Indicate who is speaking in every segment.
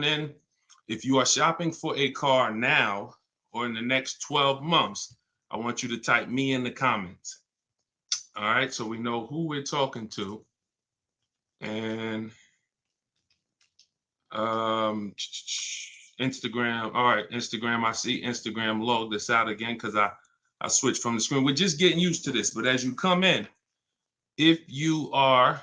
Speaker 1: on in. If you are shopping for a car now or in the next 12 months, I want you to type me in the comments. All right, so we know who we're talking to. And Instagram. All right, Instagram. I see Instagram log this out again because I switched from the screen. We're just getting used to this. But as you come in, if you are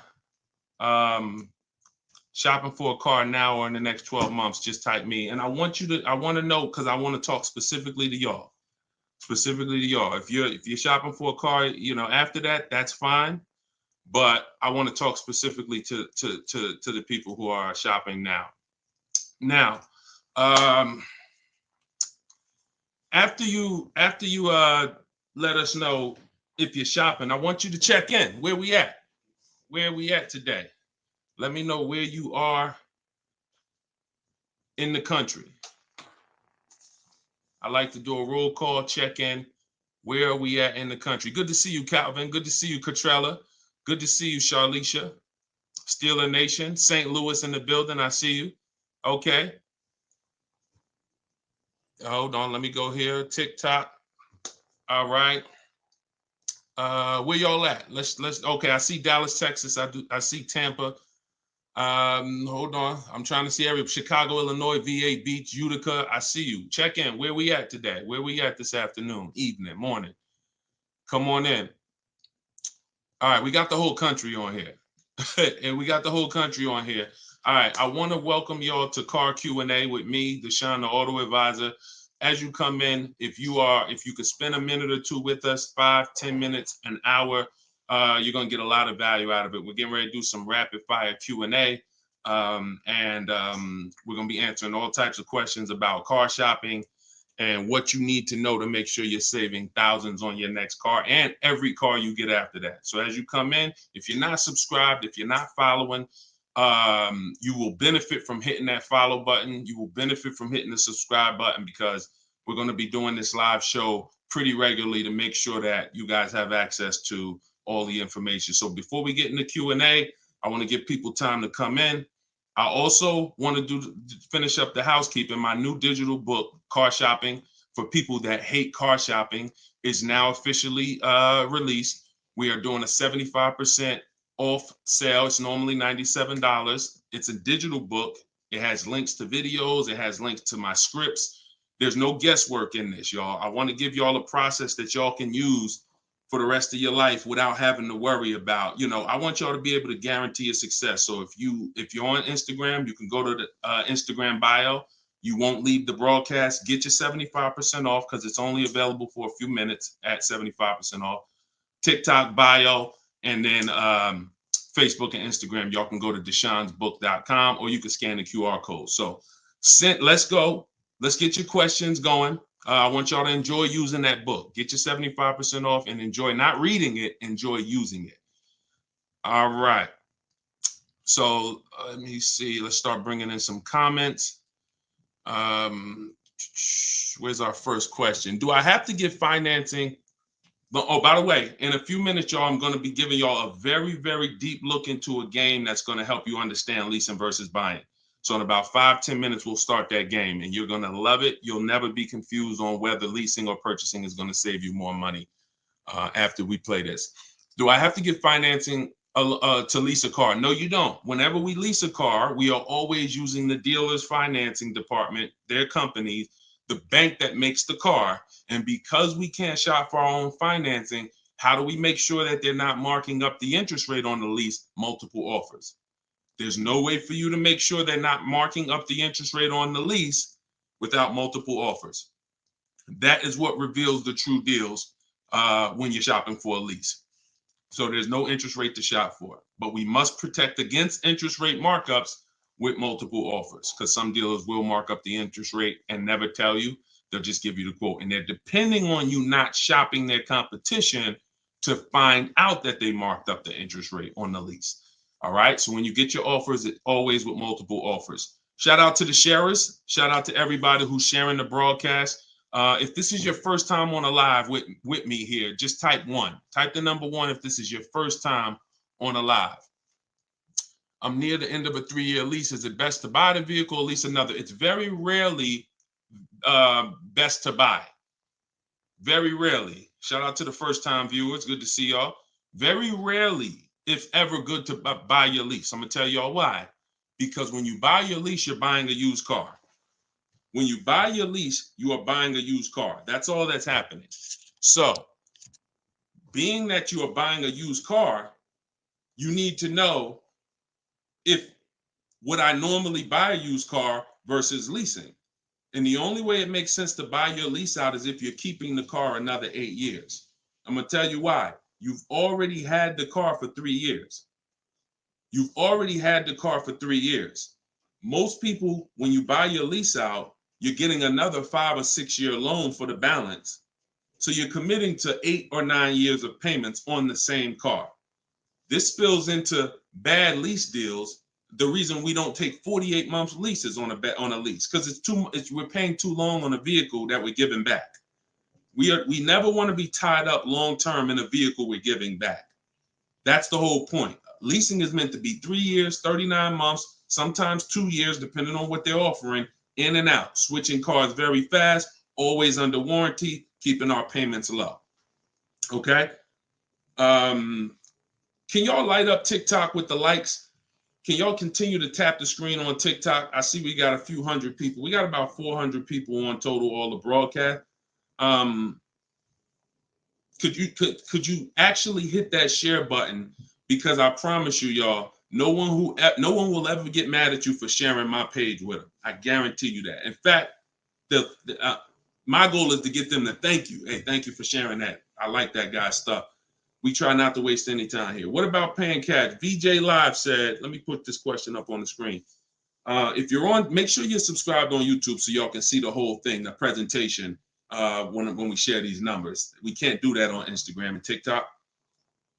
Speaker 1: shopping for a car now or in the next 12 months, just type me. And I want to know, because I want to talk specifically to y'all. If you're shopping for a car, after that, that's fine. But I want to talk specifically to the people who are shopping now. Now, after you let us know if you're shopping, I want you to check in. Where we at? Where are we at today? Let me know where you are in the country. I like to do a roll call, check in. Where are we at in the country? Good to see you, Calvin. Good to see you, Catrella. Good to see you, Charlicia. Steeler Nation, St. Louis in the building. I see you. Okay. Hold on. Let me go here. TikTok. All right. Where y'all at? Let's. Okay. I see Dallas, Texas. I see Tampa. Hold on. I'm trying to see Chicago, Illinois, VA Beach, Utica. I see you. Check in. Where we at today? Where we at this afternoon, evening, morning? Come on in. All right. We got the whole country on here. And we got the whole country on here. All right. I want to welcome y'all to Car Q&A with me, Deshone, the auto advisor. As you come in, if you could spend a minute or two with us, 5-10 minutes, an hour, you're going to get a lot of value out of it. We're getting ready to do some rapid fire Q&A. And we're going to be answering all types of questions about car shopping and what you need to know to make sure you're saving thousands on your next car and every car you get after that. So as you come in, if you're not subscribed, if you're not following, you will benefit from hitting that follow button. You will benefit from hitting the subscribe button, because we're going to be doing this live show pretty regularly to make sure that you guys have access to all the information. So before we get into Q&A, I want to give people time to come in. I also want to finish up the housekeeping. My new digital book, Car Shopping for People That Hate Car Shopping, is now officially released. We are doing a 75% off sale. It's normally $97. It's a digital book. It has links to videos. It has links to my scripts. There's no guesswork in this, y'all. I want to give y'all a process that y'all can use for the rest of your life without having to worry about, I want y'all to be able to guarantee your success. So if you're on Instagram, you can go to the Instagram bio. You won't leave the broadcast. Get your 75% off, because it's only available for a few minutes at 75% off. TikTok bio, and then Facebook and Instagram. Y'all can go to deshonesbook.com, or you can scan the QR code. So let's go. Let's get your questions going. I want y'all to enjoy using that book. Get your 75% off and enjoy not reading it, enjoy using it. All right. So let me see. Let's start bringing in some comments. Where's our first question? Do I have to get financing? Oh, by the way, in a few minutes, y'all, I'm going to be giving y'all a very, very deep look into a game that's going to help you understand leasing versus buying. So in about 5-10 minutes, we'll start that game, and you're going to love it. You'll never be confused on whether leasing or purchasing is going to save you more money after we play this. Do I have to get financing to lease a car? No, you don't. Whenever we lease a car, we are always using the dealer's financing department, their company, the bank that makes the car. And because we can't shop for our own financing, how do we make sure that they're not marking up the interest rate on the lease? Multiple offers. There's no way for you to make sure they're not marking up the interest rate on the lease without multiple offers. That is what reveals the true deals when you're shopping for a lease. So there's no interest rate to shop for, but we must protect against interest rate markups with multiple offers, because some dealers will mark up the interest rate and never tell you. They'll just give you the quote, and they're depending on you not shopping their competition to find out that they marked up the interest rate on the lease. All right. So when you get your offers, it's always with multiple offers. Shout out to the sharers. Shout out to everybody who's sharing the broadcast. If this is your first time on a live with me here, just type 1. Type the number 1 if this is your first time on a live. I'm near the end of a 3-year lease. Is it best to buy the vehicle or lease another? It's very rarely best to buy. Very rarely. Shout out to the first time viewers. Good to see y'all. Very rarely, if ever, good to buy your lease. I'm going to tell y'all why. Because when you buy your lease, you're buying a used car. When you buy your lease, you are buying a used car. That's all that's happening. So, being that you are buying a used car, you need to know if would I normally buy a used car versus leasing. And the only way it makes sense to buy your lease out is if you're keeping the car another 8 years. I'm going to tell you why. You've already had the car for 3 years. You've already had the car for 3 years. Most people, when you buy your lease out, you're getting another 5 or 6 year loan for the balance. So you're committing to 8 or 9 years of payments on the same car. This spills into bad lease deals. The reason we don't take 48 months leases on a lease, because we're paying too long on a vehicle that we're giving back. We never want to be tied up long term in a vehicle we're giving back. That's the whole point. Leasing is meant to be 3 years, 39 months, sometimes 2 years, depending on what they're offering, in and out, switching cars very fast, always under warranty, keeping our payments low. Okay. Can y'all light up TikTok with the likes? Can y'all continue to tap the screen on TikTok? I see we got a few hundred people. We got about 400 people on total, all the broadcast. Could you actually hit that share button? Because I promise you, y'all, no one will ever get mad at you for sharing my page with them. I guarantee you that. In fact, my goal is to get them to thank you. Hey, thank you for sharing that. I like that guy's stuff. We try not to waste any time here. What about paying cash? VJ Live said, let me put this question up on the screen. If you're on, make sure you're subscribed on YouTube so y'all can see the whole thing, the presentation, when we share these numbers. We can't do that on Instagram and TikTok.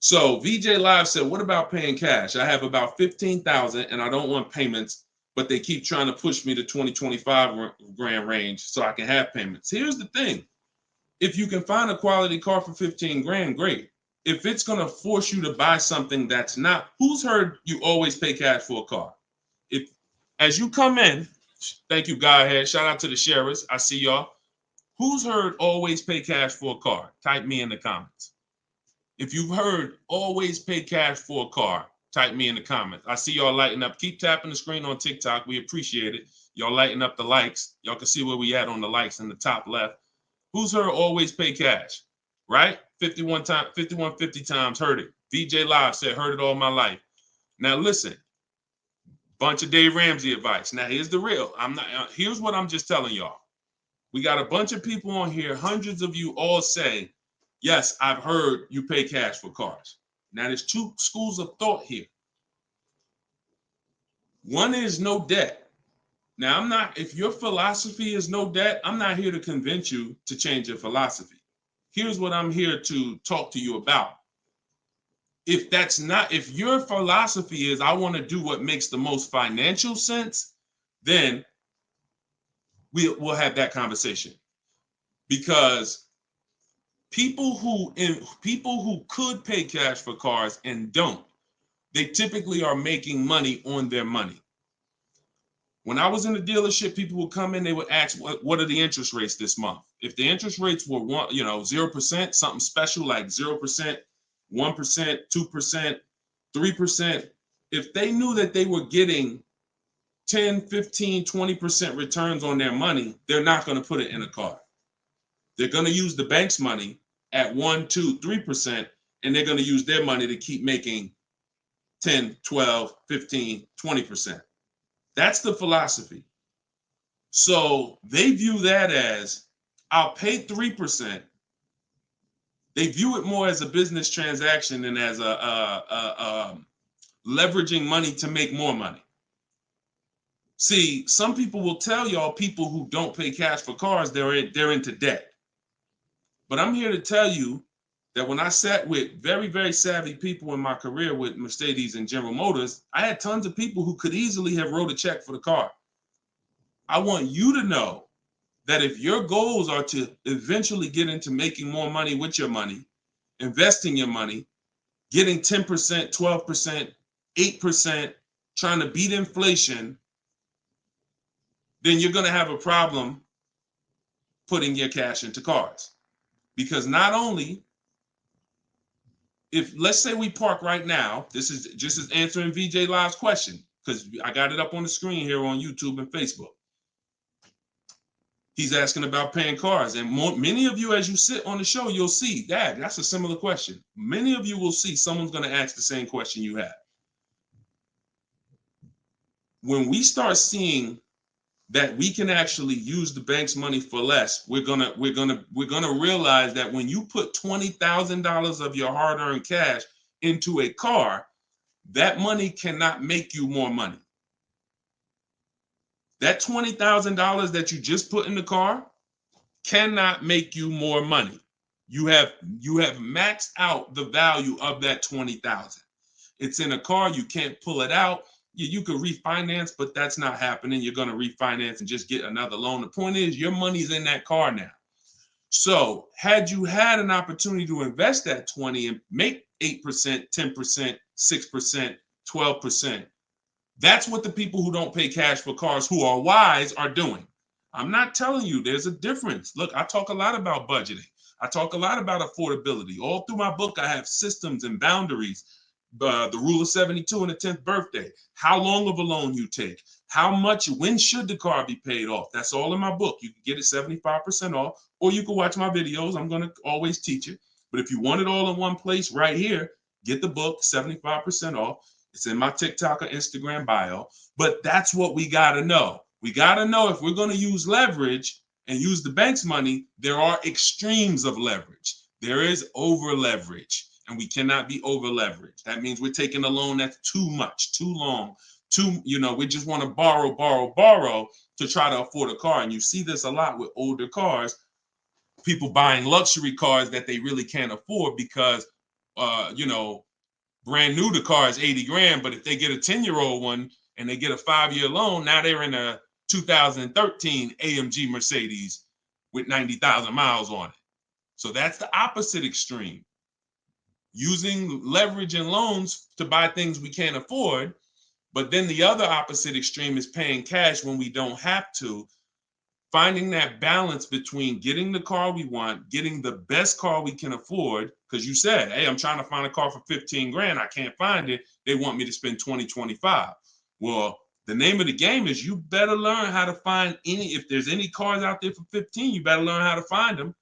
Speaker 1: So VJ Live said, what about paying cash? I have about 15,000 and I don't want payments, but they keep trying to push me to 25 grand range so I can have payments. Here's the thing. If you can find a quality car for 15 grand, great. If it's going to force you to buy something that's not, who's heard you always pay cash for a car? If, as you come in, thank you, Godhead. Shout out to the sharers. I see y'all. Who's heard always pay cash for a car? Type me in the comments. If you've heard always pay cash for a car, type me in the comments. I see y'all lighting up. Keep tapping the screen on TikTok. We appreciate it. Y'all lighting up the likes. Y'all can see where we at on the likes in the top left. Who's heard always pay cash? Right? 5150 times heard it. VJ Live said, heard it all my life. Now listen, bunch of Dave Ramsey advice. Now here's the real. Here's what I'm just telling y'all. We got a bunch of people on here, hundreds of you all say, yes, I've heard you pay cash for cars. Now there's two schools of thought here. One is no debt. Now if your philosophy is no debt, I'm not here to convince you to change your philosophy. Here's what I'm here to talk to you about. If your philosophy is I want to do what makes the most financial sense, then we'll have that conversation. Because people who could pay cash for cars and don't, they typically are making money on their money. When I was in the dealership, people would come in, they would ask, what are the interest rates this month? If the interest rates were 0%, something special like 0%, 1%, 2%, 3%, if they knew that they were getting 10, 15, 20% returns on their money, they're not going to put it in a car. They're going to use the bank's money at 1, 2, 3%, and they're going to use their money to keep making 10, 12, 15, 20%. That's the philosophy. So they view that as, I'll pay 3%. They view it more as a business transaction than as a leveraging money to make more money. See, some people will tell y'all people who don't pay cash for cars, they're into debt. But I'm here to tell you that when I sat with very, very savvy people in my career with Mercedes and General Motors, I had tons of people who could easily have wrote a check for the car. I want you to know that if your goals are to eventually get into making more money with your money, investing your money, getting 10%, 12%, 8%, trying to beat inflation, then you're going to have a problem putting your cash into cars. Because not only, if let's say we park right now, this is just as answering VJ Live's question, because I got it up on the screen here on YouTube and Facebook. He's asking about paying cars. And many of you, as you sit on the show, you'll see, Dad, that's a similar question. Many of you will see someone's going to ask the same question you have. When we start seeing that we can actually use the bank's money for less, we're gonna realize that when you put $20,000 of your hard-earned cash into a car, that money cannot make you more money. That $20,000 that you just put in the car cannot make you more money. You have maxed out the value of that 20,000. It's in a car, you can't pull it out. You could refinance, but that's not happening. You're going to refinance and just get another loan. The point is, your money's in that car now. So had you had an opportunity to invest that 20 and make 8%, 10%, 6%, 12%, that's what the people who don't pay cash for cars who are wise are doing. I'm not telling you there's a difference. Look, I talk a lot about budgeting. I talk a lot about affordability. All through my book, I have systems and boundaries. The rule of 72 and the 10th birthday, how long of a loan you take, how much, when should the car be paid off? That's all in my book. You can get it 75% off, or you can watch my videos. I'm going to always teach it. But if you want it all in one place right here, get the book, 75% off. It's in my TikTok or Instagram bio. But that's what we got to know. We got to know if we're going to use leverage and use the bank's money, there are extremes of leverage. There is over leverage. And we cannot be over leveraged. That means we're taking a loan that's too much, too long, we just want to borrow to try to afford a car. And you see this a lot with older cars, people buying luxury cars that they really can't afford because, brand new, the car is 80 grand. But if they get a 10-year-old one and they get a 5-year loan, now they're in a 2013 AMG Mercedes with 90,000 miles on it. So that's the opposite extreme. Using leverage and loans to buy things we can't afford. But then the other opposite extreme is paying cash when we don't have to. Finding that balance between getting the car we want, getting the best car we can afford. Because you said, hey, I'm trying to find a car for 15 grand. I can't find it. They want me to spend 20, 25. Well, the name of the game is you better learn how to find if there's any cars out there for 15, you better learn how to find them.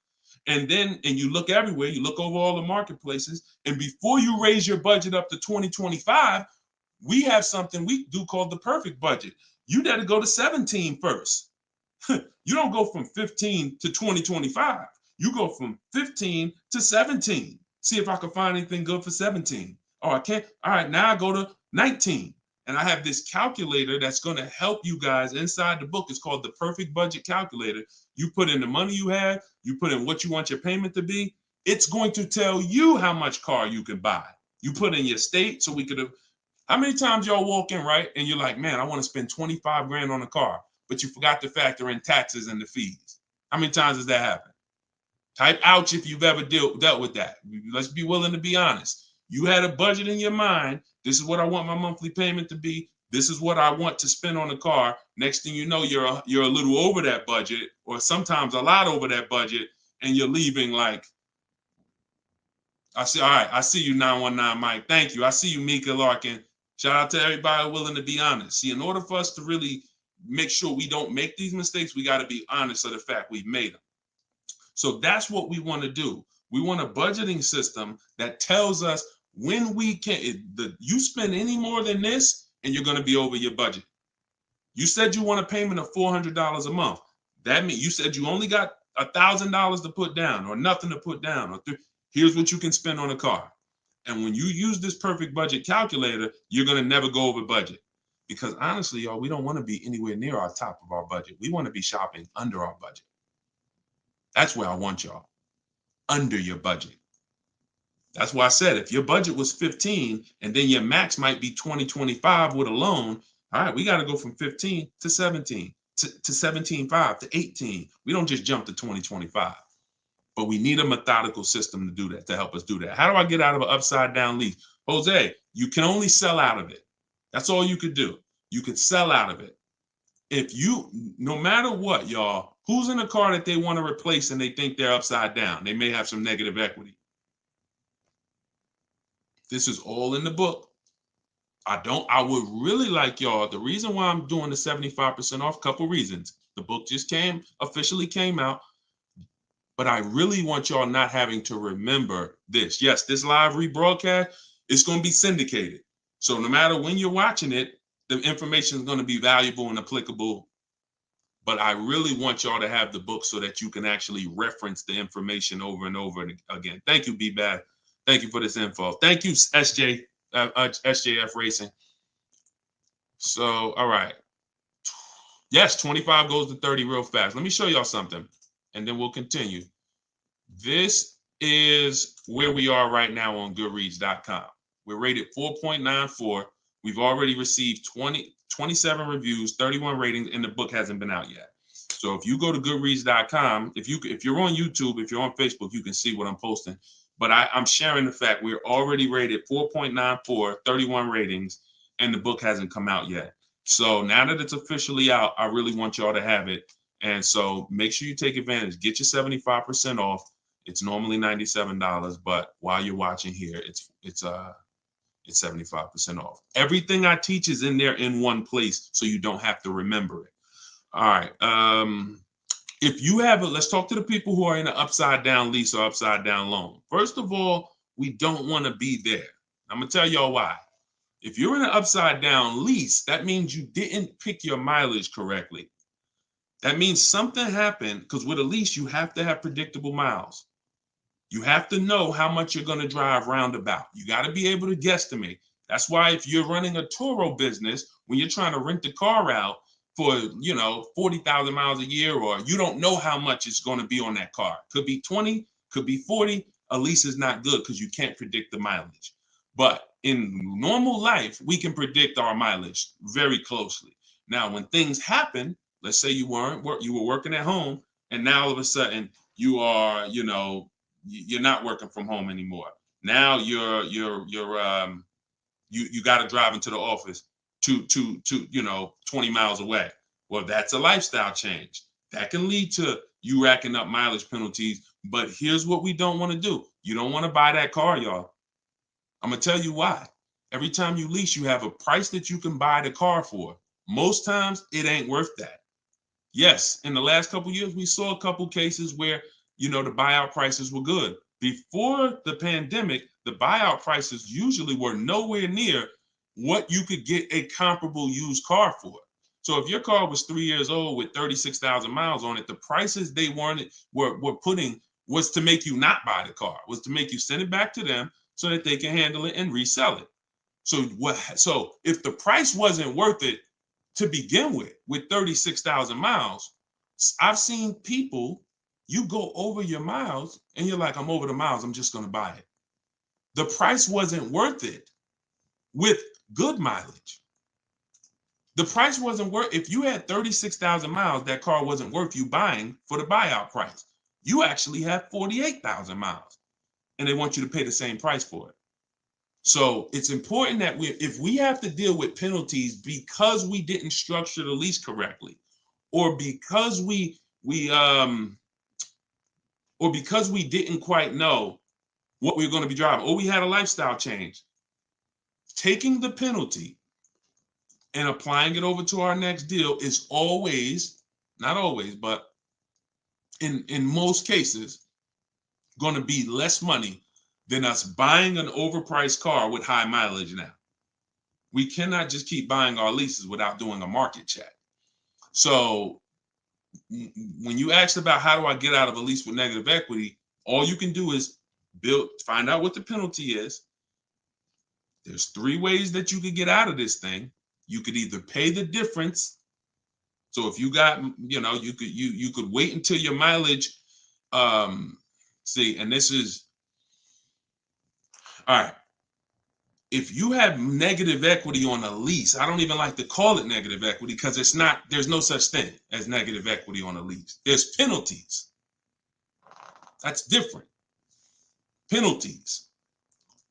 Speaker 1: And you look everywhere, you look over all the marketplaces, and before you raise your budget up to 2025, we have something we do called the perfect budget. You got to go to 17 first. You don't go from 15 to 2025. You go from 15 to 17. See if I can find anything good for 17. Oh, I can't. All right, now I go to 19. And I have this calculator that's going to help you guys inside the book. It's called the Perfect Budget Calculator. You put in the money you have, you put in what you want your payment to be. It's going to tell you how much car you can buy. You put in your state, so we could have. How many times y'all walk in, right? And you're like, man, I want to spend 25 grand on a car, but you forgot to factor in taxes and the fees. How many times does that happen? Type ouch if you've ever dealt with that. Let's be willing to be honest. You had a budget in your mind. This is what I want my monthly payment to be. This is what I want to spend on the car. Next thing you know, you're a little over that budget, or sometimes a lot over that budget, and you're leaving like, all right, I see you, 919 Mike. Thank you. I see you, Mika Larkin. Shout out to everybody willing to be honest. See, in order for us to really make sure we don't make these mistakes, we got to be honest of the fact we've made them. So that's what we want to do. We want a budgeting system that tells us when we can. You spend any more than this, and you're going to be over your budget. You said you want a payment of $400 a month. That means you said you only got $1,000 to put down, or nothing to put down. Here's what you can spend on a car. And when you use this perfect budget calculator, you're going to never go over budget. Because honestly, y'all, we don't want to be anywhere near our top of our budget. We want to be shopping under our budget. That's where I want y'all. Under your budget. That's why I said if your budget was 15 and then your max might be 20, 25 with a loan, all right, we got to go from 15 to 17, to 17.5 to 18. We don't just jump to 20, 25. But we need a methodical system to do that, to help us do that. How do I get out of an upside down lease? Jose, you can only sell out of it. That's all you could do. You could sell out of it. If you, no matter what, y'all, who's in a car that they want to replace and they think they're upside down? They may have some negative equity. This is all in the book. I would really like y'all, the reason why I'm doing the 75% off, couple reasons. The book just officially came out, but I really want y'all not having to remember this. Yes, this live rebroadcast is going to be syndicated. So no matter when you're watching it, the information is going to be valuable and applicable. But I really want y'all to have the book so that you can actually reference the information over and over again. Thank you, B-Bad. Thank you for this info. Thank you, SJF Racing. So, all right. Yes, 25 goes to 30 real fast. Let me show y'all something, and then we'll continue. This is where we are right now on Goodreads.com. We're rated 4.94. We've already received 27 reviews, 31 ratings, and the book hasn't been out yet. So if you go to Goodreads.com, if you're on YouTube, if you're on Facebook, you can see what I'm posting. But I'm sharing the fact we're already rated 4.94, 31 ratings, and the book hasn't come out yet. So now that it's officially out, I really want y'all to have it. And so make sure you take advantage. Get your 75% off. It's normally $97, but while you're watching here, it's 75% off. Everything I teach is in there in one place, so you don't have to remember it. All right. If you have let's talk to the people who are in an upside down lease or upside down loan. First of all, we don't want to be there. I'm gonna tell y'all why. If you're in an upside down lease, that means you didn't pick your mileage correctly. That means something happened, because with a lease, you have to have predictable miles. You have to know how much you're going to drive roundabout. You got to be able to guesstimate. That's why if you're running a Turo business, when you're trying to rent the car out for, 40,000 miles a year, or you don't know how much it's going to be on that car. Could be 20, could be 40. A lease is not good because you can't predict the mileage. But in normal life, we can predict our mileage very closely. Now, when things happen, let's say you were working at home, and now all of a sudden you are, you're not working from home anymore. Now you got to drive into the office to 20 miles away. Well, that's a lifestyle change. That can lead to you racking up mileage penalties. But here's what we don't want to do. You don't want to buy that car, y'all. I'm going to tell you why. Every time you lease, you have a price that you can buy the car for. Most times it ain't worth that. Yes, in the last couple of years, we saw a couple cases where, the buyout prices were good. Before the pandemic, the buyout prices usually were nowhere near what you could get a comparable used car for. So if your car was 3 years old with 36,000 miles on it, the prices they were putting was to make you not buy the car, was to make you send it back to them so that they can handle it and resell it. So if the price wasn't worth it to begin with 36,000 miles, I've seen people, you go over your miles and you're like, I'm over the miles, I'm just going to buy it. The price wasn't worth it with good mileage. The price wasn't worth, if you had 36,000 miles, that car wasn't worth you buying for the buyout price. You actually have 48,000 miles and they want you to pay the same price for it. So it's important that if we have to deal with penalties because we didn't structure the lease correctly, or because we didn't quite know what we were going to be driving, or we had a lifestyle change, taking the penalty and applying it over to our next deal is always, not always, but in most cases, going to be less money than us buying an overpriced car with high mileage now. We cannot just keep buying our leases without doing a market check. So when you asked about how do I get out of a lease with negative equity, all you can do is find out what the penalty is. There's 3 ways that you could get out of this thing. You could either pay the difference. So if you got, you could wait until your mileage, and this is, all right. If you have negative equity on a lease, I don't even like to call it negative equity because there's no such thing as negative equity on a lease. There's penalties. That's different. Penalties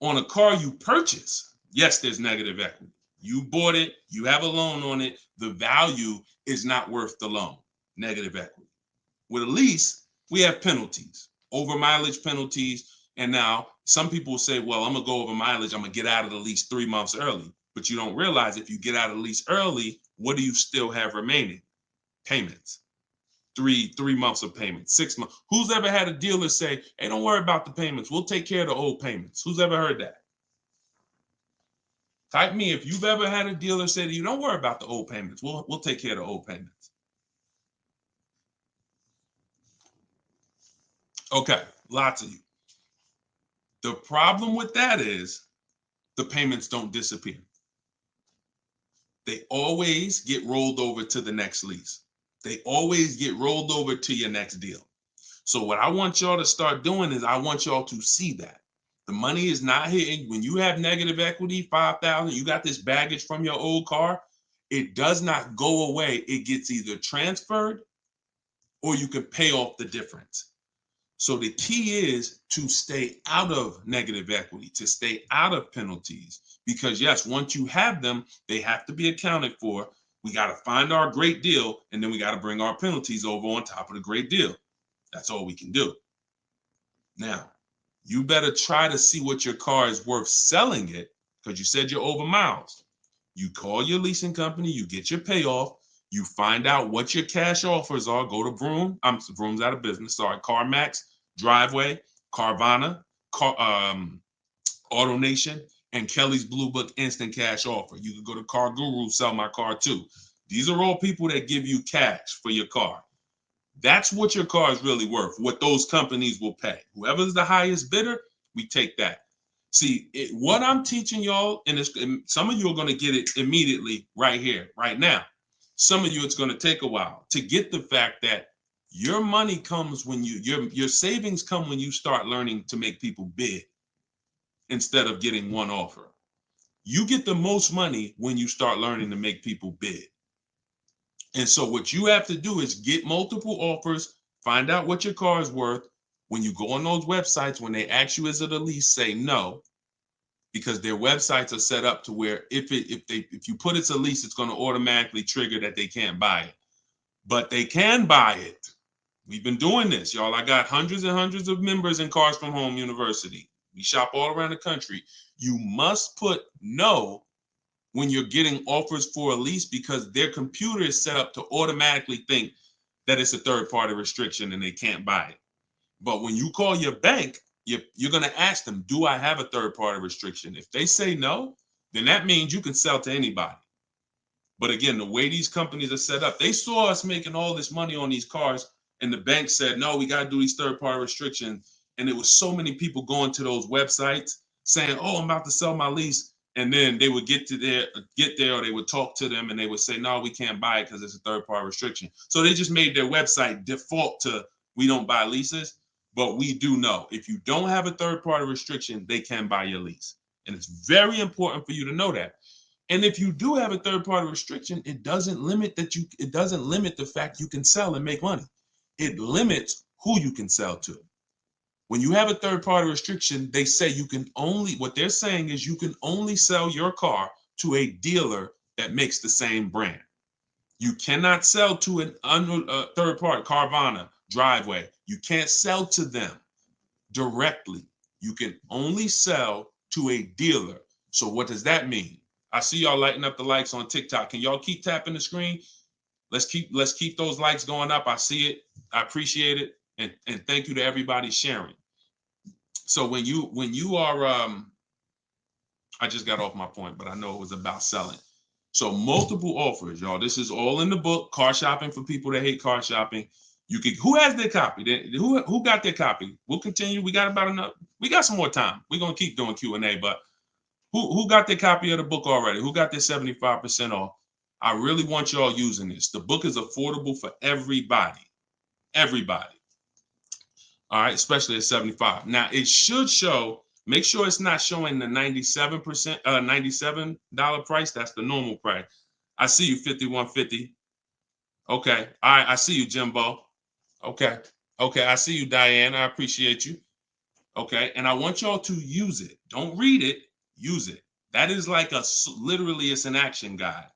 Speaker 1: on a car you purchase. Yes, there's negative equity. You bought it, you have a loan on it, the value is not worth the loan, negative equity. With a lease, we have penalties, over mileage penalties. And now some people say, well, I'm gonna go over mileage, I'm gonna get out of the lease 3 months early. But you don't realize if you get out of the lease early, what do you still have remaining? Payments. Three months of payments, 6 months. Who's ever had a dealer say, hey, don't worry about the payments, we'll take care of the old payments? Who's ever heard that? Type me if you've ever had a dealer say to you, don't worry about the old payments, we'll take care of the old payments. Okay, lots of you. The problem with that is the payments don't disappear. They always get rolled over to the next lease. They always get rolled over to your next deal. So what I want y'all to start doing is I want y'all to see that the money is not hitting. When you have negative equity, 5,000, you got this baggage from your old car, it does not go away. It gets either transferred or you can pay off the difference. So the key is to stay out of negative equity, to stay out of penalties, because yes, once you have them, they have to be accounted for. We got to find our great deal, and then we got to bring our penalties over on top of the great deal. That's all we can do. Now, you better try to see what your car is worth selling it, because you said you're over miles. You call your leasing company, you get your payoff, you find out what your cash offers are. Go to Vroom. Vroom's out of business. Sorry, CarMax, Driveway, Carvana, AutoNation, and Kelly's Blue Book Instant Cash Offer. You can go to Car Guru, Sell My Car Too. These are all people that give you cash for your car. That's what your car is really worth, what those companies will pay. Whoever's the highest bidder, we take that. See, what I'm teaching y'all, and some of you are going to get it immediately right here, right now. Some of you, it's going to take a while to get the fact that your money comes when your savings come when you start learning to make people bid instead of getting one offer. You get the most money when you start learning to make people bid. And so what you have to do is get multiple offers, find out what your car is worth. When you go on those websites, when they ask you, is it a lease, say no, because their websites are set up to where if you put it's a lease, it's going to automatically trigger that they can't buy it. But they can buy it. We've been doing this, y'all. I got hundreds and hundreds of members in Cars from Home University. We shop all around the country. You must put no when you're getting offers for a lease, because their computer is set up to automatically think that it's a third-party restriction and they can't buy it. But when you call your bank, you're going to ask them, do I have a third-party restriction? If they say no, then that means you can sell to anybody. But again, the way these companies are set up, they saw us making all this money on these cars, and the bank said, no, we got to do these third-party restrictions. And it was so many people going to those websites saying, oh, I'm about to sell my lease. And then they would get there, or they would talk to them and they would say, no, we can't buy it because it's a third-party restriction. So they just made their website default to, we don't buy leases, but we do know if you don't have a third-party restriction, they can buy your lease. And it's very important for you to know that. And if you do have a third-party restriction, it doesn't limit the fact you can sell and make money. It limits who you can sell to. When you have a third-party restriction, they say what they're saying is you can only sell your car to a dealer that makes the same brand. You cannot sell to a third party, Carvana, Driveway. You can't sell to them directly. You can only sell to a dealer. So what does that mean? I see y'all lighting up the likes on TikTok. Can y'all keep tapping the screen? Let's keep those likes going up. I see it. I appreciate it. And thank you to everybody sharing. So when you are, I just got off my point, but I know it was about selling. So multiple offers, y'all. This is all in the book, Car Shopping for People that Hate Car Shopping. Who has their copy? Who got their copy? We'll continue. We got some more time. We're gonna keep doing Q&A, but who got their copy of the book already? Who got their 75% off? I really want y'all using this. The book is affordable for everybody. Everybody. All right, especially at 75. Now it should show, make sure it's not showing the 97%, $97 price. That's the normal price. I see you, 5150. Okay. All right, I see you, Jimbo. Okay. Okay, I see you, Diane. I appreciate you. Okay, and I want y'all to use it. Don't read it, use it. That is like literally it's an action guide.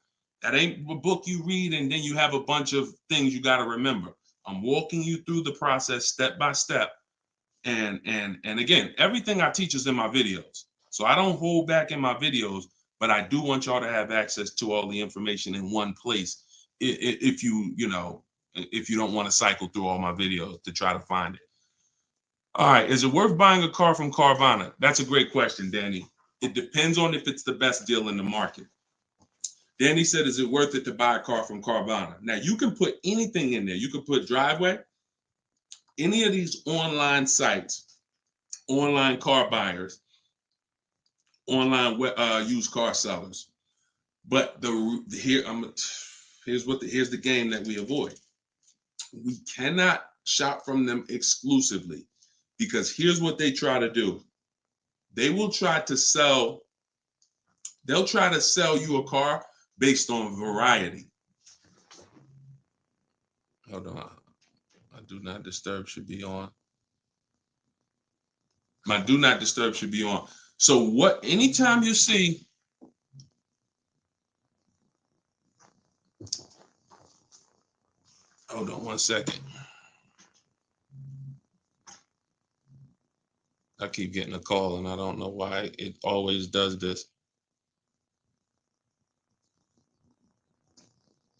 Speaker 1: That ain't a book you read and then you have a bunch of things you got to remember. I'm walking you through the process step by step. And again, everything I teach is in my videos. So I don't hold back in my videos, but I do want y'all to have access to all the information in one place. If if you don't want to cycle through all my videos to try to find it. All right, is it worth buying a car from Carvana? That's a great question, Danny. It depends on if it's the best deal in the market. Danny said, is it worth it to buy a car from Carvana? Now, you can put anything in there. You can put Driveway, any of these online sites, online car buyers, online used car sellers. But here's the game that we avoid. We cannot shop from them exclusively because here's what they try to do. They'll try to sell you a car based on variety. Hold on. My do not disturb should be on. My do not disturb should be on. So anytime you see, hold on one second. I keep getting a call and I don't know why it always does this.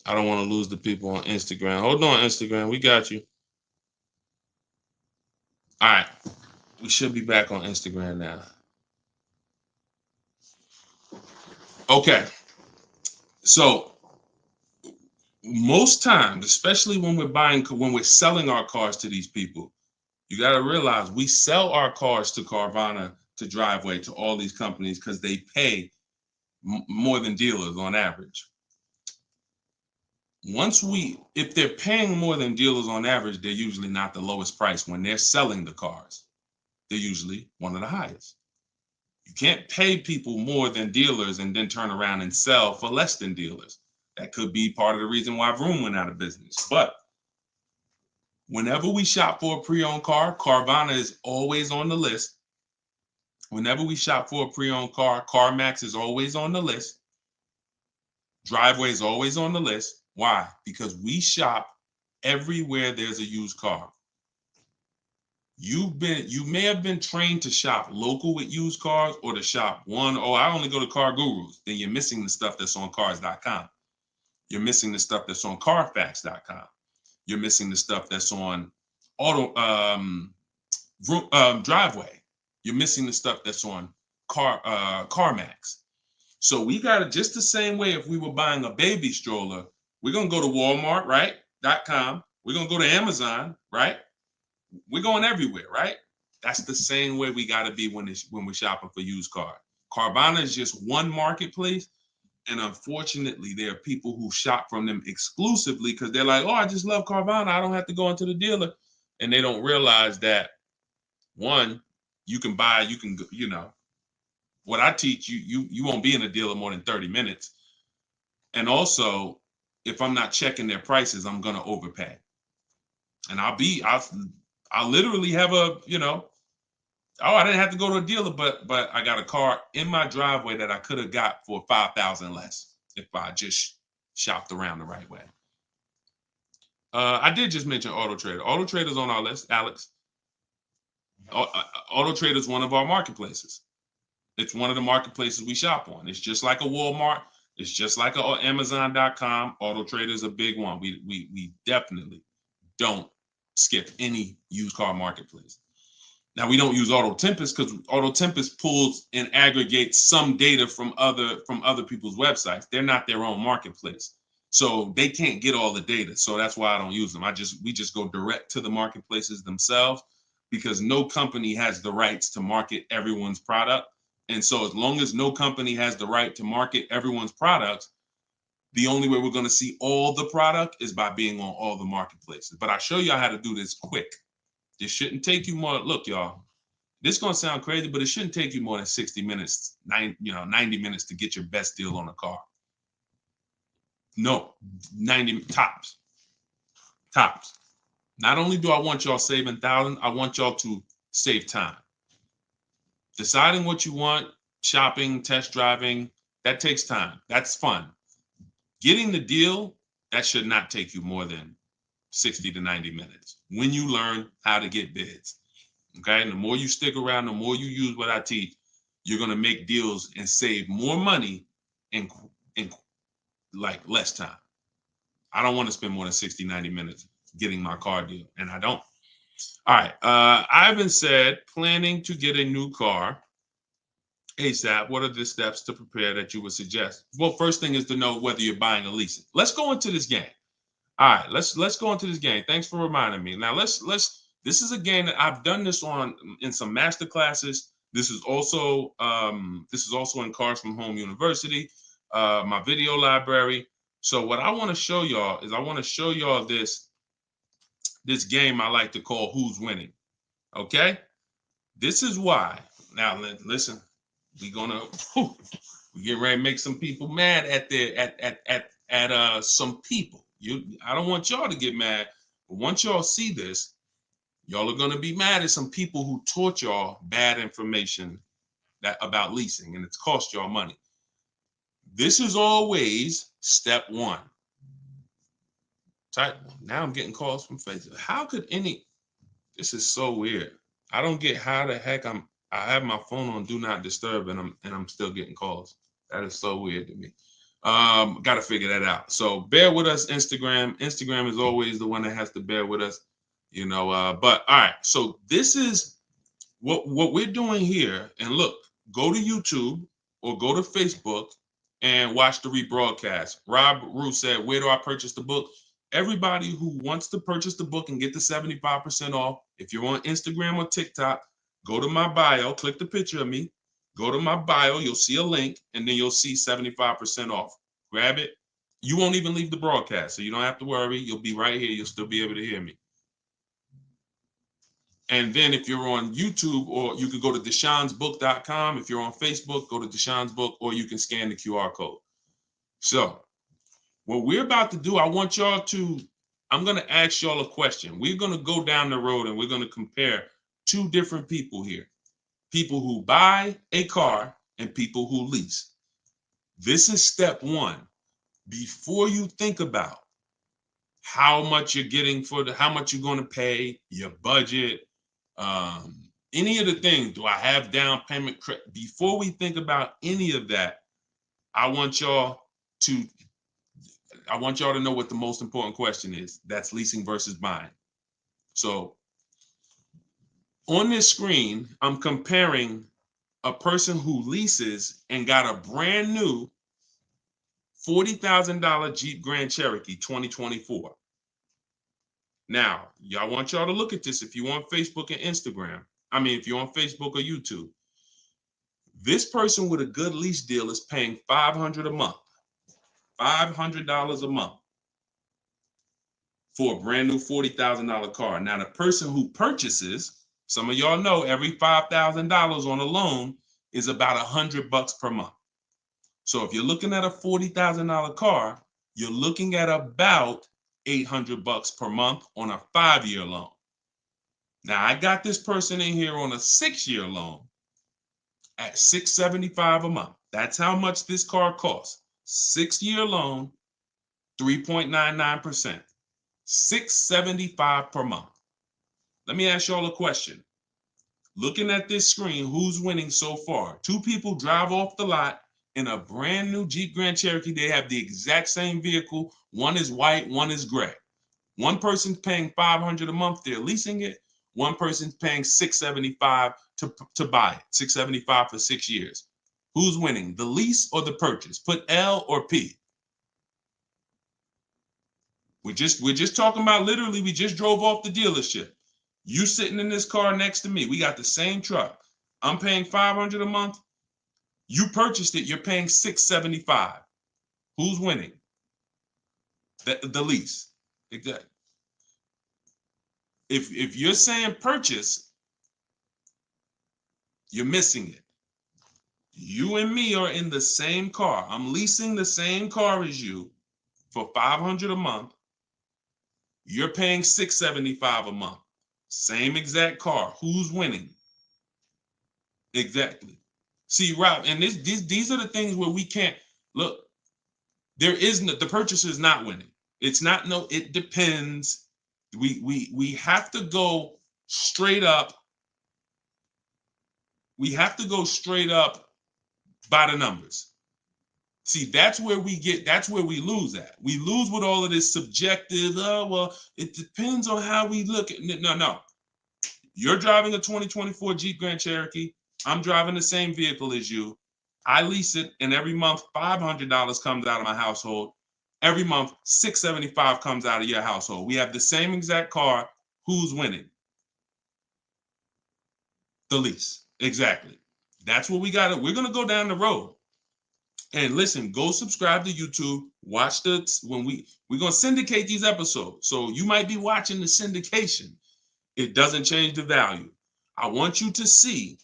Speaker 1: I don't want to lose the people on Instagram. Hold on, Instagram. We got you. All right. We should be back on Instagram now. Okay. So most times, especially when we're selling our cars to these people, you got to realize we sell our cars to Carvana, to Driveway, to all these companies because they pay more than dealers on average. If they're paying more than dealers on average, they're usually not the lowest price. When they're selling the cars, they're usually one of the highest. You can't pay people more than dealers and then turn around and sell for less than dealers. That could be part of the reason why Vroom went out of business. But whenever we shop for a pre-owned car, Carvana is always on the list. Whenever we shop for a pre-owned car, CarMax is always on the list. Driveway is always on the list. Why? Because we shop everywhere there's a used car. You may have been trained to shop local with used cars or to shop I only go to Car Gurus. Then you're missing the stuff that's on cars.com. You're missing the stuff that's on carfax.com. You're missing the stuff that's on Driveway. You're missing the stuff that's on CarMax. So we got it just the same way. If we were buying a baby stroller, we're going to go to Walmart, right? .com. We're going to go to Amazon, right? We're going everywhere, right? That's the same way we got to be when we're shopping for used cars. Carvana is just one marketplace. And unfortunately, there are people who shop from them exclusively because they're like, oh, I just love Carvana. I don't have to go into the dealer. And they don't realize that, one, what I teach you won't be in a dealer more than 30 minutes. And also, if I'm not checking their prices, I'm going to overpay. And I'll literally have I didn't have to go to a dealer, but I got a car in my driveway that I could have got for $5,000 less if I just shopped around the right way. I did just mention Auto Trader. Auto Trader's on our list, Alex. Auto Trader is one of our marketplaces. It's one of the marketplaces we shop on. It's just like a Walmart. It's just like a Amazon.com. Auto Trader is a big one. We definitely don't skip any used car marketplace. Now, we don't use Auto Tempest because Auto Tempest pulls and aggregates some data from other people's websites. They're not their own marketplace, so they can't get all the data. So that's why I don't use them. We just go direct to the marketplaces themselves because no company has the rights to market everyone's product. And so as long as no company has the right to market everyone's products, the only way we're going to see all the product is by being on all the marketplaces. But I show y'all how to do this quick. This shouldn't take you more. Look, y'all, this is going to sound crazy, but it shouldn't take you more than 60 minutes, 90 minutes to get your best deal on a car. No, 90 tops. Tops. Not only do I want y'all saving thousands, I want y'all to save time. Deciding what you want shopping, test driving, that takes time. That's fun. Getting the deal, that should not take you more than 60 to 90 minutes when you learn how to get bids. Okay. And the more you stick around, the more you use what I teach, you're going to make deals and save more money in like less time. I don't want to spend more than 60, 90 minutes getting my car deal, and I don't. All right. Ivan said, planning to get a new car ASAP. What are the steps to prepare that you would suggest? Well, first thing is to know whether you're buying or leasing. Let's go into this game. All right, let's go into this game. Thanks for reminding me. Now let's this is a game that I've done this on in some master classes. This is also in Cars from Home University, my video library. So what I want to show y'all is I want to show y'all this game I like to call Who's Winning. Okay? This is why. Now listen, we get ready to make some people mad at some people. I don't want y'all to get mad, but once y'all see this, y'all are gonna be mad at some people who taught y'all bad information about leasing, and it's cost y'all money. This is always step one. Now I'm getting calls from Facebook. How could this is so weird. I don't get how the heck I have my phone on do not disturb and I'm still getting calls. That is so weird to me. Got to figure that out. So bear with us, Instagram. Instagram is always the one that has to bear with us, you know. But all right, so this is what we're doing here. And look, go to YouTube or go to Facebook and watch the rebroadcast. Rob Rue said, "Where do I purchase the book?" Everybody who wants to purchase the book and get the 75% off, if you're on Instagram or TikTok, go to my bio, click the picture of me, go to my bio, you'll see a link, and then you'll see 75% off. Grab it. You won't even leave the broadcast, so you don't have to worry. You'll be right here. You'll still be able to hear me. And then if you're on YouTube, or you can go to deshonesbook.com. If you're on Facebook, go to Deshone's Book, or you can scan the QR code. So what we're about to do, I'm going to ask y'all a question. We're going to go down the road and we're going to compare two different people here. People who buy a car and people who lease. This is step one. Before you think about how much you're getting how much you're going to pay, your budget, any of the things, do I have down payment? Before we think about any of that, I want y'all to know what the most important question is. That's leasing versus buying. So on this screen, I'm comparing a person who leases and got a brand new $40,000 Jeep Grand Cherokee 2024. Now, I want y'all to look at this if you're on Facebook and Instagram. If you're on Facebook or YouTube. This person with a good lease deal is paying $500 a month. $500 a month for a brand new $40,000 car. Now, the person who purchases, some of y'all know every $5,000 on a loan is about $100 per month. So if you're looking at a $40,000 car, you're looking at about $800 per month on a 5-year loan. Now, I got this person in here on a 6-year loan at $675 a month. That's how much this car costs. 6-year loan, 3.99%. $675 per month. Let me ask y'all a question. Looking at this screen, who's winning so far? Two people drive off the lot in a brand new Jeep Grand Cherokee. They have the exact same vehicle. One is white, one is gray. One person's paying $500 a month. They're leasing it. One person's paying $675 to buy it. $675 for 6 years. Who's winning, the lease or the purchase? Put L or P. We're just talking about, literally, we just drove off the dealership. You sitting in this car next to me. We got the same truck. I'm paying $500 a month. You purchased it. You're paying $675. Who's winning? The lease. Exactly. If you're saying purchase, you're missing it. You and me are in the same car. I'm leasing the same car as you for $500 a month. You're paying $675 a month. Same exact car. Who's winning? Exactly. See, Rob, and these are the things where we can't look. There is no, the purchaser is not winning. It's not no. It depends. We have to go straight up. We have to go straight up by the numbers. See, that's where we lose at. We lose with all of this subjective, oh, well, it depends on how we look at it. No. You're driving a 2024 Jeep Grand Cherokee. I'm driving the same vehicle as you. I lease it, and every month $500 comes out of my household. Every month $675 comes out of your household. We have the same exact car. Who's winning? The lease. Exactly. That's what we got. We're gonna go down the road. And listen, go subscribe to YouTube. Watch we're gonna syndicate these episodes. So you might be watching the syndication. It doesn't change the value. I want you to see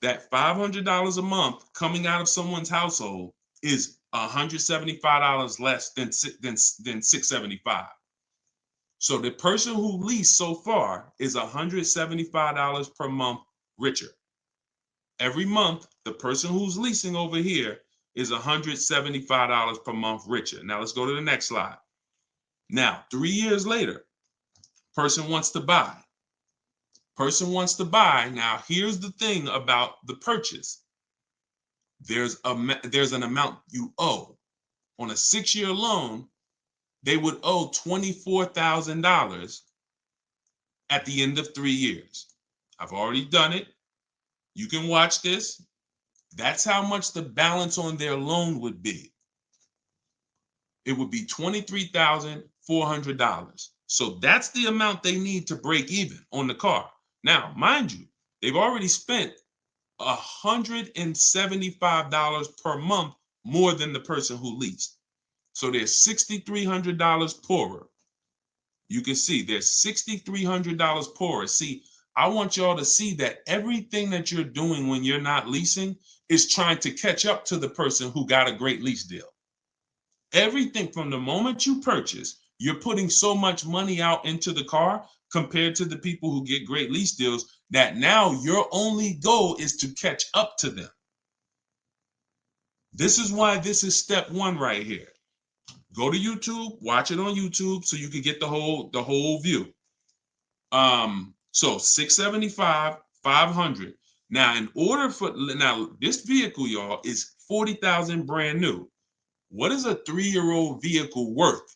Speaker 1: that $500 a month coming out of someone's household is $175 less than $675. So the person who leased so far is $175 per month richer. Every month, the person who's leasing over here is $175 per month richer. Now let's go to the next slide. Now, 3 years later, person wants to buy. Person wants to buy. Now, here's the thing about the purchase. There's an amount you owe. On a 6-year loan, they would owe $24,000 at the end of 3 years. I've already done it. You can watch this. That's how much the balance on their loan would be. It would be $23,400. So that's the amount they need to break even on the car. Now, mind you, they've already spent $175 per month more than the person who leased. So they're $6,300 poorer. You can see they're $6,300 poorer. See, I want y'all to see that everything that you're doing when you're not leasing is trying to catch up to the person who got a great lease deal. Everything from the moment you purchase, you're putting so much money out into the car compared to the people who get great lease deals that now your only goal is to catch up to them. This is why this is step one right here. Go to YouTube, watch it on YouTube so you can get the whole view. So 675, 500. Now, this vehicle, y'all, is 40,000 brand new. What is a 3-year-old vehicle worth?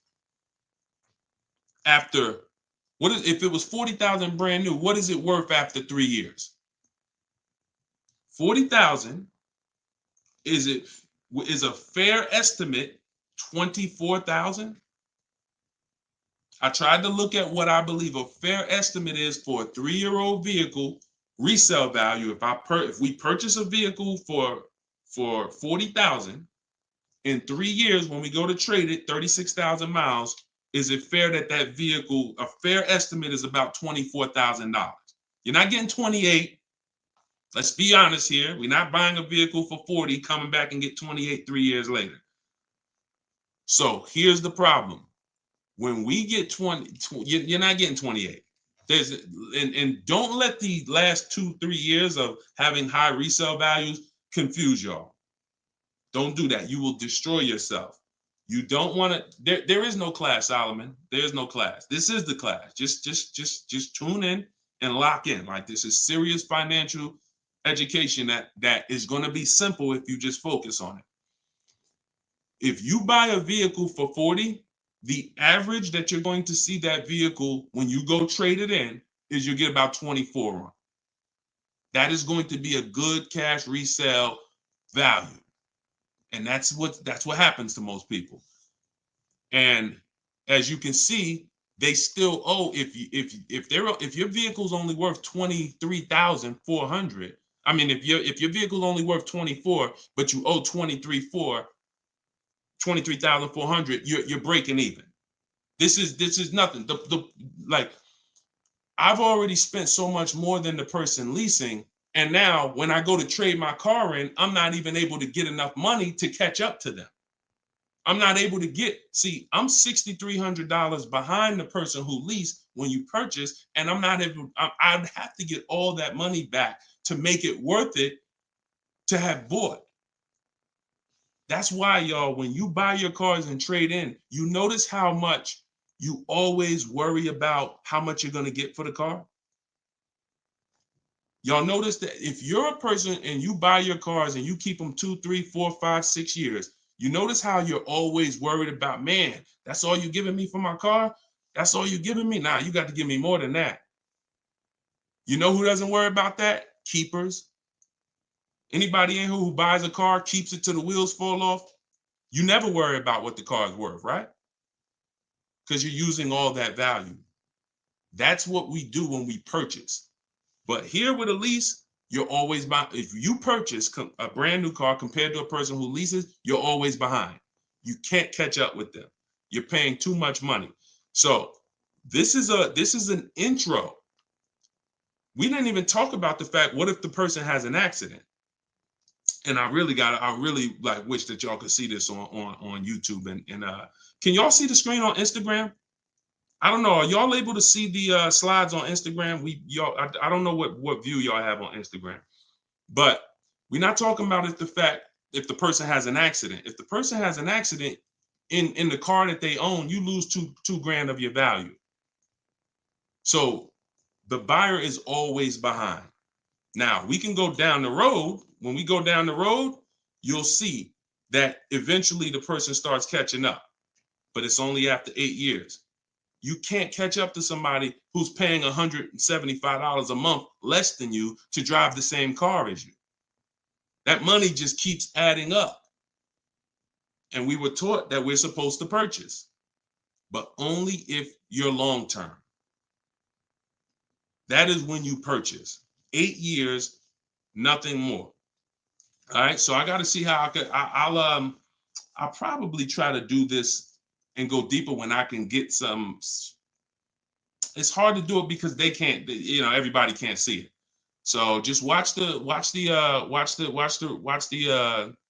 Speaker 1: If it was 40,000 brand new, what is it worth after 3 years? 40,000 is a fair estimate 24,000? I tried to look at what I believe a fair estimate is for a 3-year-old vehicle resale value. If we purchase a vehicle for 40,000 in 3 years, when we go to trade it, 36,000 miles, is it fair that vehicle, a fair estimate is about $24,000? You're not getting 28. Let's be honest here. We're not buying a vehicle for 40, coming back and get 28 3 years later. So here's the problem. When we get 20, you're not getting 28. And don't let the last 2-3 years of having high resale values confuse y'all. Don't do that. You will destroy yourself. You don't want to. There is no class, Solomon. There is no class. This is the class. Just tune in and lock in. Like, this is serious financial education that is going to be simple if you just focus on it. If you buy a vehicle for 40, the average that you're going to see that vehicle when you go trade it in is you get about 24 on. That is going to be a good cash resale value. And that's what happens to most people. And as you can see, they still owe, if your vehicle's only worth 23,400, I mean, if your vehicle's only worth 24, but you owe 23,400, you're breaking even. This is nothing. Like, I've already spent so much more than the person leasing. And now when I go to trade my car in, I'm not even able to get enough money to catch up to them. I'm not able to I'm $6,300 behind the person who leased when you purchase, and I'd have to get all that money back to make it worth it to have bought. That's why, y'all, when you buy your cars and trade in, you notice how much you always worry about how much you're going to get for the car. Y'all notice that if you're a person and you buy your cars and you keep them 2, 3, 4, 5, 6 years, you notice how you're always worried about, man, that's all you're giving me for my car? That's all you're giving me? Nah, you got to give me more than that. You know who doesn't worry about that? Keepers. Anybody in here who buys a car, keeps it till the wheels fall off, you never worry about what the car is worth, right? Because you're using all that value. That's what we do when we purchase. But here with a lease, you're always behind. If you purchase a brand new car compared to a person who leases, you're always behind. You can't catch up with them. You're paying too much money. So this is an intro. We didn't even talk about the fact, what if the person has an accident? And I really like wish that y'all could see this on YouTube. And can y'all see the screen on Instagram? I don't know. Are y'all able to see the slides on Instagram? I don't know what view y'all have on Instagram, but we're not talking about if the person has an accident. If the person has an accident in the car that they own, you lose two grand of your value. So the buyer is always behind. Now we can go down the road. When we go down the road, you'll see that eventually the person starts catching up, but it's only after 8 years. You can't catch up to somebody who's paying $175 a month less than you to drive the same car as you. That money just keeps adding up. And we were taught that we're supposed to purchase, but only if you're long term. That is when you purchase. 8 years, nothing more. All right, so I got to see how I'll probably try to do this and go deeper when I can get some. It's hard to do it because they can't, everybody can't see it. So just watch the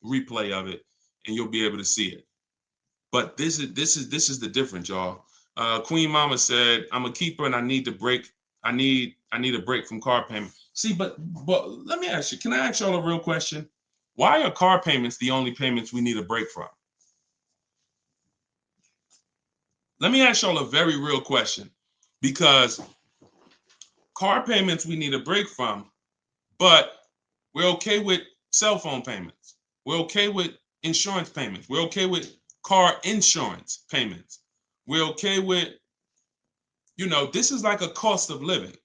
Speaker 1: replay of it, and you'll be able to see it. But this is the difference, y'all. Queen Mama said, "I'm a keeper and I need to break. I need a break from car payment." See, but let me ask you. Can I ask y'all a real question? Why are car payments the only payments we need a break from? Let me ask y'all a very real question, because car payments we need a break from, but we're okay with cell phone payments. We're okay with insurance payments. We're okay with car insurance payments. We're okay with, this is like a cost of living.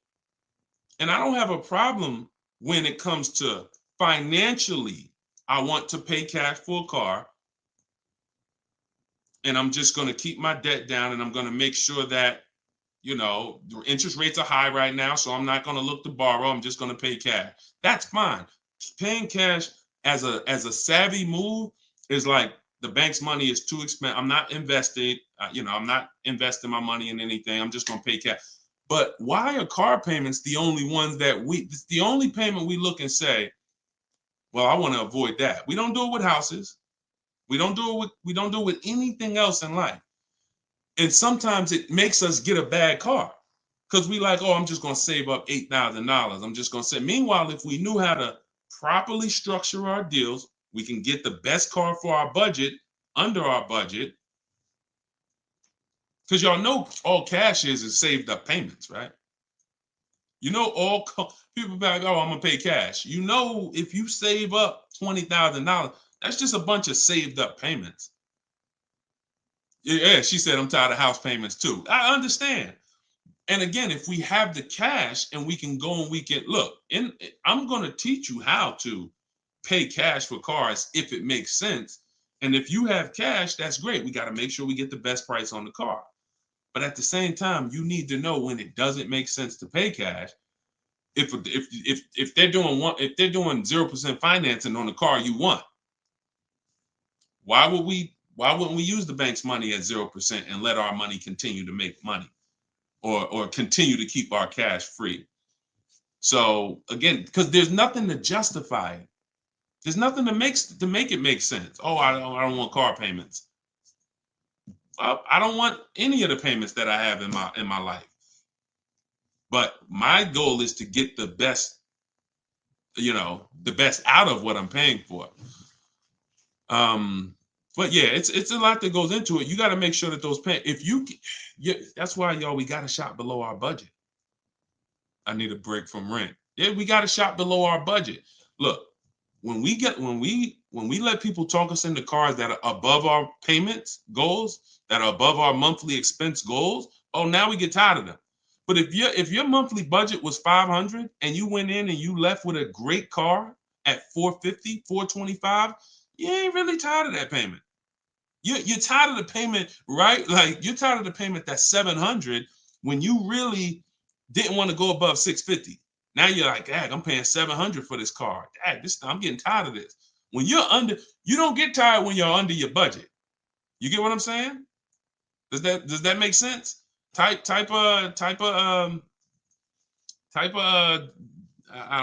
Speaker 1: And I don't have a problem when it comes to financially, I want to pay cash for a car, and I'm just going to keep my debt down, and I'm going to make sure that, the interest rates are high right now, so I'm not going to look to borrow. I'm just going to pay cash. That's fine. Paying cash as a savvy move is like, the bank's money is too expensive. I'm not invested. I'm not investing my money in anything. I'm just going to pay cash. But why are car payments the only ones it's the only payment we look and say, well, I want to avoid that. We don't do it with houses. We don't do it with anything else in life. And sometimes it makes us get a bad car because we like, oh, I'm just going to save up $8,000. I'm just going to say. Meanwhile, if we knew how to properly structure our deals, we can get the best car for our budget, under our budget. Because y'all know all cash is saved up payments, right? All people be like, oh, I'm going to pay cash. If you save up $20,000, that's just a bunch of saved up payments. Yeah, she said, I'm tired of house payments too. I understand. And again, if we have the cash and we can go and we can look, I'm going to teach you how to pay cash for cars if it makes sense. And if you have cash, that's great. We got to make sure we get the best price on the car. But at the same time, you need to know when it doesn't make sense to pay cash. If they're doing 0% financing on the car you want, why wouldn't we use the bank's money at 0% and let our money continue to make money, or continue to keep our cash free? So again, because there's nothing to justify it. There's nothing to make it make sense. Oh, I don't want car payments. I don't want any of the payments that I have in my life. But my goal is to get the best you know, the best out of what I'm paying for. But yeah, it's a lot that goes into it. You got to make sure that those pay. If you, yeah, that's why y'all, we got to shop below our budget. I need a break from rent. Yeah, we got to shop below our budget. Look, when we let people talk us into cars that are above our payments goals, that are above our monthly expense goals, oh, now we get tired of them. But if your monthly budget was 500 and you went in and you left with a great car at 450, 425, you ain't really tired of that payment. You're tired of the payment, right? Like you're tired of the payment that's 700 when you really didn't want to go above 650. Now you're like, dad, I'm paying 700 for this car. Dad, I'm getting tired of this. When you're under, you don't get tired when you're under your budget. You get what I'm saying? Does that make sense? Type I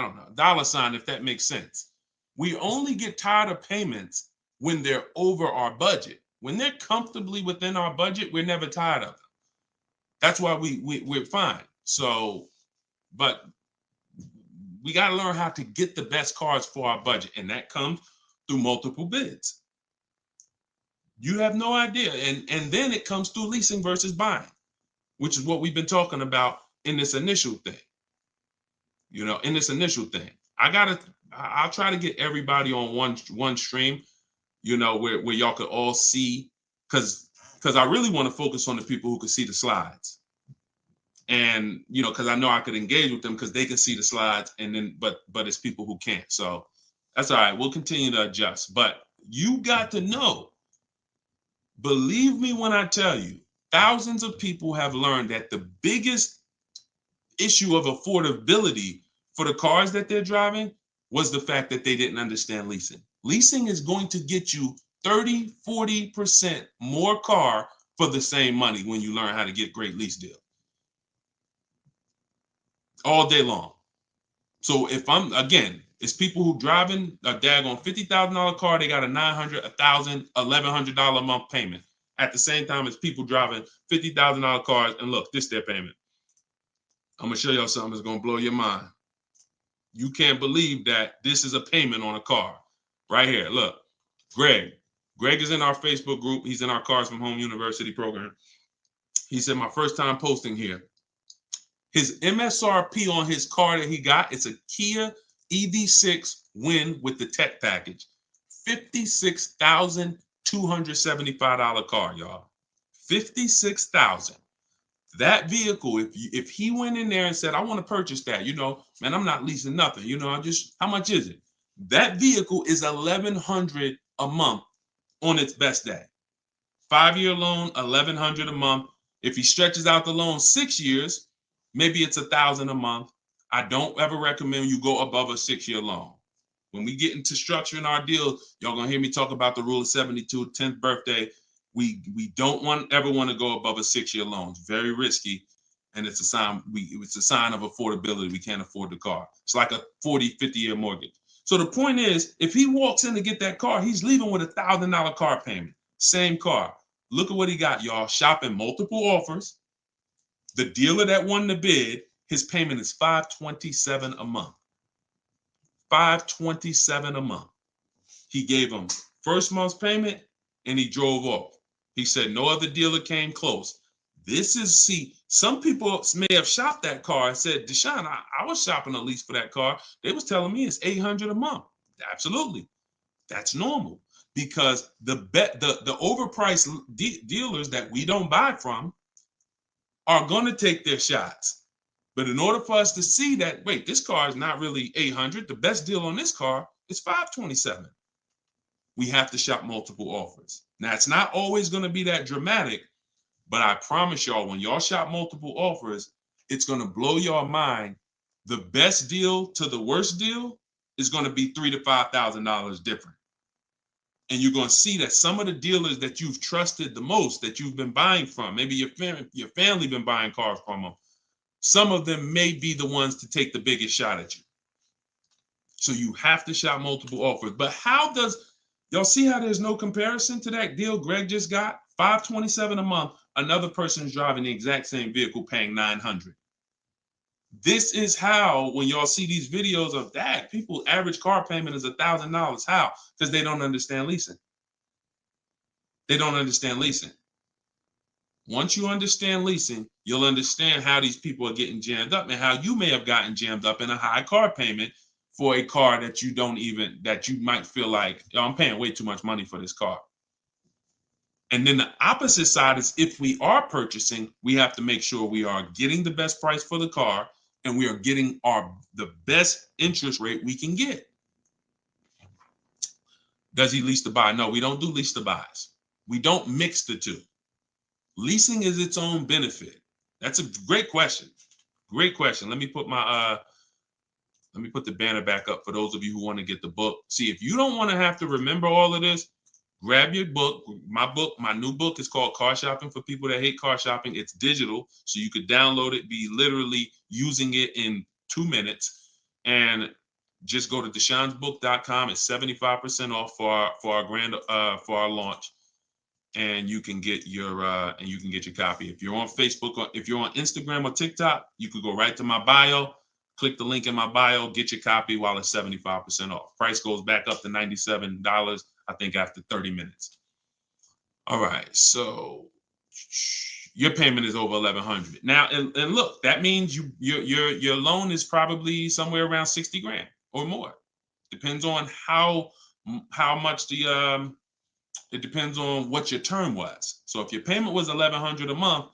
Speaker 1: don't know, dollar sign if that makes sense. We only get tired of payments when they're over our budget. When they're comfortably within our budget, we're never tired of them. That's why we're fine. So, but we got to learn how to get the best cars for our budget, and that comes through multiple bids. You have no idea, and then it comes through leasing versus buying, which is what we've been talking about in this initial thing. You know, in this initial thing, I'll try to get everybody on one stream, you know, where y'all could all see, because I really want to focus on the people who can see the slides. And, you know, because I know I could engage with them because they can see the slides, and then but it's people who can't. So that's all right. We'll continue to adjust. But you got to know, believe me when I tell you, thousands of people have learned that the biggest issue of affordability for the cars that they're driving was the fact that they didn't understand leasing. Leasing is going to get you 30, 40% more car for the same money when you learn how to get great lease deals. All day long. So if it's people who driving a daggone $50,000 car, they got a $900, $1,000, $1,100 a month payment. At the same time as people driving $50,000 cars, and look, this is their payment. I'm gonna show y'all something that's gonna blow your mind. You can't believe that this is a payment on a car. Right here, look, Greg is in our Facebook group. He's in our Cars from Home University program. He said, my first time posting here. His MSRP on his car that he got, it's a Kia EV6 Win with the tech package. $56,275 car, y'all. $56,000. That vehicle, if he went in there and said, I want to purchase that, you know, man, I'm not leasing nothing, you know, how much is it? That vehicle is $1,100 a month on its best day. 5-year loan, $1,100 a month. If he stretches out the loan 6 years, maybe it's $1,000 a month. I don't ever recommend you go above a 6-year loan. When we get into structuring our deal, y'all gonna hear me talk about the rule of 72, 10th birthday. We don't ever want to go above a 6-year loan. It's very risky, and it's a sign of affordability. We can't afford the car. It's like a 40, 50-year mortgage. So the point is, if he walks in to get that car, he's leaving with $1,000 car payment. Same car. Look at what he got, y'all. Shopping multiple offers. The dealer that won the bid, his payment is $527 a month. $527 a month. He gave him first month's payment and he drove off. He said no other dealer came close. Some people may have shopped that car and said, Deshone, I was shopping a lease for that car. They was telling me it's $800 a month. Absolutely. That's normal, because the overpriced dealers that we don't buy from are going to take their shots. But in order for us to see that, wait, this car is not really $800, the best deal on this car is $527. We have to shop multiple offers. Now, it's not always going to be that dramatic, but I promise y'all, when y'all shop multiple offers, it's going to blow your mind. The best deal to the worst deal is going to be $3,000 to $5,000 different. And you're going to see that some of the dealers that you've trusted the most, that you've been buying from, maybe your family been buying cars from them, some of them may be the ones to take the biggest shot at you. So you have to shop multiple offers. But y'all see how there's no comparison to that deal Greg just got? $527 a month. Another person's driving the exact same vehicle paying $900. This is how, when y'all see these videos of that, people average car payment is $1,000. How? Because they don't understand leasing. They don't understand leasing. Once you understand leasing, you'll understand how these people are getting jammed up and how you may have gotten jammed up in a high car payment for a car that you might feel like, oh, I'm paying way too much money for this car. And then the opposite side is, if we are purchasing, we have to make sure we are getting the best price for the car and we are getting the best interest rate we can get. Does he lease to buy? No, we don't do lease to buys. We don't mix the two. Leasing is its own benefit. That's a great question. Great question. Let me put the banner back up for those of you who want to get the book. See, if you don't want to have to remember all of this, grab your book. My new book is called Car Shopping for People That Hate Car Shopping. It's digital, so you could download it, be literally using it in 2 minutes, and just go to deshonesbook.com. It's 75% off for our launch, and you can get your copy. If you're on Facebook or if you're on Instagram or TikTok, you could go right to my bio. Click the link in my bio, get your copy while it's 75% off. Price goes back up to $97, I think, after 30 minutes. All right, so your payment is over $1,100 now, and look, that means your loan is probably somewhere around 60 grand or more. Depends on how much it depends on what your term was. So if your payment was $1,100 a month,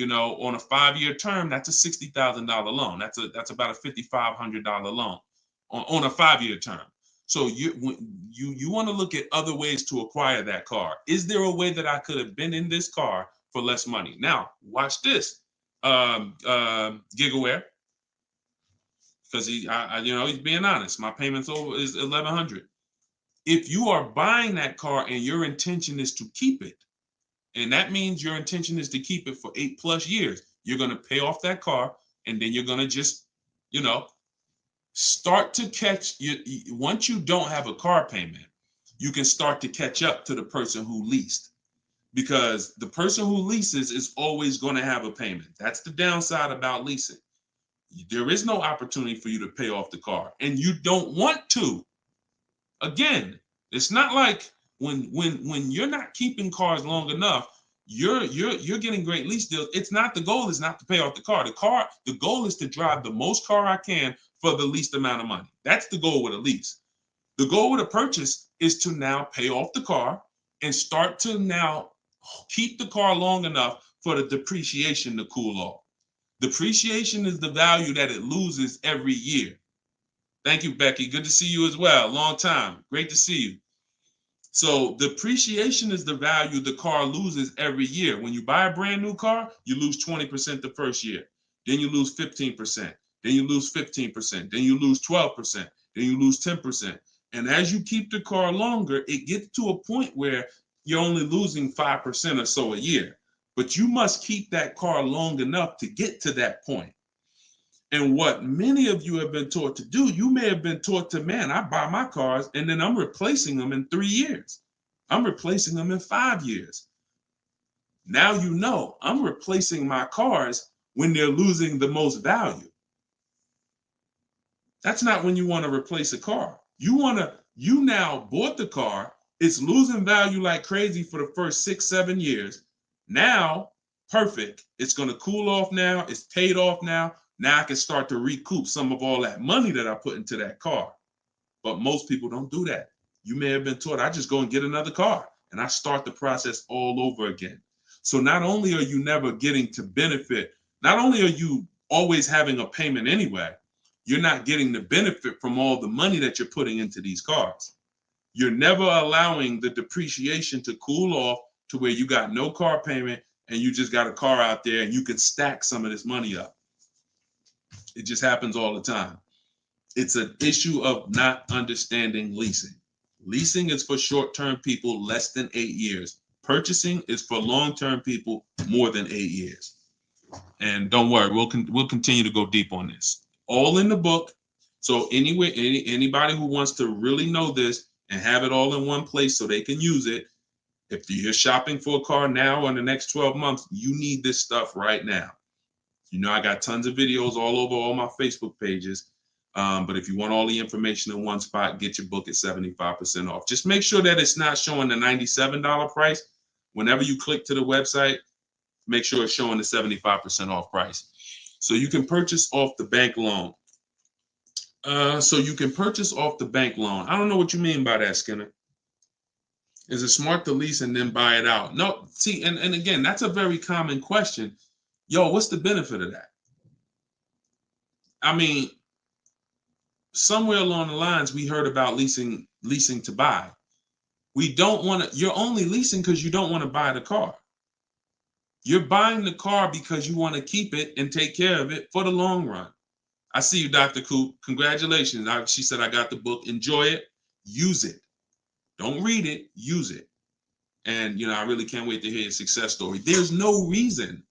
Speaker 1: on a 5-year term, that's a $60,000 loan. That's about a $5,500 loan on a 5-year term. So you want to look at other ways to acquire that car. Is there a way that I could have been in this car for less money? Now, watch this, Gigawear, because he's being honest. My payment's is $1,100. If you are buying that car and your intention is to keep it, and that means your intention is to keep it for 8+ years, you're going to pay off that car, and then you're going to just, start to catch once you don't have a car payment, you can start to catch up to the person who leased, because the person who leases is always going to have a payment. That's the downside about leasing. There is no opportunity for you to pay off the car, and you don't want to. Again, it's not like when you're not keeping cars long enough, you're getting great lease deals. The goal is not to pay off the car. The goal is to drive the most car I can for the least amount of money. That's the goal with a lease. The goal with a purchase is to now pay off the car and start to now keep the car long enough for the depreciation to cool off. Depreciation is the value that it loses every year. Thank you, Becky. Good to see you as well. Long time. Great to see you. So depreciation is the value the car loses every year. When you buy a brand new car, you lose 20% the first year. Then you lose 15%. Then you lose 15%. Then you lose 12%. Then you lose 10%. And as you keep the car longer, it gets to a point where you're only losing 5% or so a year. But you must keep that car long enough to get to that point. And what many of you have been taught to do, you may have been taught to, man, I buy my cars and then I'm replacing them in 3 years. I'm replacing them in 5 years. Now I'm replacing my cars when they're losing the most value. That's not when you want to replace a car. You now bought the car, it's losing value like crazy for the first 6-7 years. Now, perfect. It's going to cool off now. It's paid off now. Now I can start to recoup some of all that money that I put into that car. But most people don't do that. You may have been taught, I just go and get another car and I start the process all over again. So not only are you never getting to benefit, not only are you always having a payment anyway, you're not getting the benefit from all the money that you're putting into these cars. You're never allowing the depreciation to cool off to where you got no car payment and you just got a car out there and you can stack some of this money up. It just happens all the time. It's an issue of not understanding leasing. Leasing is for short-term people less than 8 years. Purchasing is for long-term people more than 8 years. And don't worry, we'll continue to go deep on this. All in the book. So anyway, anybody who wants to really know this and have it all in one place so they can use it, if you're shopping for a car now or in the next 12 months, you need this stuff right now. You know, I got tons of videos all over all my Facebook pages. But if you want all the information in one spot, get your book at 75% off. Just make sure that it's not showing the $97 price. Whenever you click to the website, make sure it's showing the 75% off price. So you can purchase off the bank loan. I don't know what you mean by that, Skinner. Is it smart to lease and then buy it out? No, see, and again, that's a very common question. Yo, what's the benefit of that? I mean, somewhere along the lines, we heard about leasing to buy. We don't want to, you're only leasing because you don't want to buy the car. You're buying the car because you want to keep it and take care of it for the long run. I see you, Dr. Coop. Congratulations. She said, I got the book. Enjoy it. Use it. Don't read it. Use it. And, I really can't wait to hear your success story. There's no reason.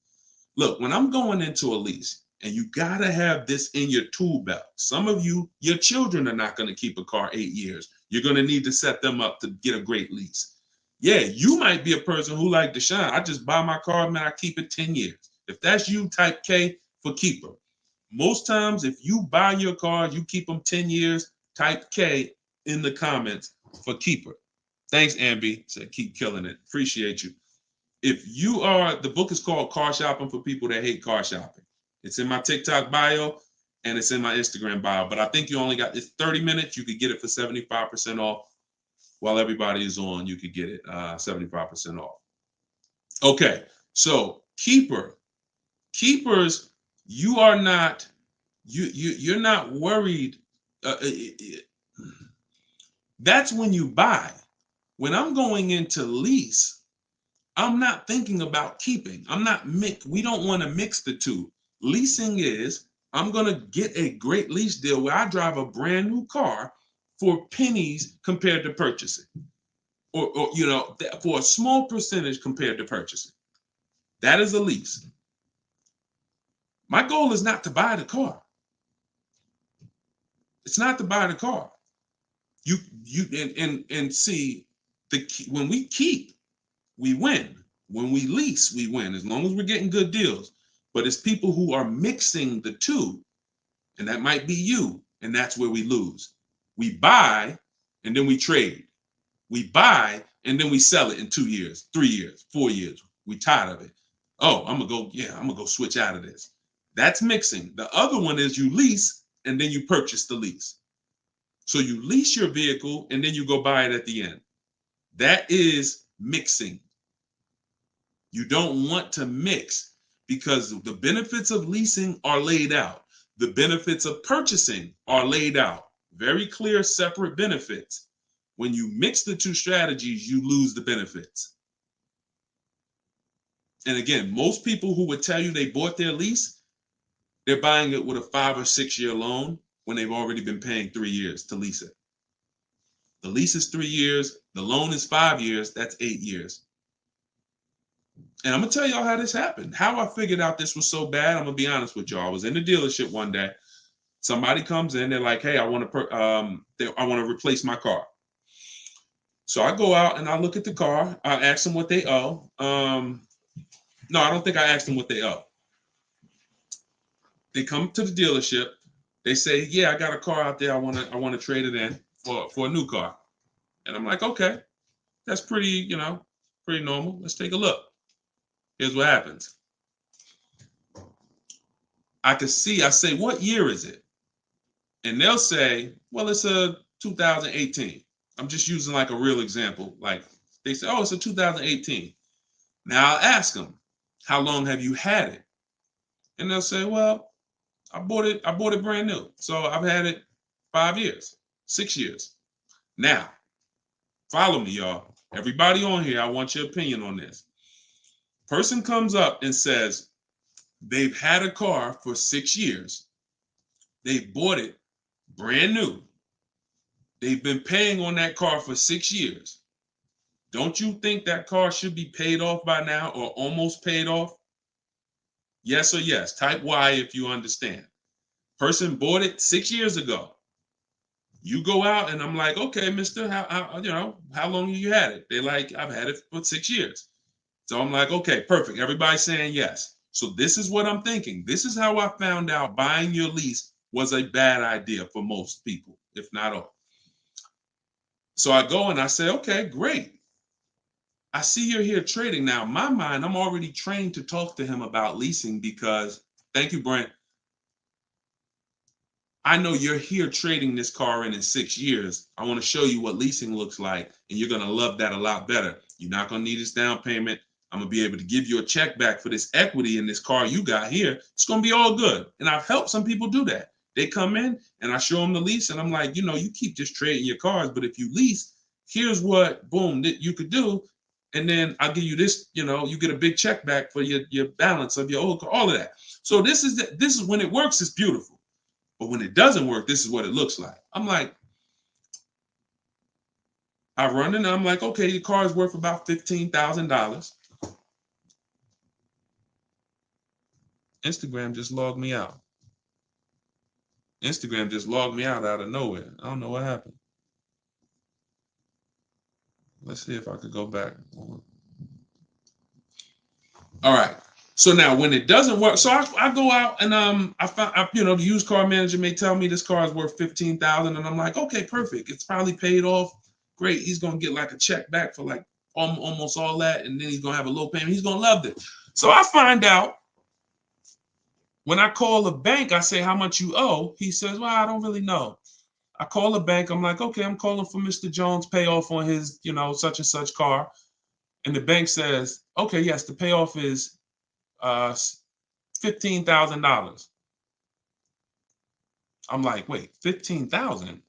Speaker 1: Look, when I'm going into a lease, and you got to have this in your tool belt. Some of you, your children are not going to keep a car 8 years. You're going to need to set them up to get a great lease. Yeah, you might be a person who like Deshone. I just buy my car, man, I keep it 10 years. If that's you, type K for keeper. Most times, if you buy your car, you keep them 10 years, type K in the comments for keeper. Thanks, Ambi. Said keep killing it. Appreciate you. If you are, the book is called Car Shopping for People That Hate Car Shopping. It's in my TikTok bio and it's in my Instagram bio. But I think you only got, it's 30 minutes. You could get it for 75% off. While everybody is on, you could get it 75% off. Okay, so keepers, you are not, you're not worried. That's when you buy. When I'm going into lease, I'm not thinking about keeping. We don't want to mix the two. Leasing is, I'm going to get a great lease deal where I drive a brand new car for pennies compared to purchasing. Or for a small percentage compared to purchasing. That is a lease. My goal is not to buy the car. It's not to buy the car. You see, when we keep, we win. When we lease, we win, as long as we're getting good deals. But it's people who are mixing the two, and that might be you, and that's where we lose. We buy, and then we trade. We buy, and then we sell it in 2 years, 3 years, 4 years. We tired of it. Oh, I'm gonna go switch out of this. That's mixing. The other one is you lease, and then you purchase the lease. So you lease your vehicle, and then you go buy it at the end. That is mixing. You don't want to mix because the benefits of leasing are laid out. The benefits of purchasing are laid out. Very clear, separate benefits. When you mix the two strategies, you lose the benefits. And again, most people who would tell you they bought their lease, they're buying it with a 5 or 6 year loan when they've already been paying 3 years to lease it. The lease is 3 years. The loan is 5 years. That's 8 years. And I'm going to tell y'all how this happened. How I figured out this was so bad, I'm going to be honest with y'all. I was in the dealership one day. Somebody comes in. They're like, hey, I want to replace my car. So I go out and I look at the car. I ask them what they owe. No, I don't think I asked them what they owe. They come to the dealership. They say, yeah, I got a car out there. I want to trade it in for a new car. And I'm like, okay, that's pretty normal. Let's take a look. Here's what happens. I say, what year is it? And they'll say, well, it's a 2018. I'm just using like a real example. Like they say, oh, it's a 2018. Now I'll ask them, how long have you had it? And they'll say, well, I bought it brand new. So I've had it 5 years, 6 years. Now, follow me, y'all. Everybody on here, I want your opinion on this. Person comes up and says they've had a car for 6 years. They bought it brand new. They've been paying on that car for 6 years. Don't you think that car should be paid off by now or almost paid off? Yes or yes. Type Y if you understand. Person bought it 6 years ago. You go out and I'm like, okay, mister, how long have you had it? They're like, I've had it for 6 years. So I'm like, okay, perfect. Everybody's saying yes. So this is what I'm thinking. This is how I found out buying your lease was a bad idea for most people, if not all. So I go and I say, okay, great. I see you're here trading. Now, in my mind, I'm already trained to talk to him about leasing because, thank you, Brent. I know you're here trading this car in 6 years. I want to show you what leasing looks like, and you're going to love that a lot better. You're not going to need this down payment. I'm going to be able to give you a check back for this equity in this car you got here. It's going to be all good. And I've helped some people do that. They come in and I show them the lease, and I'm like, you know, you keep just trading your cars, but if you lease, here's what, boom, that you could do. And then I'll give you this, you know, you get a big check back for your balance of your old car, all of that. So this is when it works, it's beautiful. But when it doesn't work, this is what it looks like. I'm like, I run in and I'm like, okay, your car is worth about $15,000. Instagram just logged me out. Instagram just logged me out of nowhere. I don't know what happened. Let's see if I could go back. All right. So now when it doesn't work, so I go out and I find, you know, the used car manager may tell me this car is worth 15,000, and I'm like, okay, perfect. It's probably paid off. Great. He's gonna get like a check back for like almost all that, and then he's gonna have a low payment. He's gonna love it. So I find out when I call the bank, I say how much you owe. He says, well, I don't really know. I call the bank. I'm like, okay, I'm calling for Mr. Jones' payoff on his, you know, such and such car. And the bank says, okay, yes, the payoff is $15,000. I'm like, wait, 15,000?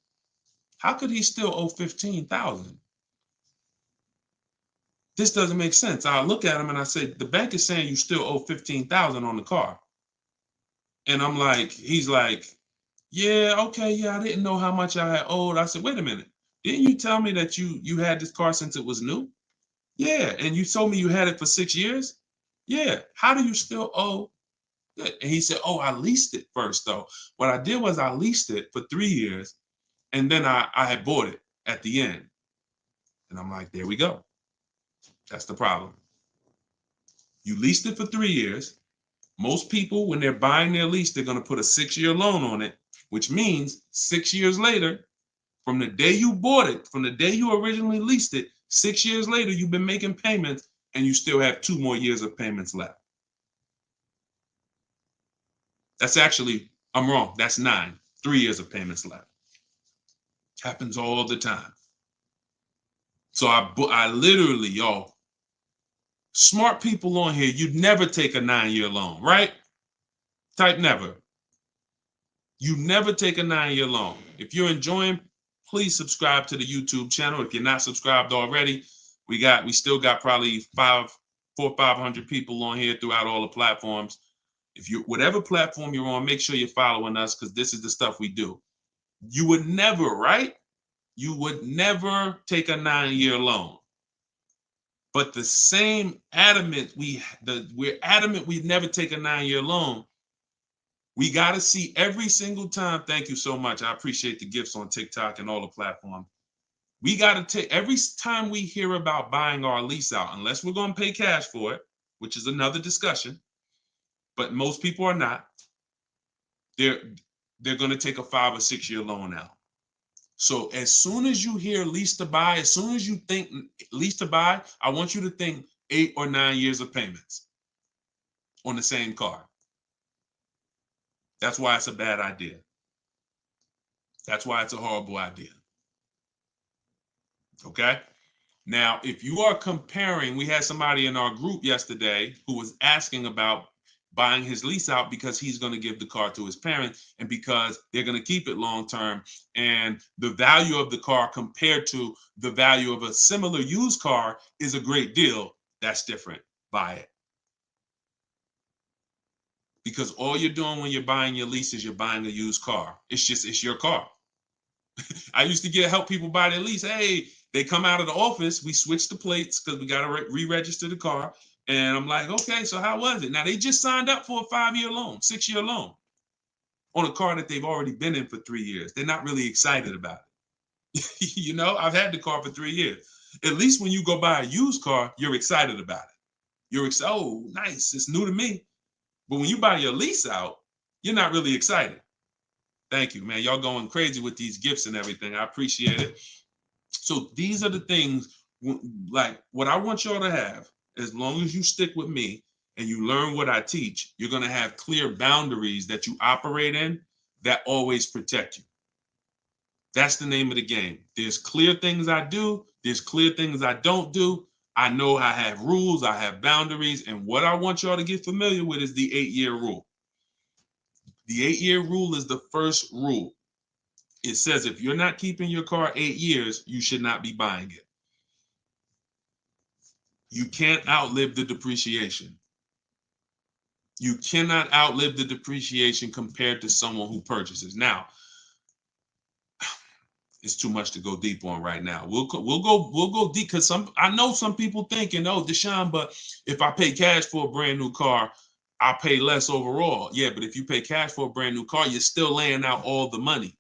Speaker 1: How could he still owe 15,000? This doesn't make sense. I look at him and I say, the bank is saying you still owe 15,000 on the car. And I'm like, he's like, yeah, okay, yeah, I didn't know how much I had owed. I said, wait a minute. Didn't you tell me that you had this car since it was new? Yeah, and you told me you had it for 6 years? Yeah. How do you still owe? And he said, oh, I leased it first, though. What I did was I leased it for 3 years, and then I had bought it at the end. And I'm like, there we go. That's the problem. You leased it for 3 years. Most people, when they're buying their lease, they're going to put a 6-year loan on it, which means 6 years later, from the day you bought it, from the day you originally leased it, 6 years later, you've been making payments and you still have 2 more years of payments left. That's actually, I'm wrong. That's 9, 3 years of payments left. Happens all the time. So I literally, y'all, smart people on here, you'd never take a 9-year loan, right? Type never. You never take a 9-year loan. If you're enjoying, please subscribe to the YouTube channel. If you're not subscribed already, we still got probably 400 or 500 people on here throughout all the platforms. If you, whatever platform you're on, make sure you're following us, because this is the stuff we do. You would never, right? You would never take a 9-year loan. But the same adamant, we're adamant we'd never take a 9-year loan. We got to see every single time. Thank you so much. I appreciate the gifts on TikTok and all the platforms. We got to take every time we hear about buying our lease out, unless we're going to pay cash for it, which is another discussion. But most people are not. They're going to take a 5 or 6 year loan out. So as soon as you hear lease to buy, as soon as you think lease to buy, I want you to think 8 or 9 years of payments on the same car. That's why it's a bad idea. That's why it's a horrible idea. Okay. Now, if you are comparing, we had somebody in our group yesterday who was asking about buying his lease out because he's going to give the car to his parents and because they're going to keep it long term. And the value of the car compared to the value of a similar used car is a great deal. That's different. Buy it. Because all you're doing when you're buying your lease is you're buying a used car. It's your car. I used to help people buy their lease. Hey, they come out of the office. We switch the plates because we got to re-register the car. And I'm like, okay, so how was it? Now, they just signed up for a 5-year loan, 6-year loan on a car that they've already been in for 3 years. They're not really excited about it. You know, I've had the car for 3 years. At least when you go buy a used car, you're excited about it. You're excited. Oh, nice. It's new to me. But when you buy your lease out, you're not really excited. Thank you, man. Y'all going crazy with these gifts and everything. I appreciate it. So these are the things, like what I want y'all to have, as long as you stick with me and you learn what I teach, you're going to have clear boundaries that you operate in that always protect you. That's the name of the game. There's clear things I do. There's clear things I don't do. I know I have rules. I have boundaries. And what I want y'all to get familiar with is the 8-year rule. The 8-year rule is the first rule. It says if you're not keeping your car 8 years, you should not be buying it. You can't outlive the depreciation. You cannot outlive the depreciation compared to someone who purchases. Now, it's too much to go deep on right now. We'll go deep because I know some people thinking, oh, Deshone, but if I pay cash for a brand new car, I'll pay less overall. Yeah, but if you pay cash for a brand new car, you're still laying out all the money.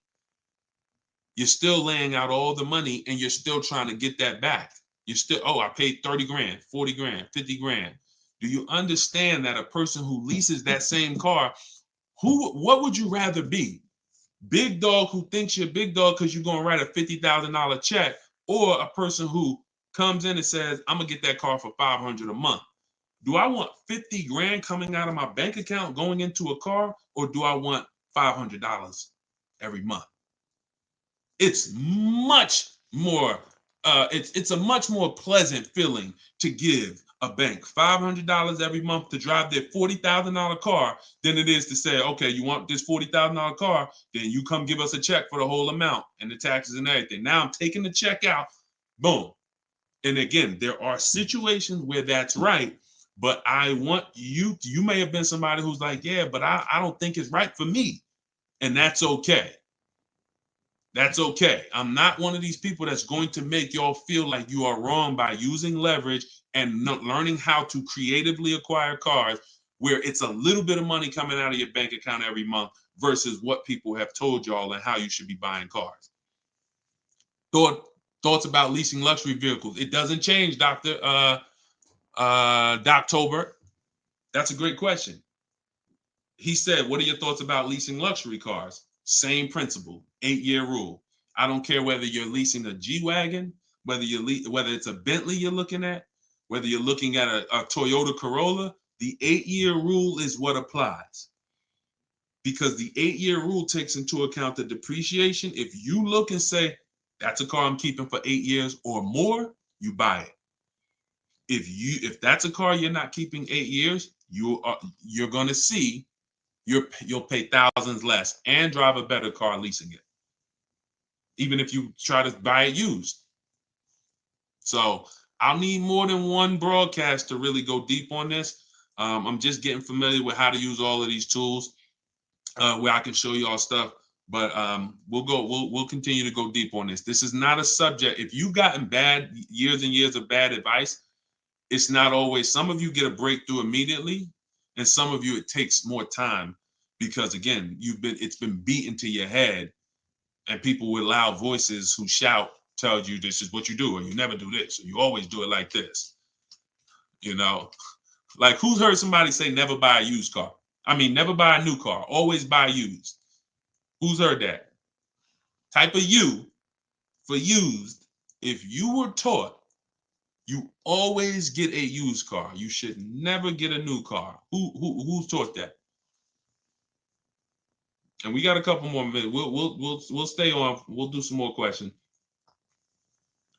Speaker 1: You're still laying out all the money and you're still trying to get that back. You're still, oh, I paid 30 grand, 40 grand, 50 grand. Do you understand that a person who leases that same car, what would you rather be? Big dog who thinks you're big dog because you're going to write a $50,000 check, or a person who comes in and says, I'm going to get that car for $500 a month. Do I want 50 grand coming out of my bank account going into a car, or do I want $500 every month? It's much more, it's a much more pleasant feeling to give a bank $500 every month to drive their $40,000 car than it is to say, okay, you want this $40,000 car, then you come give us a check for the whole amount and the taxes and everything. Now I'm taking the check out, boom. And again, there are situations where that's right, but I want you may have been somebody who's like, yeah, but I don't think it's right for me. And that's okay. That's okay. I'm not one of these people that's going to make y'all feel like you are wrong by using leverage and learning how to creatively acquire cars where it's a little bit of money coming out of your bank account every month versus what people have told y'all and how you should be buying cars. Thoughts about leasing luxury vehicles. It doesn't change, Dr. Doctober. That's a great question. He said, what are your thoughts about leasing luxury cars? Same principle, 8-year rule. I don't care whether you're leasing a G-Wagon, whether it's a Bentley you're looking at, whether you're looking at a Toyota Corolla, the 8-year rule is what applies. Because the 8-year rule takes into account the depreciation. If you look and say, that's a car I'm keeping for 8 years or more, you buy it. If that's a car you're not keeping 8 years, you're going to see you'll pay thousands less and drive a better car leasing it, even if you try to buy it used. So I'll need more than one broadcast to really go deep on this. I'm just getting familiar with how to use all of these tools where I can show you all stuff. But we'll continue to go deep on this. This is not a subject. If you've gotten years and years of bad advice, it's not always. Some of you get a breakthrough immediately, and some of you it takes more time because again, it's been beaten to your head, and people with loud voices who shout tell you this is what you do, or you never do this, or you always do it like this. You know, like who's heard somebody say never buy a used car? I mean, never buy a new car, always buy used. Who's heard that? Type of U for used. If you were taught you always get a used car, you should never get a new car. Who's taught that? And we got a couple more minutes. We'll stay on. We'll do some more questions.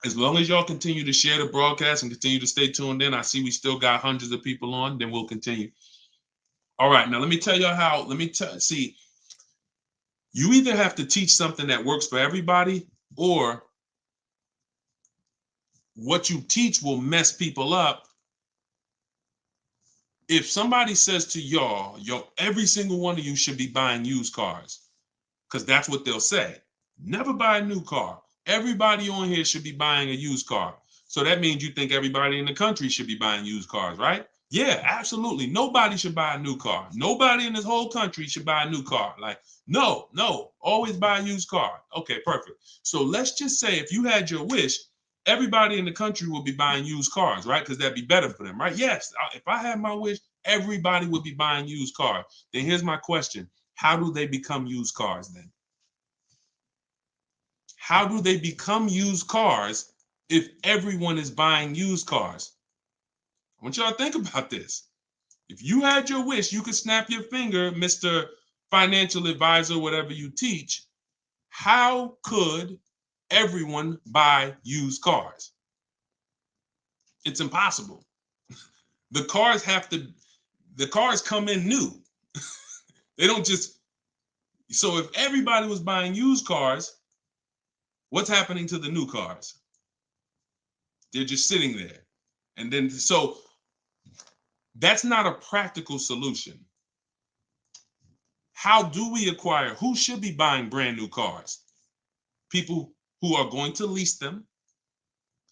Speaker 1: As long as y'all continue to share the broadcast and continue to stay tuned in, I see we still got hundreds of people on. Then we'll continue. All right, now let me tell you how. See. You either have to teach something that works for everybody, or what you teach will mess people up. If somebody says to y'all, every single one of you should be buying used cars, because that's what they'll say. Never buy a new car. Everybody on here should be buying a used car. So that means you think everybody in the country should be buying used cars, right? Yeah, absolutely. Nobody should buy a new car. Nobody in this whole country should buy a new car. Like, no, always buy a used car. Okay, perfect. So let's just say if you had your wish, everybody in the country will be buying used cars, right? Because that'd be better for them, right? Yes, if I had my wish, everybody would be buying used cars. Then here's my question. How do they become used cars then? How do they become used cars if everyone is buying used cars? I want y'all to think about this. If you had your wish, you could snap your finger, Mr. Financial Advisor, whatever you teach. How could everyone buy used cars? It's impossible. The cars come in new. They don't just, so if everybody was buying used cars, what's happening to the new cars? They're just sitting there. And then, so that's not a practical solution. How do we acquire? Who should be buying brand new cars? People who are going to lease them,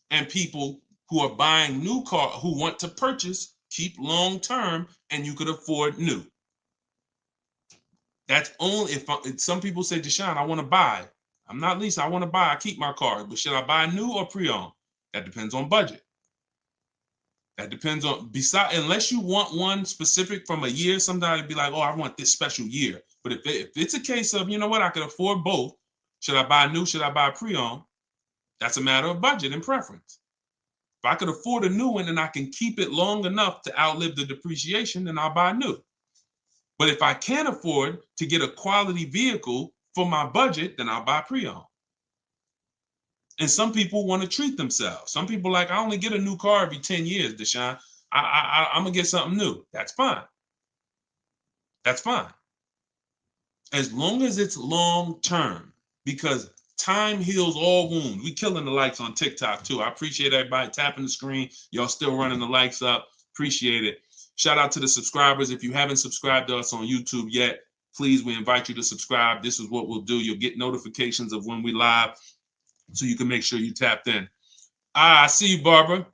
Speaker 1: and people who are buying new cars, who want to purchase, keep long term, and you could afford new. That's only if some people say, Deshone, I want to buy. I'm not leasing, I want to buy. I keep my car, but should I buy new or pre-owned? That depends on budget. That depends on, unless you want one specific from a year, sometimes it'd be like, oh, I want this special year. But if it's a case of, you know what, I can afford both. Should I buy new? Should I buy pre-owned? That's a matter of budget and preference. If I could afford a new one and I can keep it long enough to outlive the depreciation, then I'll buy new. But if I can't afford to get a quality vehicle for my budget, then I'll buy pre-owned. And some people want to treat themselves. Some people like, I only get a new car every 10 years, Deshone. I'm going to get something new. That's fine. That's fine. As long as it's long term, because time heals all wounds. We killing the likes on TikTok too. I appreciate everybody tapping the screen. Y'all still running the likes up. Appreciate it. Shout out to the subscribers. If you haven't subscribed to us on YouTube yet, please, we invite you to subscribe. This is what we'll do. You'll get notifications of when we live, so you can make sure you tapped in. I see you, Barbara.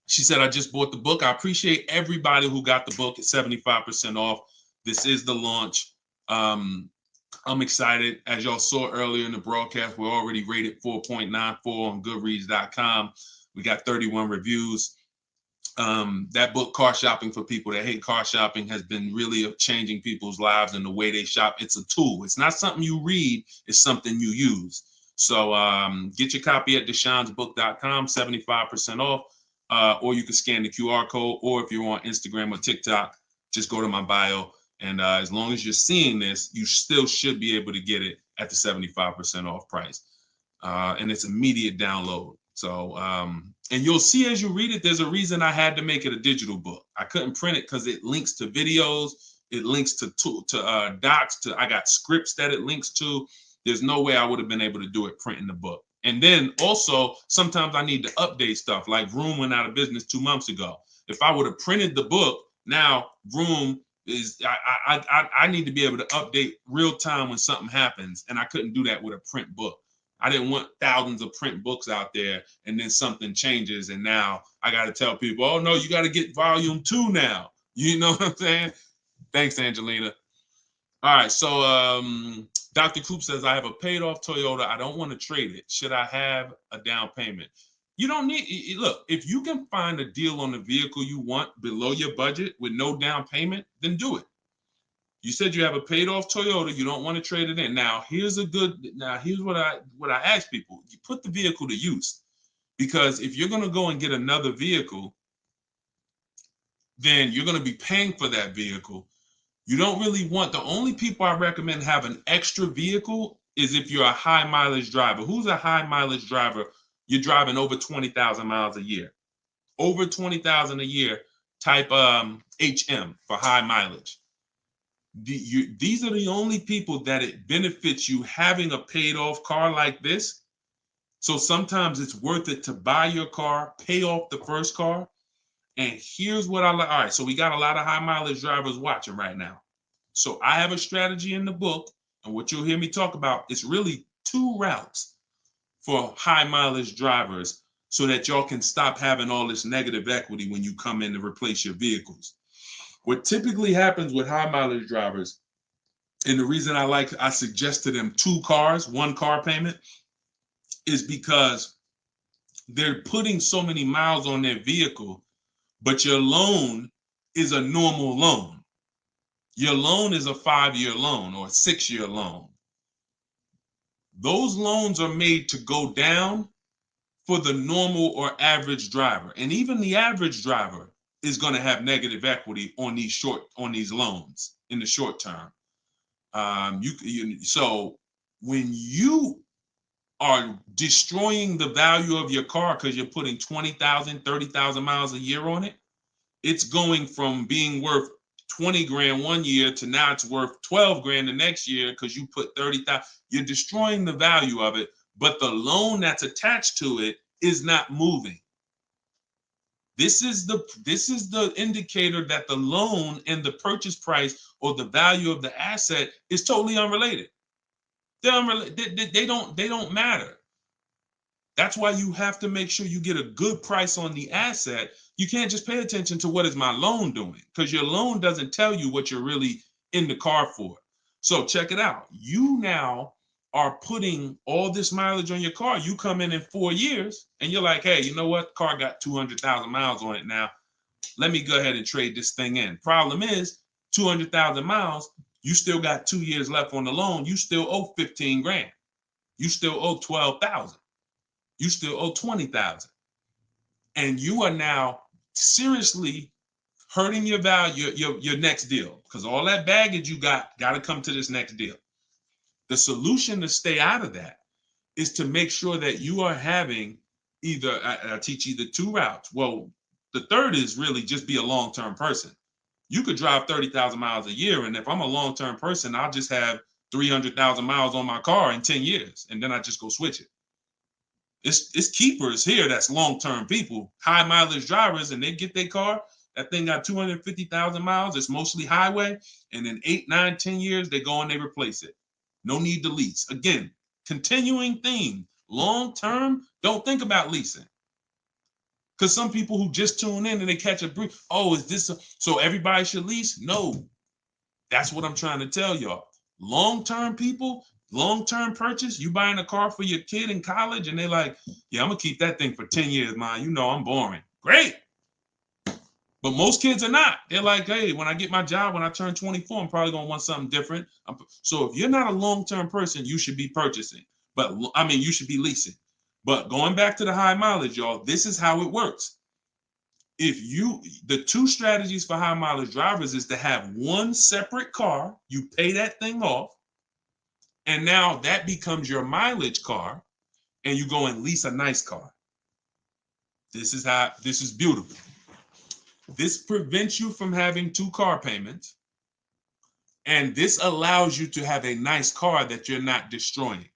Speaker 1: She said, I just bought the book. I appreciate everybody who got the book at 75% off. This is the launch. I'm excited. As y'all saw earlier in the broadcast, we're already rated 4.94 on Goodreads.com. We got 31 reviews. That book, Car Shopping for People That Hate Car Shopping, has been really changing people's lives and the way they shop. It's a tool. It's not something you read. It's something you use. So get your copy at deshonesbook.com, 75% off, or you can scan the QR code, or if you're on Instagram or TikTok, just go to my bio. And as long as you're seeing this, you still should be able to get it at the 75% off price. And it's immediate download. So, and you'll see as you read it, there's a reason I had to make it a digital book. I couldn't print it because it links to videos, it links to docs, I got scripts that it links to. There's no way I would have been able to do it printing the book. And then also, sometimes I need to update stuff, like Vroom went out of business 2 months ago. If I would have printed the book, now Vroom is, I need to be able to update real time when something happens, and I couldn't do that with a print book. I didn't want thousands of print books out there, and then something changes, and now I got to tell people, oh no, you got to get volume 2 now. You know what I'm saying? Thanks, Angelina. All right, so Dr. Coop says, I have a paid off Toyota. I don't want to trade it. Should I have a down payment? You don't need, look, if you can find a deal on the vehicle you want below your budget with no down payment, then do it. You said you have a paid off Toyota. You don't want to trade it in. Now, here's what I ask people. You put the vehicle to use, because if you're going to go and get another vehicle, then you're going to be paying for that vehicle. You don't really want, the only people I recommend have an extra vehicle is if you're a high mileage driver. Who's a high mileage driver? You're driving over 20,000 miles a year. Over 20,000 a year, type HM for high mileage. These are the only people that it benefits you having a paid off car like this. So sometimes it's worth it to buy your car, pay off the first car. And here's what I like. All right, so we got a lot of high mileage drivers watching right now. So I have a strategy in the book, and what you'll hear me talk about is really 2 routes for high mileage drivers, so that y'all can stop having all this negative equity when you come in to replace your vehicles. What typically happens with high mileage drivers, and the reason I suggest to them 2 cars, 1 car payment, is because they're putting so many miles on their vehicle, but your loan is a normal loan. Your loan is a 5-year loan or a 6-year loan. Those loans are made to go down for the normal or average driver. And even the average driver is going to have negative equity on these loans in the short term. So when you are destroying the value of your car because you're putting 20,000, 30,000 miles a year on it, it's going from being worth 20 grand one year to now it's worth 12 grand the next year because you put 30,000. You're destroying the value of it, but the loan that's attached to it is not moving. This is the indicator that the loan and the purchase price or the value of the asset is totally unrelated. They're unrelated. They don't matter. That's why you have to make sure you get a good price on the asset. You can't just pay attention to what is my loan doing, because your loan doesn't tell you what you're really in the car for. So check it out. You now are putting all this mileage on your car. You come in 4 years and you're like, hey, you know what? Car got 200,000 miles on it now. Let me go ahead and trade this thing in. Problem is 200,000 miles. You still got 2 years left on the loan. You still owe 15 grand. You still owe 12,000. You still owe 20,000. And you are now seriously hurting your value, your next deal, because all that baggage you got to come to this next deal. The solution to stay out of that is to make sure that you are having either, I teach either 2 routes. Well, the third is really just be a long-term person. You could drive 30,000 miles a year. And if I'm a long-term person, I'll just have 300,000 miles on my car in 10 years. And then I just go switch it. It's keepers here that's long-term people, high mileage drivers, and they get their car. That thing got 250,000 miles. It's mostly highway. And in 8, 9, 10 years, they go and they replace it. No need to lease. Again, continuing theme. Long-term, don't think about leasing. Because some people who just tune in and they catch a brief, oh, is this so everybody should lease? No. That's what I'm trying to tell y'all. Long-term people, long-term purchase, you buying a car for your kid in college and they're like, yeah, I'm going to keep that thing for 10 years, man. You know I'm boring. Great. But most kids are not. They're like, hey, when I get my job, when I turn 24, I'm probably going to want something different. So if you're not a long-term person, you should be purchasing. But I mean, you should be leasing. But going back to the high mileage, y'all, this is how it works. The 2 strategies for high mileage drivers is to have one separate car. You pay that thing off. And now that becomes your mileage car. And you go and lease a nice car. This is beautiful. This prevents you from having 2 car payments. And this allows you to have a nice car that you're not destroying.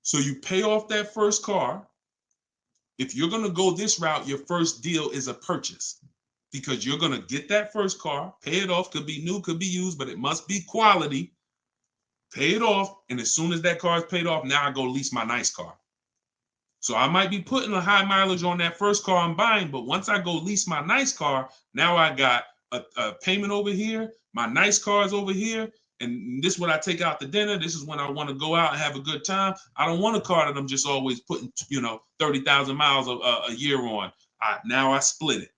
Speaker 1: So you pay off that first car. If you're going to go this route, your first deal is a purchase, because you're going to get that first car, pay it off, could be new, could be used, but it must be quality. Pay it off. And as soon as that car is paid off, now I go lease my nice car. So I might be putting a high mileage on that first car I'm buying, but once I go lease my nice car, now I got a payment over here. My nice car is over here. And this is when I take out to dinner. This is when I want to go out and have a good time. I don't want a car that I'm just always putting, 30,000 miles a year on. Now I split it.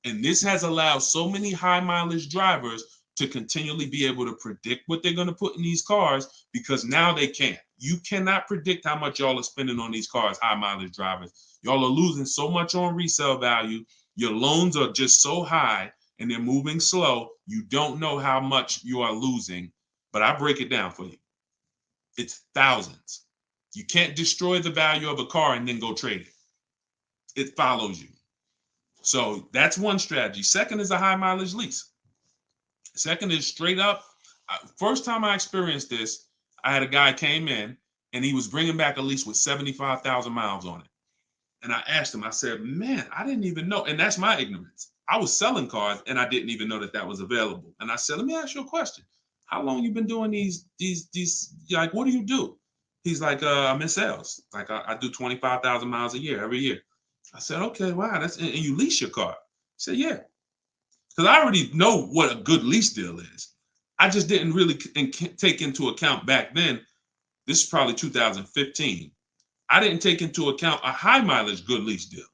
Speaker 1: And this has allowed so many high mileage drivers to continually be able to predict what they're going to put in these cars, because now they can't. You cannot predict how much y'all are spending on these cars, high mileage drivers. Y'all are losing so much on resale value. Your loans are just so high and they're moving slow. You don't know how much you are losing, but I break it down for you. It's thousands. You can't destroy the value of a car and then go trade it. It follows you. So that's one strategy. Second is a high mileage lease. Second is straight up. First time I experienced this, I had a guy came in and he was bringing back a lease with 75,000 miles on it. And I asked him, I said, man, I didn't even know. And that's my ignorance. I was selling cars and I didn't even know that was available. And I said, let me ask you a question. How long you been doing these, like, what do you do? He's like, I'm in sales. Like I do 25,000 miles a year, every year. I said, okay, wow. And you lease your car? He said, yeah. Because I already know what a good lease deal is. I just didn't really take into account back then. This is probably 2015. I didn't take into account a high mileage good lease deal.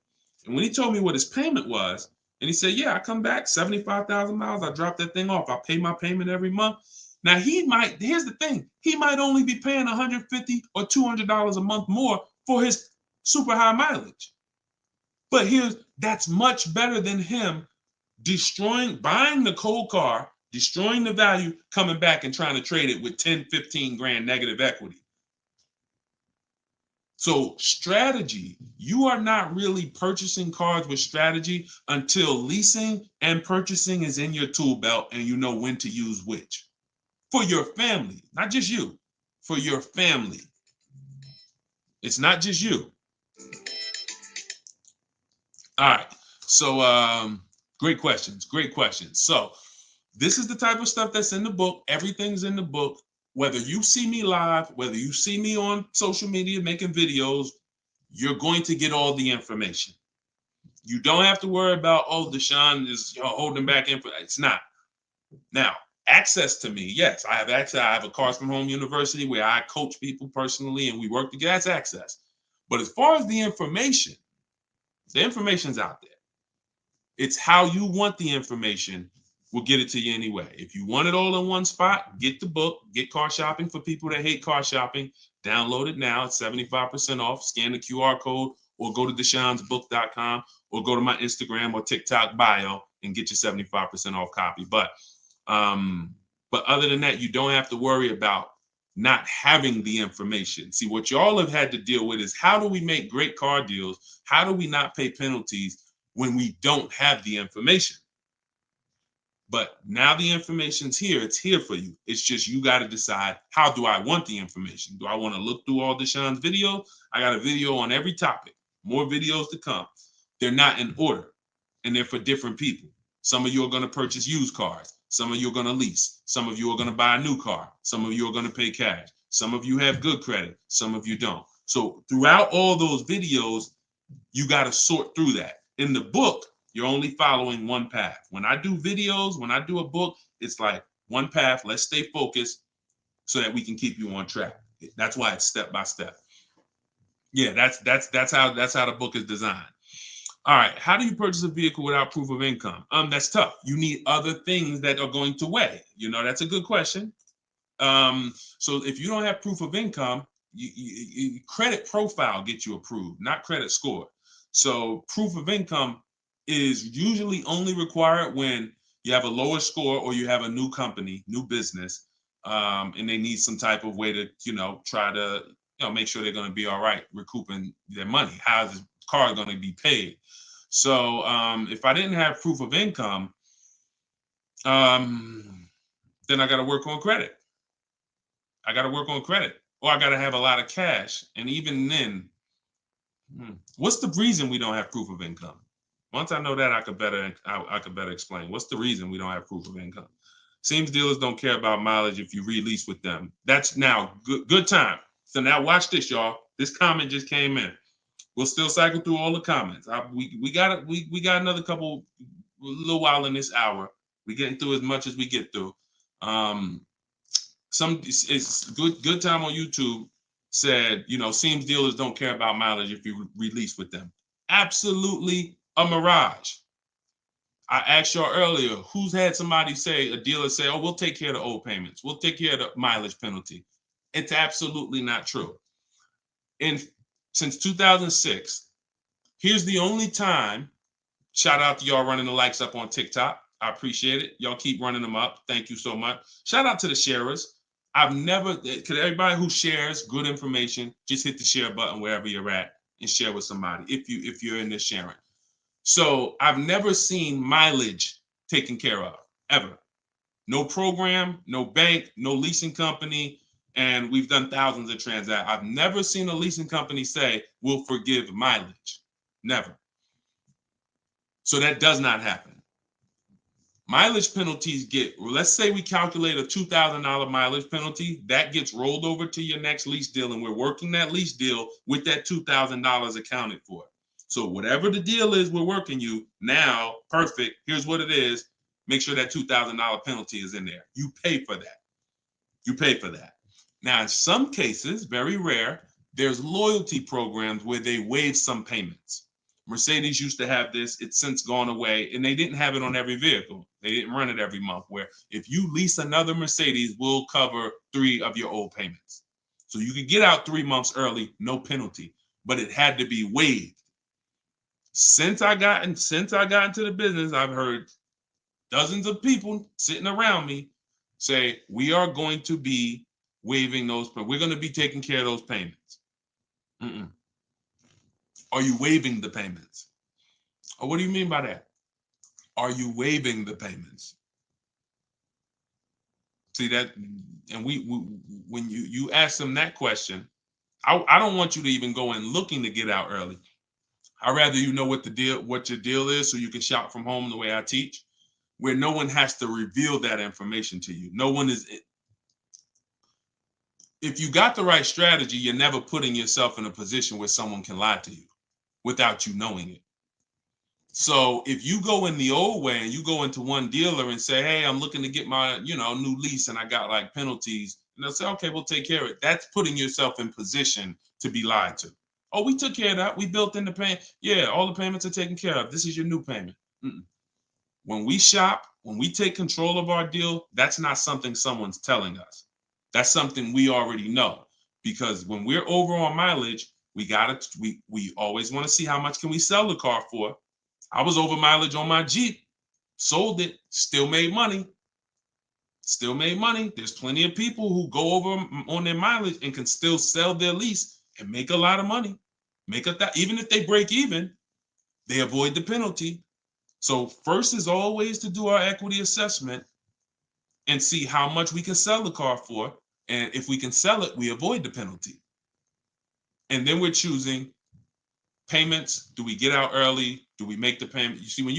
Speaker 1: And when he told me what his payment was, And he said, yeah, I come back 75,000 miles. I drop that thing off. I pay my payment every month. Now here's the thing. He might only be paying $150 or $200 a month more for his super high mileage. But that's much better than him buying the cold car, destroying the value, coming back and trying to trade it with 10, 15 grand negative equity. So strategy, you are not really purchasing cars with strategy until leasing and purchasing is in your tool belt and you know when to use which. For your family, not just you, for your family. It's not just you. All right. So great questions. Great questions. So this is the type of stuff that's in the book. Everything's in the book. Whether you see me live, whether you see me on social media making videos, you're going to get all the information. You don't have to worry about, oh, Deshone is holding back info. It's not. Now, access to me, yes, I have access. I have a Cars from Home University where I coach people personally and we work together. That's access. But as far as the information's out there. It's how you want the information. We'll get it to you anyway. If you want it all in one spot, get the book, get Car Shopping for people that hate car shopping. Download it now. It's 75% off. Scan the QR code or go to deshonesbook.com or go to my Instagram or TikTok bio and get your 75% off copy. But other than that, you don't have to worry about not having the information. See, what y'all have had to deal with is how do we make great car deals? How do we not pay penalties when we don't have the information? But now the information's here. It's here for you. It's just you got to decide, how do I want the information? Do I want to look through all Deshone's videos? I got a video on every topic. More videos to come. They're not in order, and they're for different people. Some of you are going to purchase used cars. Some of you are going to lease. Some of you are going to buy a new car. Some of you are going to pay cash. Some of you have good credit. Some of you don't. So throughout all those videos, you got to sort through that. In the book, you're only following one path. When I do videos, when I do a book, it's like one path. Let's stay focused so that we can keep you on track. That's why it's step by step. Yeah, that's how the book is designed. All right, how do you purchase a vehicle without proof of income? That's tough. You need other things that are going to weigh. That's a good question. So if you don't have proof of income, credit profile gets you approved, not credit score. So proof of income is usually only required when you have a lower score or you have a new company, new business, and they need some type of way to, try to, make sure they're going to be all right recouping their money. How is the car going to be paid? So if I didn't have proof of income, then I got to work on credit. Or I got to have a lot of cash. And even then, what's the reason we don't have proof of income? Once I know that, I could better explain. What's the reason we don't have proof of income? Seems dealers don't care about mileage if you release with them. That's now good time. So now watch this, y'all. This comment just came in. We'll still cycle through all the comments. We got another little while in this hour. We're getting through as much as we get through. It's good time on YouTube said, seems dealers don't care about mileage if you release with them. Absolutely a mirage. I asked y'all earlier, who's had somebody a dealer say, oh, we'll take care of the old payments. We'll take care of the mileage penalty. It's absolutely not true. Since 2006, here's the only time, shout out to y'all running the likes up on TikTok. I appreciate it. Y'all keep running them up. Thank you so much. Shout out to the sharers. Everybody who shares good information, just hit the share button wherever you're at and share with somebody if you're in this sharing. So I've never seen mileage taken care of, ever. No program, no bank, no leasing company, and we've done thousands of transactions. I've never seen a leasing company say, we'll forgive mileage. Never. So that does not happen. Mileage penalties let's say we calculate a $2,000 mileage penalty, that gets rolled over to your next lease deal, and we're working that lease deal with that $2,000 accounted for. So whatever the deal is we're working you now, perfect, here's what it is. Make sure that $2,000 penalty is in there. You pay for that. Now, in some cases, very rare, there's loyalty programs where they waive some payments. Mercedes used to have this. It's since gone away, and they didn't have it on every vehicle. They didn't run it every month, where if you lease another Mercedes, we'll cover 3 of your old payments. So you could get out 3 months early, no penalty, but it had to be waived. Since I got into the business, I've heard dozens of people sitting around me say, we are going to be waiving those, but we're going to be taking care of those payments. Mm-mm. Are you waiving the payments? Oh, what do you mean by that? Are you waiving the payments? See that, and we when you ask them that question, I don't want you to even go in looking to get out early. I'd rather you know what your deal is, so you can shop from home the way I teach, where no one has to reveal that information to you. No one is. If you got the right strategy, you're never putting yourself in a position where someone can lie to you without you knowing it. So if you go in the old way and you go into one dealer and say, hey, I'm looking to get my, new lease and I got like penalties, and they'll say, okay, we'll take care of it. That's putting yourself in position to be lied to. Oh, we took care of that. We built in the payment. Yeah, all the payments are taken care of. This is your new payment. Mm-mm. When we shop, when we take control of our deal, that's not something someone's telling us. That's something we already know. Because when we're over on mileage, we always want to see how much can we sell the car for. I was over mileage on my Jeep, sold it, still made money. Still made money. There's plenty of people who go over on their mileage and can still sell their lease and make a lot of money. Even if they break even, they avoid the penalty. So first is always to do our equity assessment and see how much we can sell the car for. And if we can sell it, we avoid the penalty. And then we're choosing payments. Do we get out early? Do we make the payment? You see, when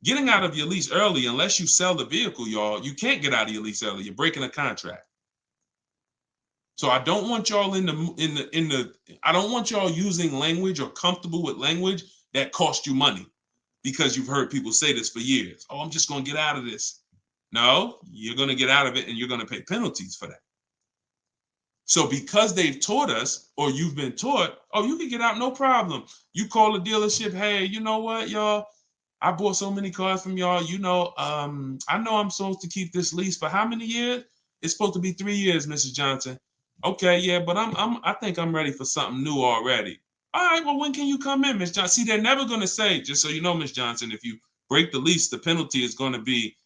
Speaker 1: getting out of your lease early, unless you sell the vehicle, y'all, you can't get out of your lease early. You're breaking a contract. So I don't want y'all I don't want y'all using language or comfortable with language that cost you money, because you've heard people say this for years. Oh, I'm just going to get out of this. No, you're going to get out of it and you're going to pay penalties for that. So because they've taught us, or you've been taught, oh, you can get out, no problem. You call the dealership, hey, you know what, y'all? I bought so many cars from y'all. I know I'm supposed to keep this lease for how many years? It's supposed to be 3 years, Mrs. Johnson. Okay, yeah, but I think I'm ready for something new already. All right, well, when can you come in, Miss Johnson? See, they're never going to say, just so you know, Miss Johnson, if you break the lease, the penalty is going to be,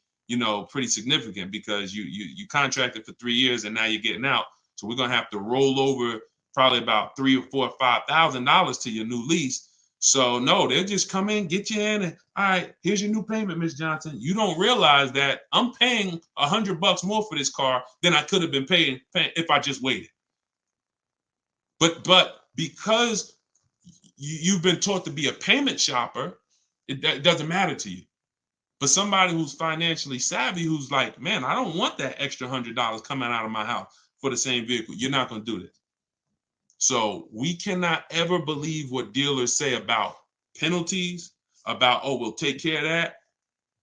Speaker 1: pretty significant, because you contracted for 3 years and now you're getting out. So we're going to have to roll over probably about $3,000 or $4,000 or $5,000 to your new lease. So no, they'll just come in, get you in, and all right, here's your new payment, Miss Johnson. You don't realize that I'm paying $100 more for this car than I could have been paying if I just waited. But because you've been taught to be a payment shopper, it doesn't matter to you. But somebody who's financially savvy, who's like, man, I don't want that extra $100 coming out of my house for the same vehicle. You're not going to do this. So we cannot ever believe what dealers say about penalties, about, oh, we'll take care of that.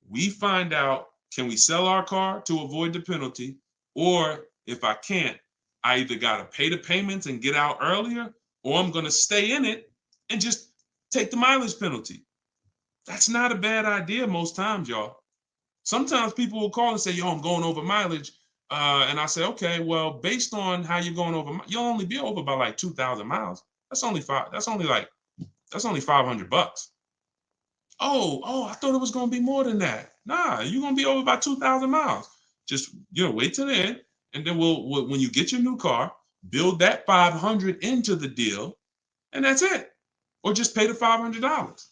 Speaker 1: We find out, can we sell our car to avoid the penalty? Or if I can't, I either got to pay the payments and get out earlier, or I'm going to stay in it and just take the mileage penalty. That's not a bad idea most times, y'all. Sometimes people will call and say, yo, I'm going over mileage. And I say, okay, well, based on how you're going over, you'll only be over by like 2,000 miles. That's only $500. Oh, I thought it was going to be more than that. Nah, you're going to be over by 2,000 miles. Just, wait till the end. And then when you get your new car, build that 500 into the deal, and that's it. Or just pay the $500.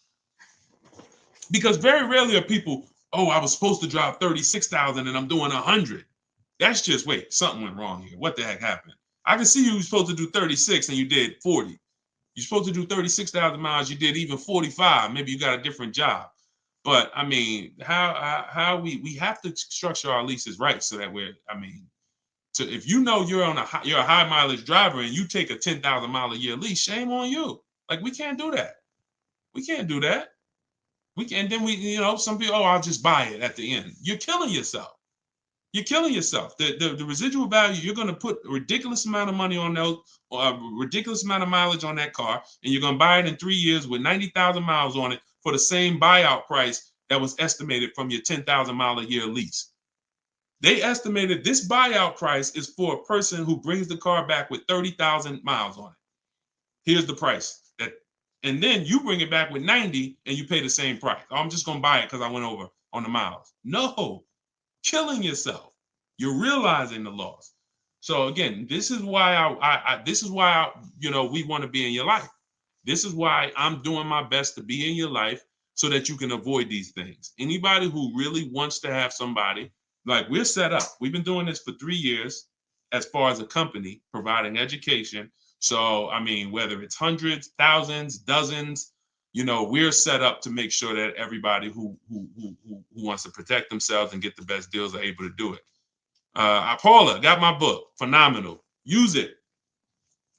Speaker 1: Because very rarely are people, oh, I was supposed to drive 36,000 and I'm doing 100. That's just, wait, something went wrong here. What the heck happened? I can see you were supposed to do 36 and you did 40. You're supposed to do 36,000 miles, you did even 45. Maybe you got a different job. But I mean, how we have to structure our leases right, so that if you know you're a high mileage driver and you take a 10,000 mile a year lease, shame on you. Like, we can't do that. We can't do that. We can, and then some people, oh, I'll just buy it at the end. You're killing yourself. You're killing yourself. The residual value, you're going to put a ridiculous amount of money on those, or a ridiculous amount of mileage on that car, and you're going to buy it in 3 years with 90,000 miles on it for the same buyout price that was estimated from your 10,000 mile a year lease. They estimated this buyout price is for a person who brings the car back with 30,000 miles on it. Here's the price. And then you bring it back with 90 and you pay the same price. Oh, I'm just going to buy it because I went over on the miles. No, killing yourself. You're realizing the loss. So again, this is why we want to be in your life. This is why I'm doing my best to be in your life so that you can avoid these things. Anybody who really wants to have somebody, like we're set up. We've been doing this for 3 years as far as a company, providing education. So, I mean, whether it's hundreds, thousands, dozens, we're set up to make sure that everybody who wants to protect themselves and get the best deals are able to do it. Paula, got my book. Phenomenal. Use it.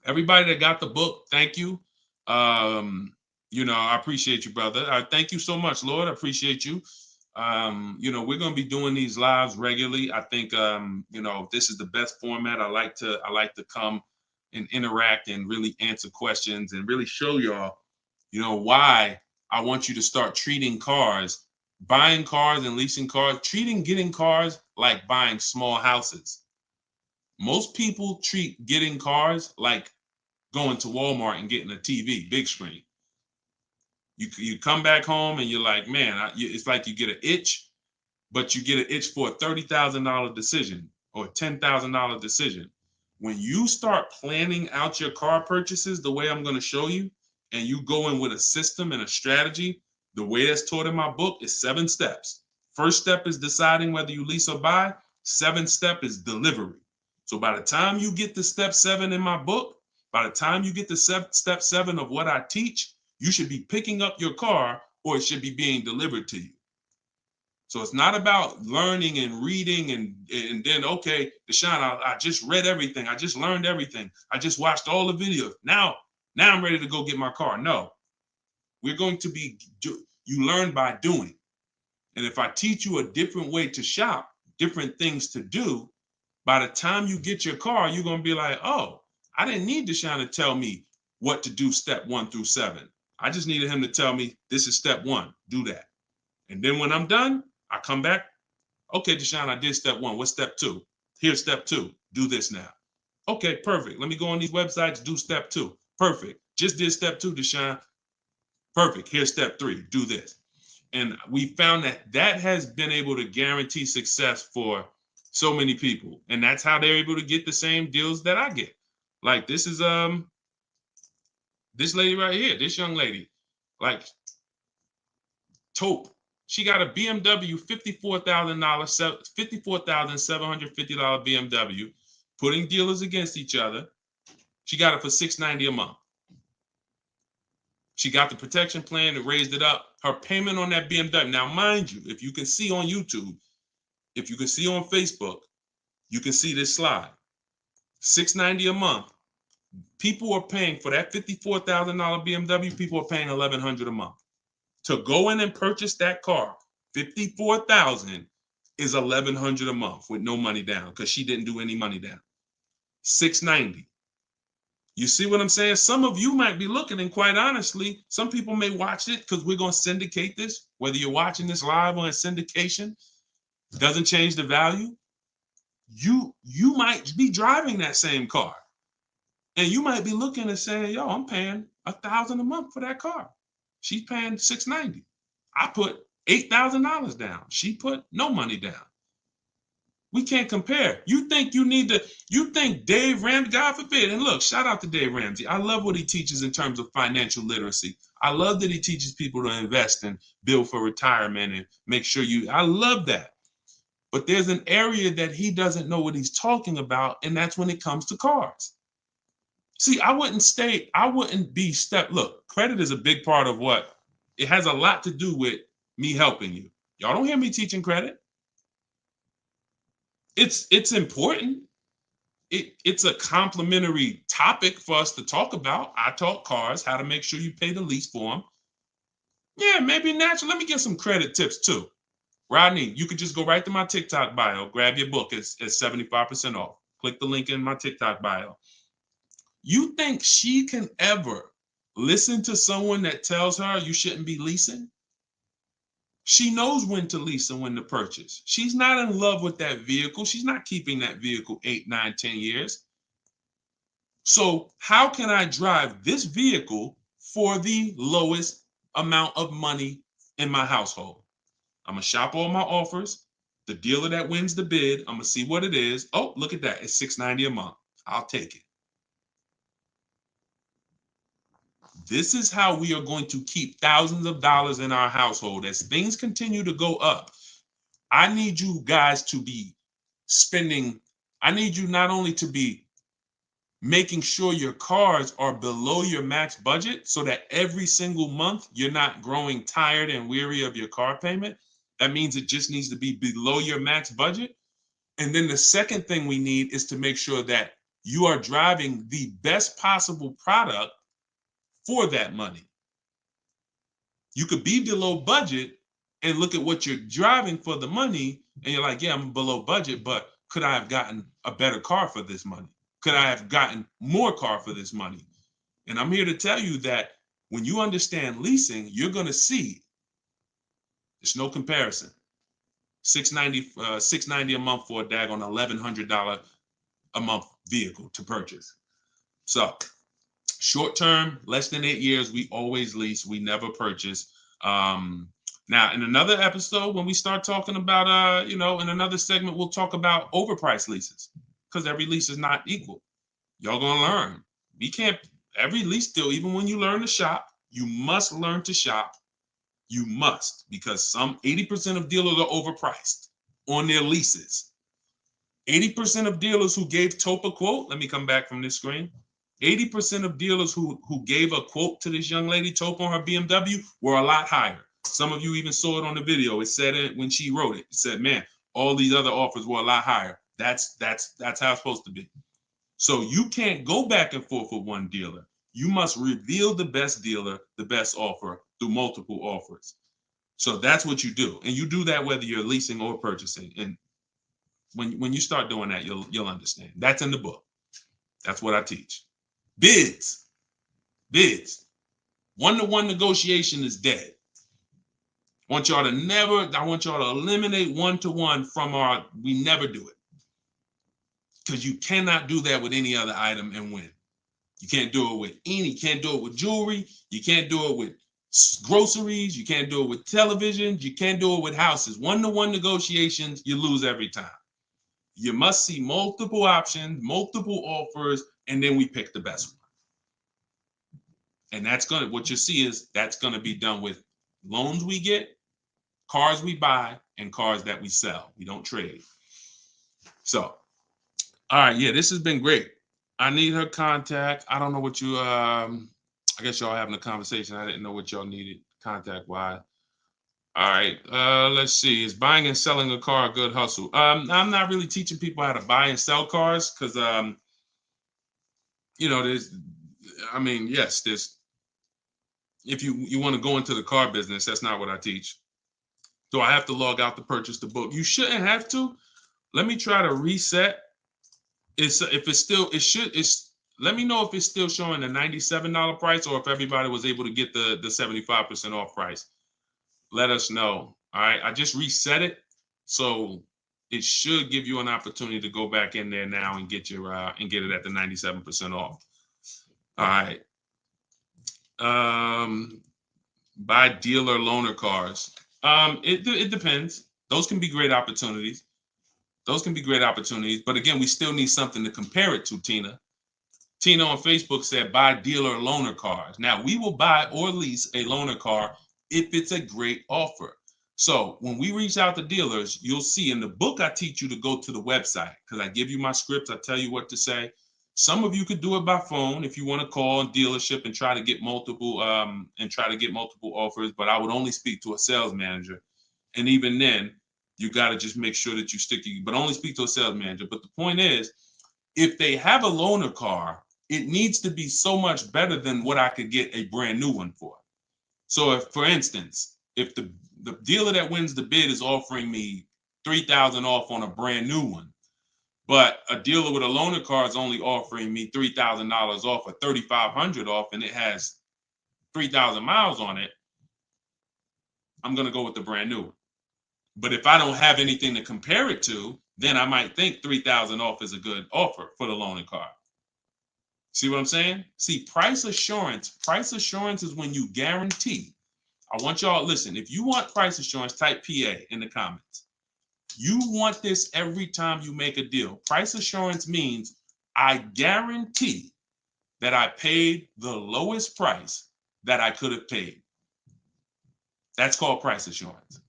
Speaker 1: Everybody that got the book, thank you. I appreciate you, brother. Thank you so much, Lord. I appreciate you. We're going to be doing these lives regularly. I think, this is the best format. I like to come and interact and really answer questions and really show y'all, why I want you to start treating cars, buying cars and leasing cars, getting cars like buying small houses. Most people treat getting cars like going to Walmart and getting a TV, big screen. You come back home and you're like, man, it's like you get an itch, but you get an itch for a $30,000 decision or a $10,000 decision. When you start planning out your car purchases the way I'm going to show you, and you go in with a system and a strategy, the way that's taught in my book is 7 steps. First step is deciding whether you lease or buy. 7th step is delivery. So by the time you get to step 7 in my book, by the time you get to step 7 of what I teach, you should be picking up your car or it should be being delivered to you. So it's not about learning and reading and then, okay, Deshone, I just read everything. I just learned everything. I just watched all the videos. Now I'm ready to go get my car. No, we're going to you learn by doing. And if I teach you a different way to shop, different things to do, by the time you get your car, you're going to be like, oh, I didn't need Deshone to tell me what to do step 1 through 7. I just needed him to tell me this is step 1, do that. And then when I'm done, I come back. Okay, Deshone, I did step 1. What's step 2? Here's step 2. Do this now. Okay, perfect. Let me go on these websites, do step 2. Perfect. Just did step 2, Deshone. Perfect. Here's step 3. Do this. And we found that has been able to guarantee success for so many people. And that's how they're able to get the same deals that I get. Like this is this lady right here, this young lady, like Taupe. She got a BMW $54,750 BMW, putting dealers against each other. She got it for $690 a month. She got the protection plan and raised it up. Her payment on that BMW. Now, mind you, if you can see on YouTube, if you can see on Facebook, you can see this slide. $690 a month. People are paying for that $54,000 BMW. People are paying $1,100 a month to go in and purchase that car. $54,000 is $1,100 a month with no money down because she didn't do any money down. $690. You see what I'm saying? Some of you might be looking, and quite honestly, some people may watch it because we're going to syndicate this. Whether you're watching this live or in syndication, doesn't change the value. You might be driving that same car. And you might be looking and saying, yo, I'm paying $1,000 a month for that car. She's paying $690. I put $8,000 down. She put no money down. We can't compare. You think Dave Ramsey, God forbid, and look, shout out to Dave Ramsey. I love what he teaches in terms of financial literacy. I love that he teaches people to invest and build for retirement and make sure I love that. But there's an area that he doesn't know what he's talking about, and that's when it comes to cars. See, look, credit is a big part of it has a lot to do with me helping you. Y'all don't hear me teaching credit. It's important. It's a complimentary topic for us to talk about. I talk cars, how to make sure you pay the lease for them. Yeah, maybe naturally. Let me get some credit tips too. Rodney, you could just go right to my TikTok bio, grab your book. It's 75% off. Click the link in my TikTok bio. You think she can ever listen to someone that tells her you shouldn't be leasing? She knows when to lease and when to purchase. She's not in love with that vehicle. She's not keeping that vehicle 8, 9, 10 years. So how can I drive this vehicle for the lowest amount of money in my household? I'm gonna shop all my offers. The dealer that wins the bid, I'm gonna see what it is. Oh, look at that. It's $690 a month. I'll take it. This is how we are going to keep thousands of dollars in our household. As things continue to go up, I need you guys to be spending, I need you not only to be making sure your cars are below your max budget so that every single month you're not growing tired and weary of your car payment. That means it just needs to be below your max budget. And then the second thing we need is to make sure that you are driving the best possible product for that money. You could be below budget and look at what you're driving for the money, and you're like, yeah, I'm below budget, but could I have gotten a better car for this money? Could I have gotten more car for this money? And I'm here to tell you that when you understand leasing, you're going to see there's no comparison. $690 a month for a daggone $1,100 a month vehicle to purchase. So short term, less than 8 years, we always lease. We never purchase. Now, in another episode, when we start talking about, in another segment, we'll talk about overpriced leases because every lease is not equal. Y'all gonna learn. We can't, every lease deal, even when you learn to shop, you must learn to shop. You must, because some 80% of dealers are overpriced on their leases. 80% of dealers who gave Tope a quote, let me come back from this screen. 80% of dealers who gave a quote to this young lady, Tope, on her BMW, were a lot higher. Some of you even saw it on the video. It said it when she wrote it. It said, man, all these other offers were a lot higher. That's how it's supposed to be. So you can't go back and forth with one dealer. You must reveal the best dealer, the best offer through multiple offers. So that's what you do. And you do that whether you're leasing or purchasing. And when you start doing that, you'll understand. That's in the book. That's what I teach. Bids. One-to-one negotiation is dead. I want y'all to eliminate one-to-one from we never do it. Because you cannot do that with any other item and win. You can't do it with jewelry. You can't do it with groceries. You can't do it with televisions. You can't do it with houses. One-to-one negotiations, you lose every time. You must see multiple options, multiple offers, and then we pick the best one. And what you see is that's gonna be done with loans we get, cars we buy, and cars that we sell. We don't trade. So, all right, yeah, this has been great. I need her contact. I don't know what you, I guess y'all having a conversation. I didn't know what y'all needed contact-wise. All right, let's see. Is buying and selling a car a good hustle? I'm not really teaching people how to buy and sell cars because, there's, if you want to go into the car business, that's not what I teach. Do I have to log out to purchase the book? You shouldn't have to. Let me try to reset. Let me know if it's still showing a $97 price or if everybody was able to get the 75% off price. Let us know. All right, I just reset it, so it should give you an opportunity to go back in there now and get your and get it at the 97% off. All right. Buy dealer loaner cars. It depends. Those can be great opportunities. But again, we still need something to compare it to, Tina. Tina on Facebook said, buy dealer loaner cars. Now, we will buy or lease a loaner car if it's a great offer. So when we reach out to dealers, you'll see in the book, I teach you to go to the website because I give you my scripts. I tell you what to say. Some of you could do it by phone if you want to call a dealership and try to get multiple offers, but I would only speak to a sales manager. And even then, you got to just make sure that you but only speak to a sales manager. But the point is, if they have a loaner car, it needs to be so much better than what I could get a brand new one for. So if, for instance, if the dealer that wins the bid is offering me $3,000 off on a brand new one, but a dealer with a loaner car is only offering me $3,000 off or $3,500 off, and it has 3,000 miles on it, I'm going to go with the brand new. But if I don't have anything to compare it to, then I might think 3,000 off is a good offer for the loaner car. See what I'm saying? See, price assurance is when you guarantee. I want y'all, listen, if you want price assurance, type PA in the comments. You want this every time you make a deal. Price assurance means I guarantee that I paid the lowest price that I could have paid. That's called price assurance.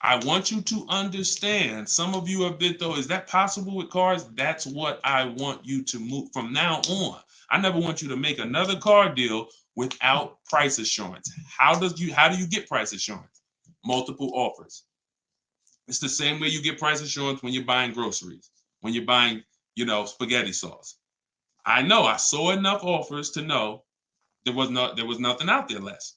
Speaker 1: I want you to understand, some of you have been, though, is that possible with cars? That's what I want you to move from now on. I never want you to make another car deal without price assurance. How do you get price assurance? Multiple offers. It's the same way you get price assurance when you're buying groceries, when you're buying, spaghetti sauce. I know I saw enough offers to know there was nothing out there less.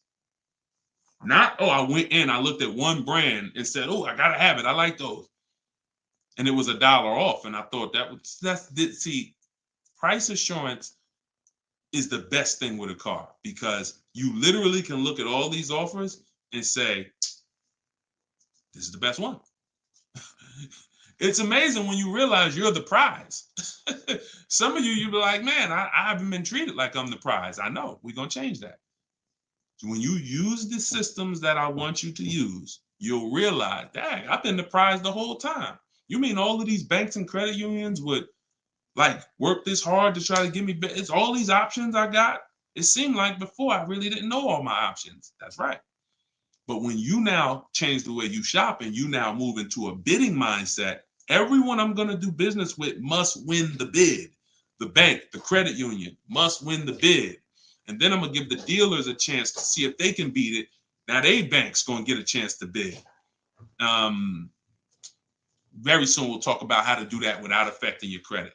Speaker 1: Not, I went in, I looked at one brand and said, I gotta have it. I like those. And it was $1 off. And I thought see, price assurance is the best thing with a car, because you literally can look at all these offers and say, this is the best one. It's amazing when you realize you're the prize. Some of you be like, man, I haven't been treated like I'm the prize. I know, we're gonna change that. When you use the systems that I want you to use, you'll realize, dang, I've been the prize the whole time. You mean all of these banks and credit unions would work this hard to try to give me, it's all these options I got? It seemed like before I really didn't know all my options. That's right. But when you now change the way you shop and you now move into a bidding mindset, everyone I'm going to do business with must win the bid. The bank, the credit union must win the bid. And then I'm going to give the dealers a chance to see if they can beat it. Now they bank's going to get a chance to bid. Very soon we'll talk about how to do that without affecting your credit.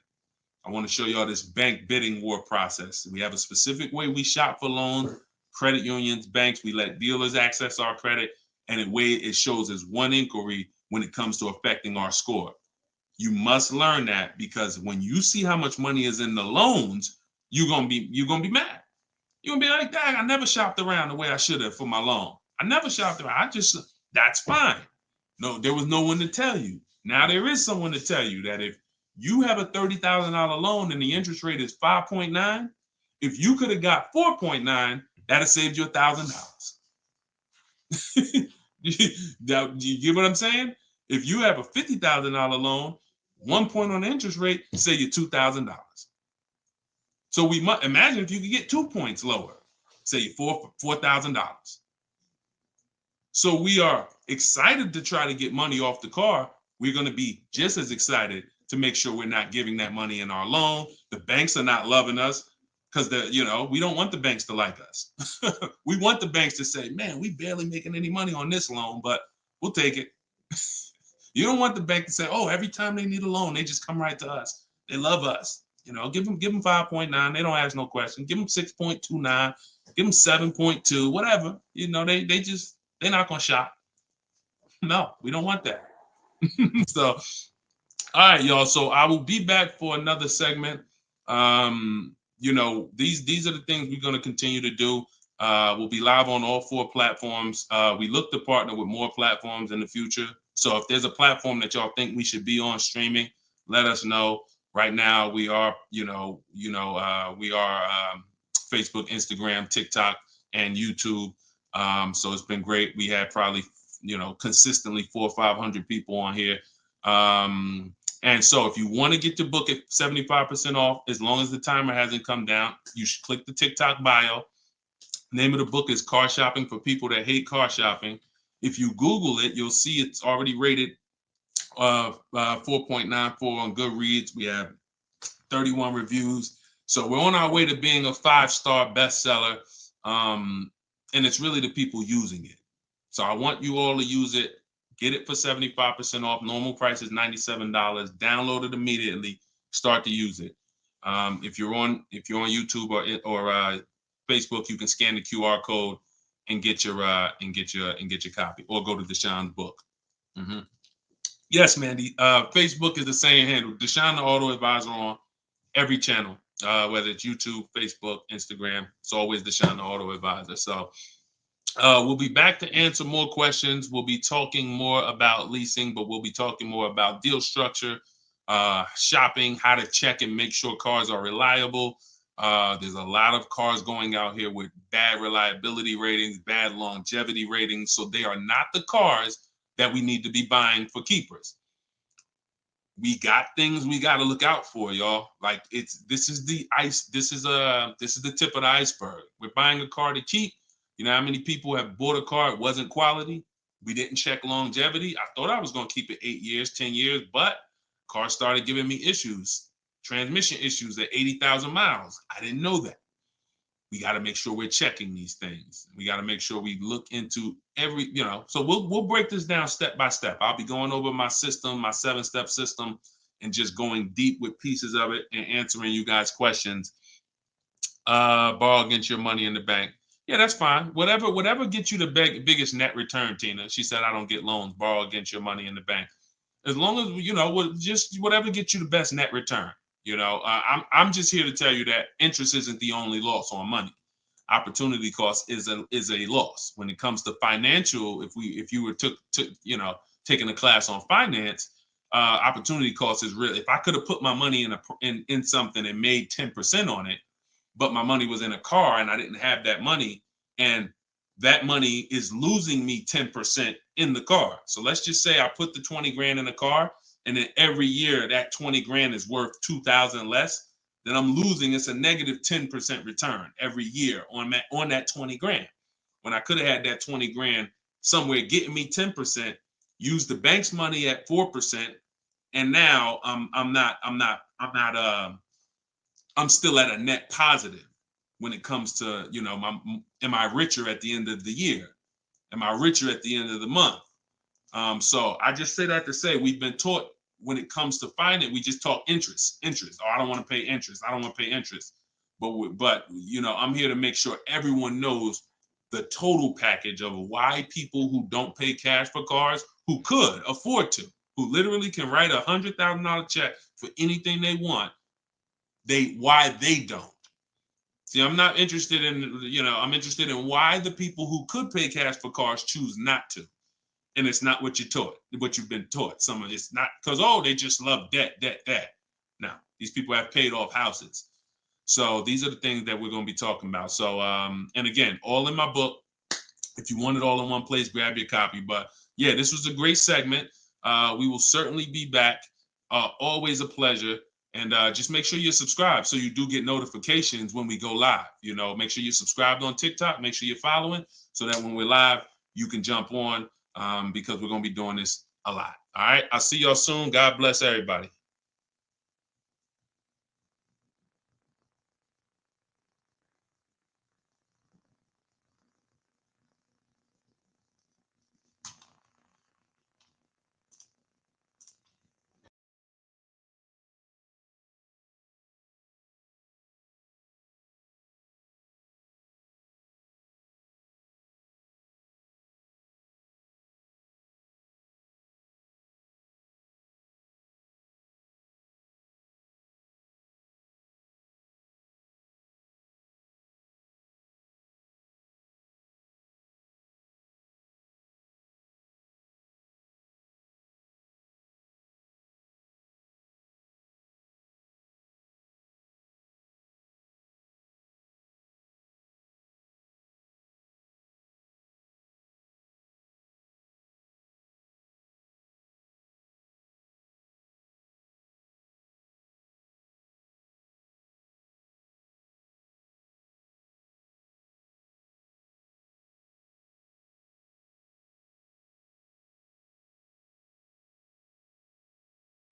Speaker 1: I want to show y'all this bank bidding war process. We have a specific way we shop for loans, credit unions, banks. We let dealers access our credit, and the way it shows as one inquiry when it comes to affecting our score. You must learn that, because when you see how much money is in the loans, you're gonna be mad. You're gonna be like, dang, I never shopped around the way I should have for my loan. I never shopped around. That's fine. No, there was no one to tell you. Now there is someone to tell you that if you have a $30,000 loan and the interest rate is 5.9, if you could have got 4.9, that'd have saved you $1,000. You get what I'm saying? If you have a $50,000 loan, 1 point on the interest rate, save you $2,000. So we must imagine if you could get 2 points lower, say you $4,000. So we are excited to try to get money off the car. We're going to be just as excited to make sure we're not giving that money in our loan. The banks are not loving us because we don't want the banks to like us. We want the banks to say, man, we barely making any money on this loan, but we'll take it. You don't want the bank to say, every time they need a loan, they just come right to us. They love us. Give them 5.9. They don't ask no question. Give them 6.29. Give them 7.2. Whatever. They're not gonna shop. No, we don't want that. So, all right, y'all. So I will be back for another segment. These are the things we're gonna continue to do. We'll be live on all 4 platforms. We look to partner with more platforms in the future. So if there's a platform that y'all think we should be on streaming, let us know. Right now, we are, Facebook, Instagram, TikTok, and YouTube. So it's been great. We had probably, consistently 400 or 500 people on here. And so if you want to get your book at 75% off, as long as the timer hasn't come down, you should click the TikTok bio. Name of the book is Car Shopping for People That Hate Car Shopping. If you Google it, you'll see it's already rated 4.94 on Goodreads. We have 31 reviews. So we're on our way to being a 5-star bestseller. And it's really the people using it. So I want you all to use it. Get it for 75% off. Normal price is $97. Download it immediately. Start to use it. If you're on YouTube or Facebook, you can scan the QR code and get your copy, or go to Deshone's book. Yes, Mandy. Facebook is the same handle. Deshone the Auto Advisor on every channel, whether it's YouTube, Facebook, Instagram. It's always Deshone the Auto Advisor. So we'll be back to answer more questions. We'll be talking more about leasing, but we'll be talking more about deal structure, shopping, how to check and make sure cars are reliable. There's a lot of cars going out here with bad reliability ratings, bad longevity ratings. So they are not the cars that we need to be buying for keepers. We got things we got to look out for, y'all. Like this is the tip of the iceberg. We're buying a car to keep. You know how many people have bought a car, it wasn't quality. We didn't check longevity. I thought I was going to keep it 8 years, 10 years, but car started giving me issues, transmission issues at 80,000 miles. I didn't know that. We got to make sure we're checking these things. We got to make sure we look into every, so we'll break this down step by step. I'll be going over my system, my 7-step system, and just going deep with pieces of it and answering you guys' questions. Borrow against your money in the bank. Yeah, that's fine. Whatever gets you the biggest net return, Tina. She said, I don't get loans. Borrow against your money in the bank. As long as, just whatever gets you the best net return. I'm just here to tell you that interest isn't the only loss on money. Opportunity cost is a loss when it comes to financial. If you were taking a class on finance, opportunity cost is real. If I could have put my money in something and made 10% on it, but my money was in a car and I didn't have that money, and that money is losing me 10% in the car. So let's just say I put the 20 grand in the car, and then every year that 20 grand is worth 2,000 less, then I'm losing. It's a negative 10% return every year on that 20 grand. When I could have had that 20 grand somewhere getting me 10%, use the bank's money at 4%, and now I'm still at a net positive when it comes to, am I richer at the end of the year? Am I richer at the end of the month? So I just say that to say we've been taught when it comes to finance, we just talk interest. Oh, I don't want to pay interest. I don't want to pay interest. But I'm here to make sure everyone knows the total package of why people who don't pay cash for cars, who could afford to, who literally can write $100,000 check for anything they want, why they don't. See, I'm not interested in, I'm interested in why the people who could pay cash for cars choose not to. And it's not what you've been taught. Some of it's not because, they just love debt. Now, these people have paid off houses. So these are the things that we're going to be talking about. So, and again, all in my book. If you want it all in one place, grab your copy. But yeah, this was a great segment. We will certainly be back. Always a pleasure. And just make sure you're subscribed so you do get notifications when we go live. Make sure you're subscribed on TikTok. Make sure you're following so that when we're live, you can jump on because we're going to be doing this a lot. All right. I'll see y'all soon. God bless everybody.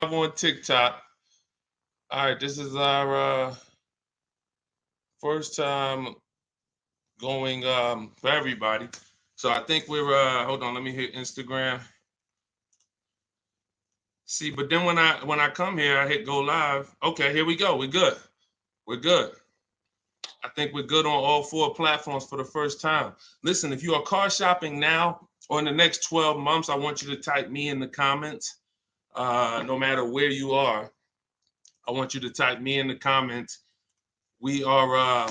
Speaker 1: I'm on TikTok. All right. This is our first time going for everybody. So I think we're hold on, let me hit Instagram. See, but then when I come here, I hit go live. Okay, here we go. We're good. We're good. I think we're good on all 4 platforms for the first time. Listen, if you are car shopping now or in the next 12 months, I want you to type me in the comments. No matter where you are, I want you to type me in the comments. We are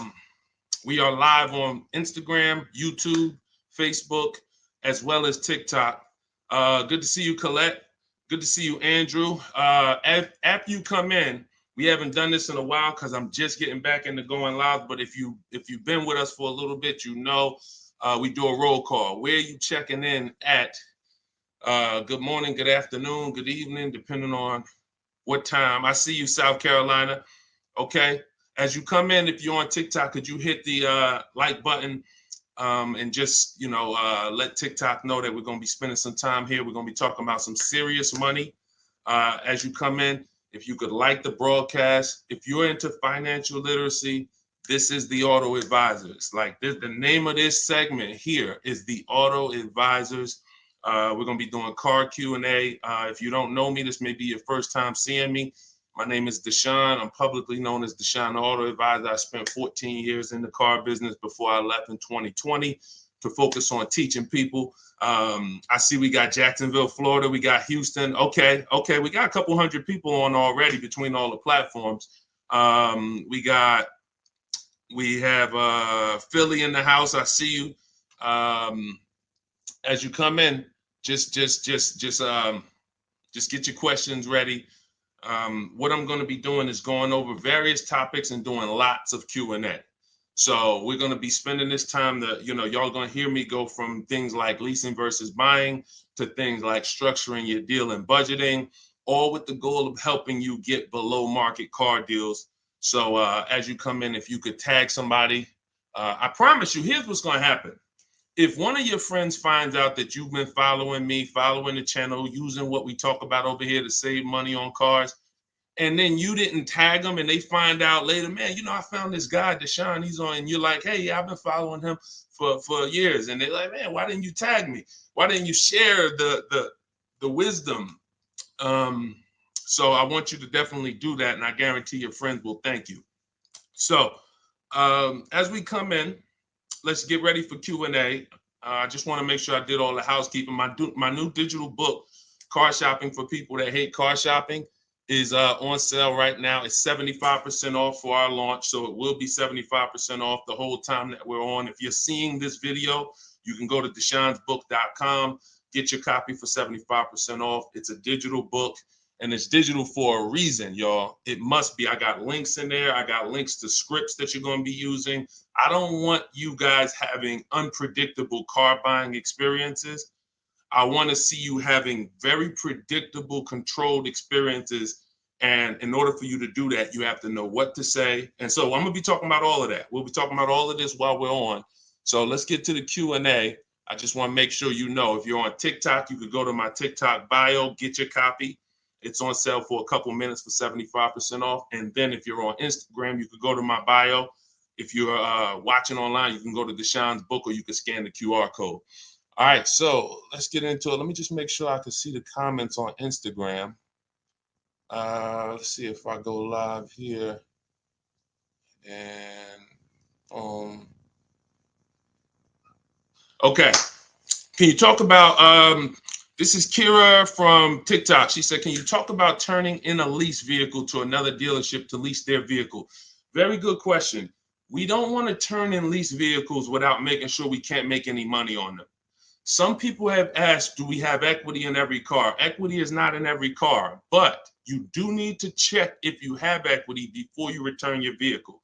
Speaker 1: live on Instagram, YouTube, Facebook, as well as TikTok. Good to see you, Colette. Good to see you, Andrew. After you come in, we haven't done this in a while because I'm just getting back into going live. But if you've been with us for a little bit, you know we do a roll call. Where are you checking in at? Good morning, good afternoon, good evening, depending on what time. I see you, South Carolina. Okay. As you come in, if you're on TikTok, could you hit the like button and just, let TikTok know that we're going to be spending some time here. We're going to be talking about some serious money as you come in. If you could like the broadcast, if you're into financial literacy, this is the Auto Advisors. Like this, the name of this segment here is the Auto Advisors. We're going to be doing car Q&A. If you don't know me, this may be your first time seeing me. My name is Deshone. I'm publicly known as Deshone, the Auto Advisor. I spent 14 years in the car business before I left in 2020 to focus on teaching people. I see we got Jacksonville, Florida. We got Houston. Okay. We got a couple hundred people on already between all the platforms. We have Philly in the house. I see you. As you come in, just get your questions ready. What I'm going to be doing is going over various topics and doing lots of Q&A. So we're going to be spending this time that, y'all going to hear me go from things like leasing versus buying to things like structuring your deal and budgeting, all with the goal of helping you get below market car deals. So as you come in, if you could tag somebody, I promise you, here's what's going to happen. If one of your friends finds out that you've been following me, following the channel, using what we talk about over here to save money on cars, and then you didn't tag them and they find out later, man, I found this guy, Deshone, he's on, and you're like, hey, yeah, I've been following him for years. And they're like, man, why didn't you tag me? Why didn't you share the wisdom? So I want you to definitely do that. And I guarantee your friends will thank you. So as we come in, let's get ready for Q&A. I just want to make sure I did all the housekeeping. My new digital book, Car Shopping for People That Hate Car Shopping, is on sale right now. It's 75% off for our launch, so it will be 75% off the whole time that we're on. If you're seeing this video, you can go to deshonesbook.com, get your copy for 75% off. It's a digital book, and it's digital for a reason, y'all. It must be. I got links in there. I got links to scripts that you're going to be using. I don't want you guys having unpredictable car buying experiences. I want to see you having very predictable, controlled experiences. And in order for you to do that, you have to know what to say. And so I'm going to be talking about all of that. We'll be talking about all of this while we're on. So let's get to the Q&A. I just want to make sure you know, if you're on TikTok, you could go to my TikTok bio, get your copy. It's on sale for a couple minutes for 75% off. And then if you're on Instagram, you could go to my bio. If you're watching online, you can go to Deshone's book, or you can scan the QR code. All right, so let's get into it. Let me just make sure I can see the comments on Instagram. Let's see if I go live here. And okay. Can you talk about, this is Kira from TikTok. She said, can you talk about turning in a lease vehicle to another dealership to lease their vehicle? Very good question. We don't want to turn in lease vehicles without making sure we can't make any money on them. Some people have asked, do we have equity in every car? Equity is not in every car, but you do need to check if you have equity before you return your vehicle.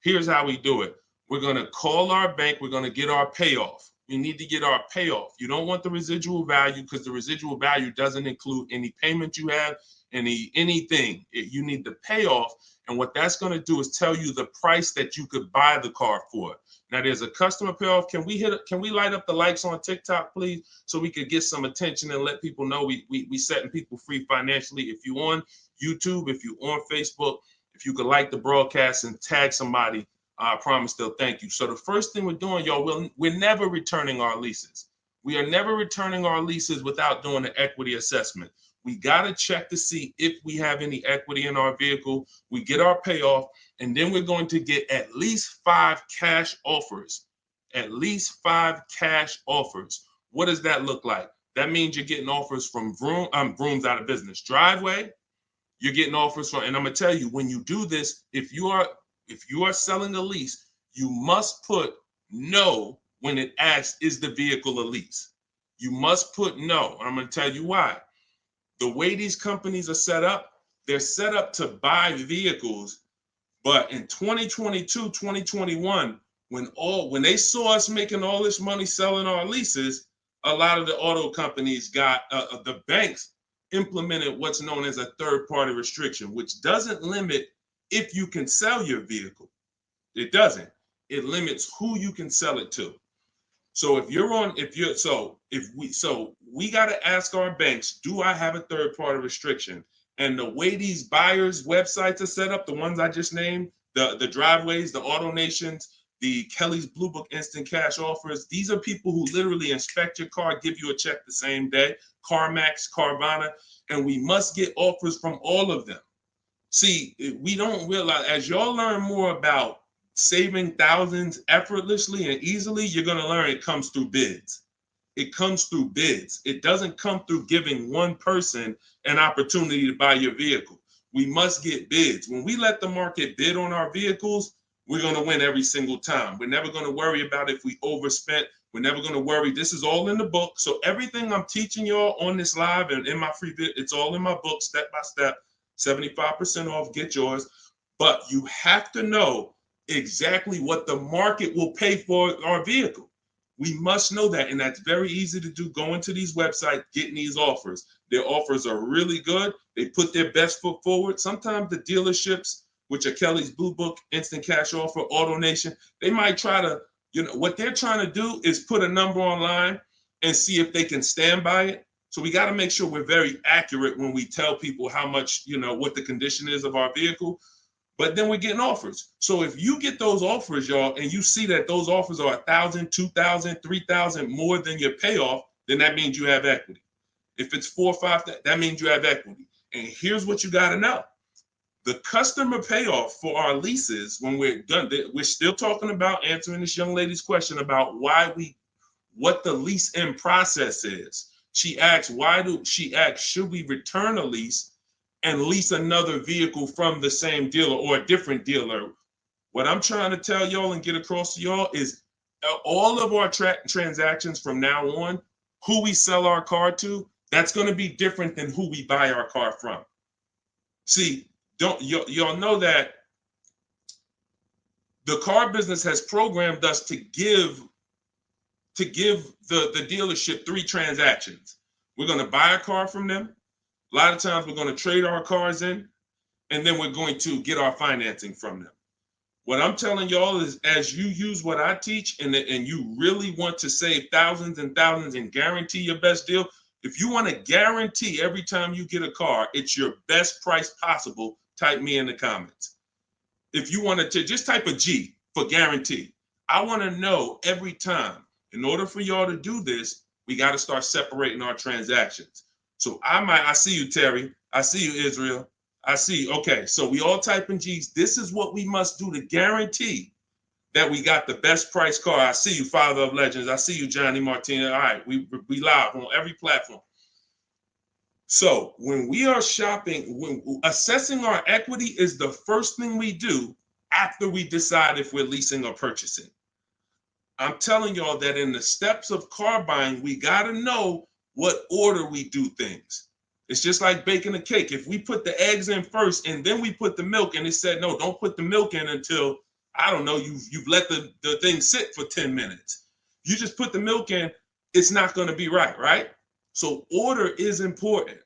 Speaker 1: Here's how we do it. We're going to call our bank. We're going to get our payoff. We need to get our payoff. You don't want the residual value, because the residual value doesn't include any payment you have, anything. You need the payoff. And what that's going to do is tell you the price that you could buy the car for. Now there's a customer payoff. Can we light up the likes on TikTok, please, so we could get some attention and let people know we setting people free financially. If you on YouTube, if you on Facebook, if you could like the broadcast and tag somebody, I promise they'll thank you. So the first thing we're doing, y'all, we're never returning our leases. We are never returning our leases without doing an equity assessment. We got to check to see if we have any equity in our vehicle. We get our payoff. And then we're going to get at least 5 cash offers. At least 5 cash offers. What does that look like? That means you're getting offers from Vroom's out of business. Driveway, you're getting offers from, and I'm gonna tell you, when you do this, if you are selling a lease, you must put no when it asks, is the vehicle a lease? You must put no. And I'm gonna tell you why. The way these companies are set up, they're set up to buy vehicles. But in 2022, 2021, when they saw us making all this money selling our leases, a lot of the auto companies got the banks implemented what's known as a third-party restriction, which doesn't limit if you can sell your vehicle. It doesn't. It limits who you can sell it to. So we got to ask our banks, do I have a third-party restriction? And the way these buyers' websites are set up, the ones I just named, the Driveways, the AutoNations, the Kelly's Blue Book Instant Cash Offers, these are people who literally inspect your car, give you a check the same day, CarMax, Carvana, and we must get offers from all of them. See, we don't realize, as y'all learn more about saving thousands effortlessly and easily, you're going to learn it comes through bids. It comes through bids. It doesn't come through giving one person an opportunity to buy your vehicle. We must get bids. When we let the market bid on our vehicles, we're going to win every single time. We're never going to worry about if we overspent. We're never going to worry. This is all in the book. So everything I'm teaching y'all on this live and in my free vid, it's all in my book, step by step, 75% off, get yours. But you have to know exactly what the market will pay for our vehicle. We must know that, and that's very easy to do. Going to these websites, getting these offers. Their offers are really good. They put their best foot forward. Sometimes the dealerships, which are Kelly's Blue Book, Instant Cash Offer, AutoNation, they might try to, what they're trying to do is put a number online and see if they can stand by it. So we got to make sure we're very accurate when we tell people how much, what the condition is of our vehicle. But then we're getting offers. So if you get those offers, y'all, and you see that those offers are $1,000, $2,000, $3,000 more than your payoff, then that means you have equity. If it's $4,000 or $5,000, that means you have equity. And here's what you got to know. The customer payoff for our leases, when we're done, we're still talking about answering this young lady's question about what the lease in process is. She asks, should we return a lease and lease another vehicle from the same dealer or a different dealer? What I'm trying to tell y'all and get across to y'all is all of our transactions from now on, who we sell our car to, that's going to be different than who we buy our car from. See, y'all know that the car business has programmed us to give the dealership 3 transactions. We're going to buy a car from them. A lot of times we're going to trade our cars in, and then we're going to get our financing from them. What I'm telling y'all is, as you use what I teach and you really want to save thousands and thousands and guarantee your best deal, if you want to guarantee every time you get a car, it's your best price possible, type me in the comments. If you want to just type a G for guarantee. I want to know every time. In order for y'all to do this, we got to start separating our transactions. So I see you, Terry. I see you, Israel. I see you. Okay, so we all type in G's. This is what we must do to guarantee that we got the best price car. I see you, Father of Legends. I see you, Johnny Martinez. All right, we live on every platform. So when we are shopping, when assessing our equity is the first thing we do after we decide if we're leasing or purchasing. I'm telling y'all that in the steps of car buying, we got to know what order we do things. It's just like baking a cake. If we put the eggs in first and then we put the milk, and it said, no, don't put the milk in until, I don't know, you've let the thing sit for 10 minutes. You just put the milk in, it's not going to be right? So order is important.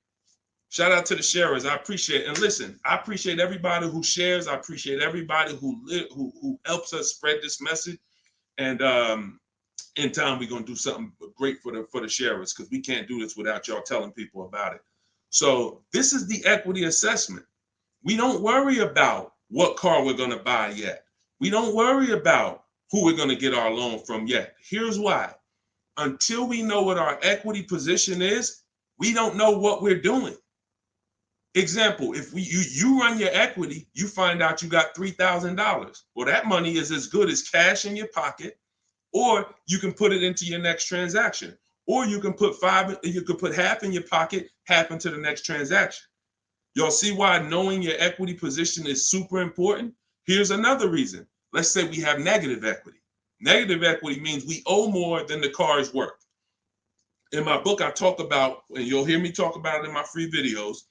Speaker 1: Shout out to the sharers. I appreciate it. And listen, I appreciate everybody who shares. I appreciate everybody who helps us spread this message. And in time, we're going to do something great for the sharers, because we can't do this without y'all telling people about it. So this is the equity assessment. We don't worry about what car we're going to buy yet. We don't worry about who we're going to get our loan from yet. Here's why. Until we know what our equity position is, we don't know what we're doing. Example, if you run your equity, you find out you got $3,000. Well, that money is as good as cash in your pocket, or you can put it into your next transaction, or you can put half in your pocket, half into the next transaction. Y'all see why knowing your equity position is super important? Here's another reason. Let's say we have negative equity. Negative equity means we owe more than the car is worth. In my book, I talk about, and you'll hear me talk about it in my free videos,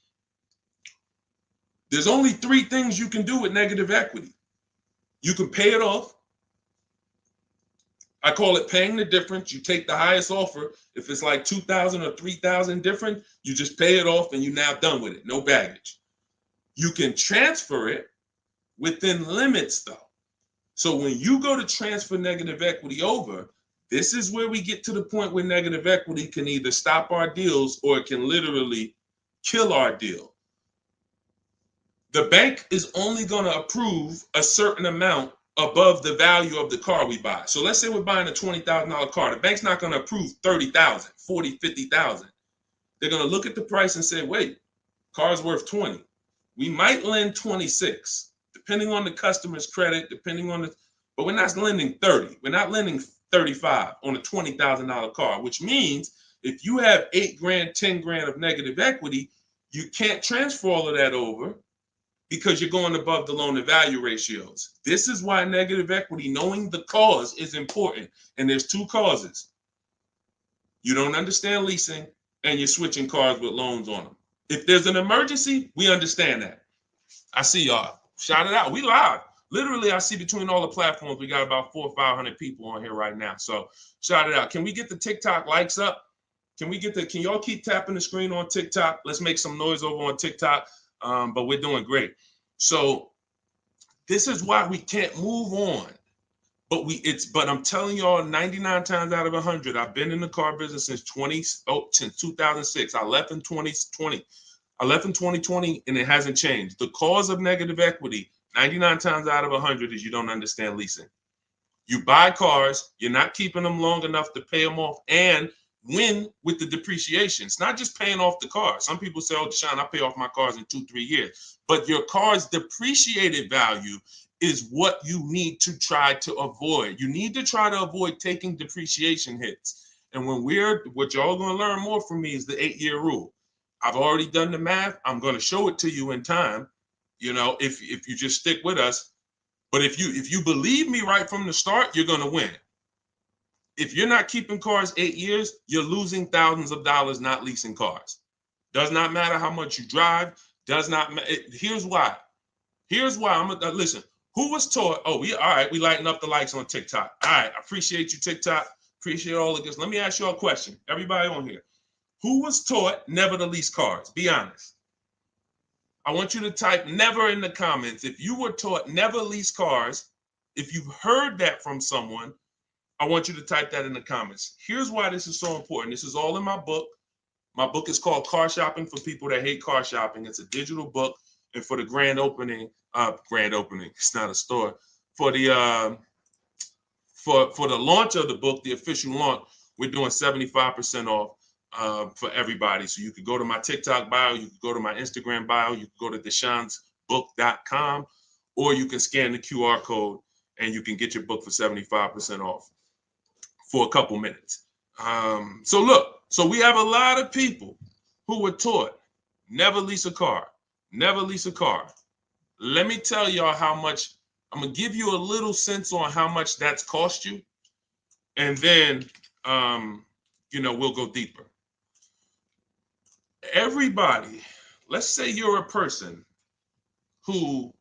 Speaker 1: there's only 3 things you can do with negative equity. You can pay it off. I call it paying the difference. You take the highest offer. If it's like 2,000 or 3,000 different, you just pay it off and you're now done with it. No baggage. You can transfer it within limits though. So when you go to transfer negative equity over, this is where we get to the point where negative equity can either stop our deals or it can literally kill our deal. The bank is only going to approve a certain amount above the value of the car we buy. So let's say we're buying a $20,000 car. The bank's not going to approve 30,000, 40, 50,000. They're going to look at the price and say, wait, car's worth 20. We might lend 26, depending on the customer's credit, but we're not lending 30. We're not lending 35 on a $20,000 car, which means if you have 8 grand, 10 grand of negative equity, you can't transfer all of that over because you're going above the loan to value ratios. This is why negative equity, knowing the cause, is important. And there's 2 causes. You don't understand leasing and you're switching cars with loans on them. If there's an emergency, we understand that. I see y'all. Shout it out. We live. Literally, I see between all the platforms, we got about 400 or 500 people on here right now. So shout it out. Can we get the TikTok likes up? Can y'all keep tapping the screen on TikTok? Let's make some noise over on TikTok. But we're doing great. So this is why we can't move on. But I'm telling y'all, 99 times out of 100, I've been in the car business since 2006. I left in 2020. I left in 2020 and it hasn't changed. The cause of negative equity, 99 times out of 100, is you don't understand leasing. You buy cars, you're not keeping them long enough to pay them off and win with the depreciation. It's not just paying off the car. Some people say, oh, Deshone, I pay off my cars in 2-3 years. But your car's depreciated value is what you need to try to avoid. You need to try to avoid taking depreciation hits. And what y'all going to learn more from me is the 8-year rule. I've already done the math. I'm going to show it to you in time, if you just stick with us. But if you believe me right from the start, you're going to win. If you're not keeping cars 8 years, you're losing thousands of dollars not leasing cars. Does not matter how much you drive. Does not matter. Here's why. Listen. Who was taught? Oh, all right. We lighten up the likes on TikTok. All right. I appreciate you, TikTok. Appreciate all of this. Let me ask you a question. Everybody on here. Who was taught never to lease cars? Be honest. I want you to type never in the comments. If you were taught never lease cars, if you've heard that from someone, I want you to type that in the comments. Here's why this is so important. This is all in my book. My book is called Car Shopping for People That Hate Car Shopping. It's a digital book. And for the grand opening, it's not a store. For the for the launch of the book, the official launch, we're doing 75% off for everybody. So you could go to my TikTok bio, you could go to my Instagram bio, you could go to deshonesbook.com, or you can scan the QR code and you can get your book for 75% off for a couple minutes. So we have a lot of people who were taught never lease a car. Never lease a car. Let me tell y'all how much. I'm going to give you a little sense on how much that's cost you. And then, we'll go deeper. Everybody, let's say you're a person who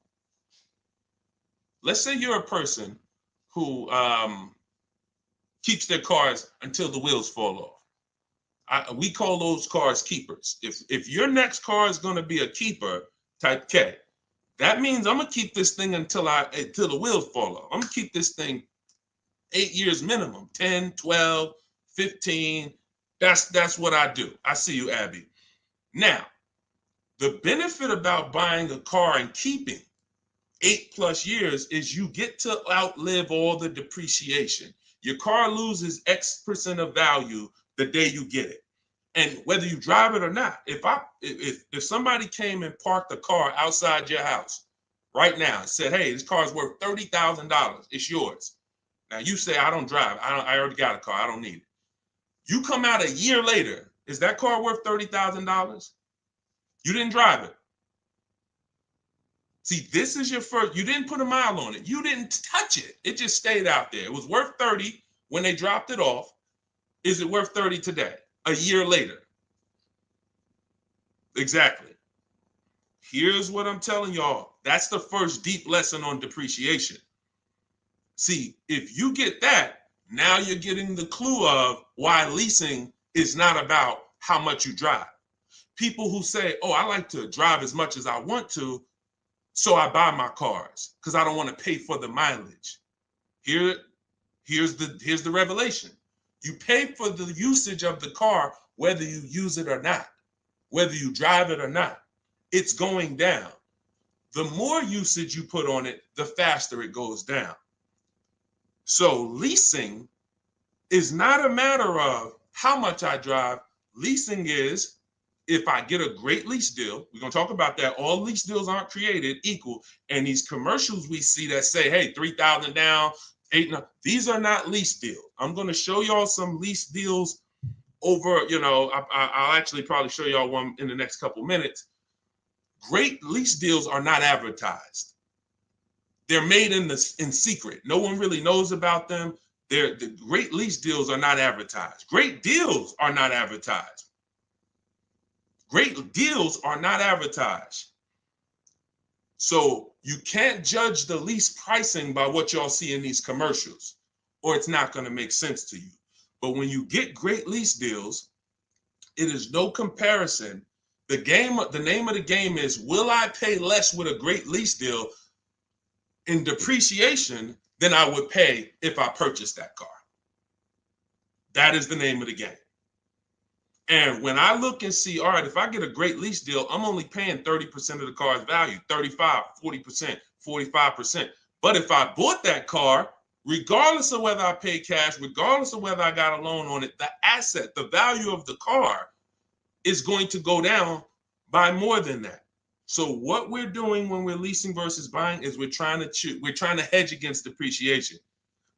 Speaker 1: keeps their cars until the wheels fall off. We call those cars keepers. If your next car is going to be a keeper, type K. That means I'm going to keep this thing until the wheels fall off. I'm going to keep this thing 8 years minimum, 10, 12, 15. That's what I do. I see you, Abby. Now, the benefit about buying a car and keeping 8+ years is you get to outlive all the depreciation. Your car loses X% of value the day you get it. And whether you drive it or not, if somebody came and parked a car outside your house right now and said, "Hey, this car is worth $30,000. It's yours." Now you say, "I don't drive. I already got a car. I don't need it." You come out a year later. Is that car worth $30,000? You didn't drive it. See, this is your first. You didn't put a mile on it. You didn't touch it. It just stayed out there. It was worth 30 when they dropped it off. Is it worth 30 today? A year later. Exactly. Here's what I'm telling y'all. That's the first deep lesson on depreciation. See, if you get that, now you're getting the clue of why leasing is not about how much you drive. People who say, "Oh, I like to drive as much as I want to, so I buy my cars because I don't want to pay for the mileage." Here's the revelation. You pay for the usage of the car whether you use it or not, whether you drive it or not. It's going down. The more usage you put on it, the faster it goes down. So leasing is not a matter of how much I drive. Leasing is if I get a great lease deal. We're going to talk about that. All lease deals aren't created equal. And these commercials we see that say, "Hey, 3,000 down, 8," these are not lease deals. I'm going to show y'all some lease deals over, I'll actually probably show y'all one in the next couple minutes. Great lease deals are not advertised. They're made in secret. No one really knows about them. The great lease deals are not advertised. Great deals are not advertised. Great deals are not advertised. So you can't judge the lease pricing by what y'all see in these commercials, or it's not going to make sense to you. But when you get great lease deals, it is no comparison. The name of the game is, will I pay less with a great lease deal in depreciation than I would pay if I purchased that car? That is the name of the game. And when I look and see, all right, if I get a great lease deal, I'm only paying 30% of the car's value, 35, 40%, 45%. But if I bought that car, regardless of whether I paid cash, regardless of whether I got a loan on it, the asset, the value of the car is going to go down by more than that. So what we're doing when we're leasing versus buying is we're trying to hedge against depreciation.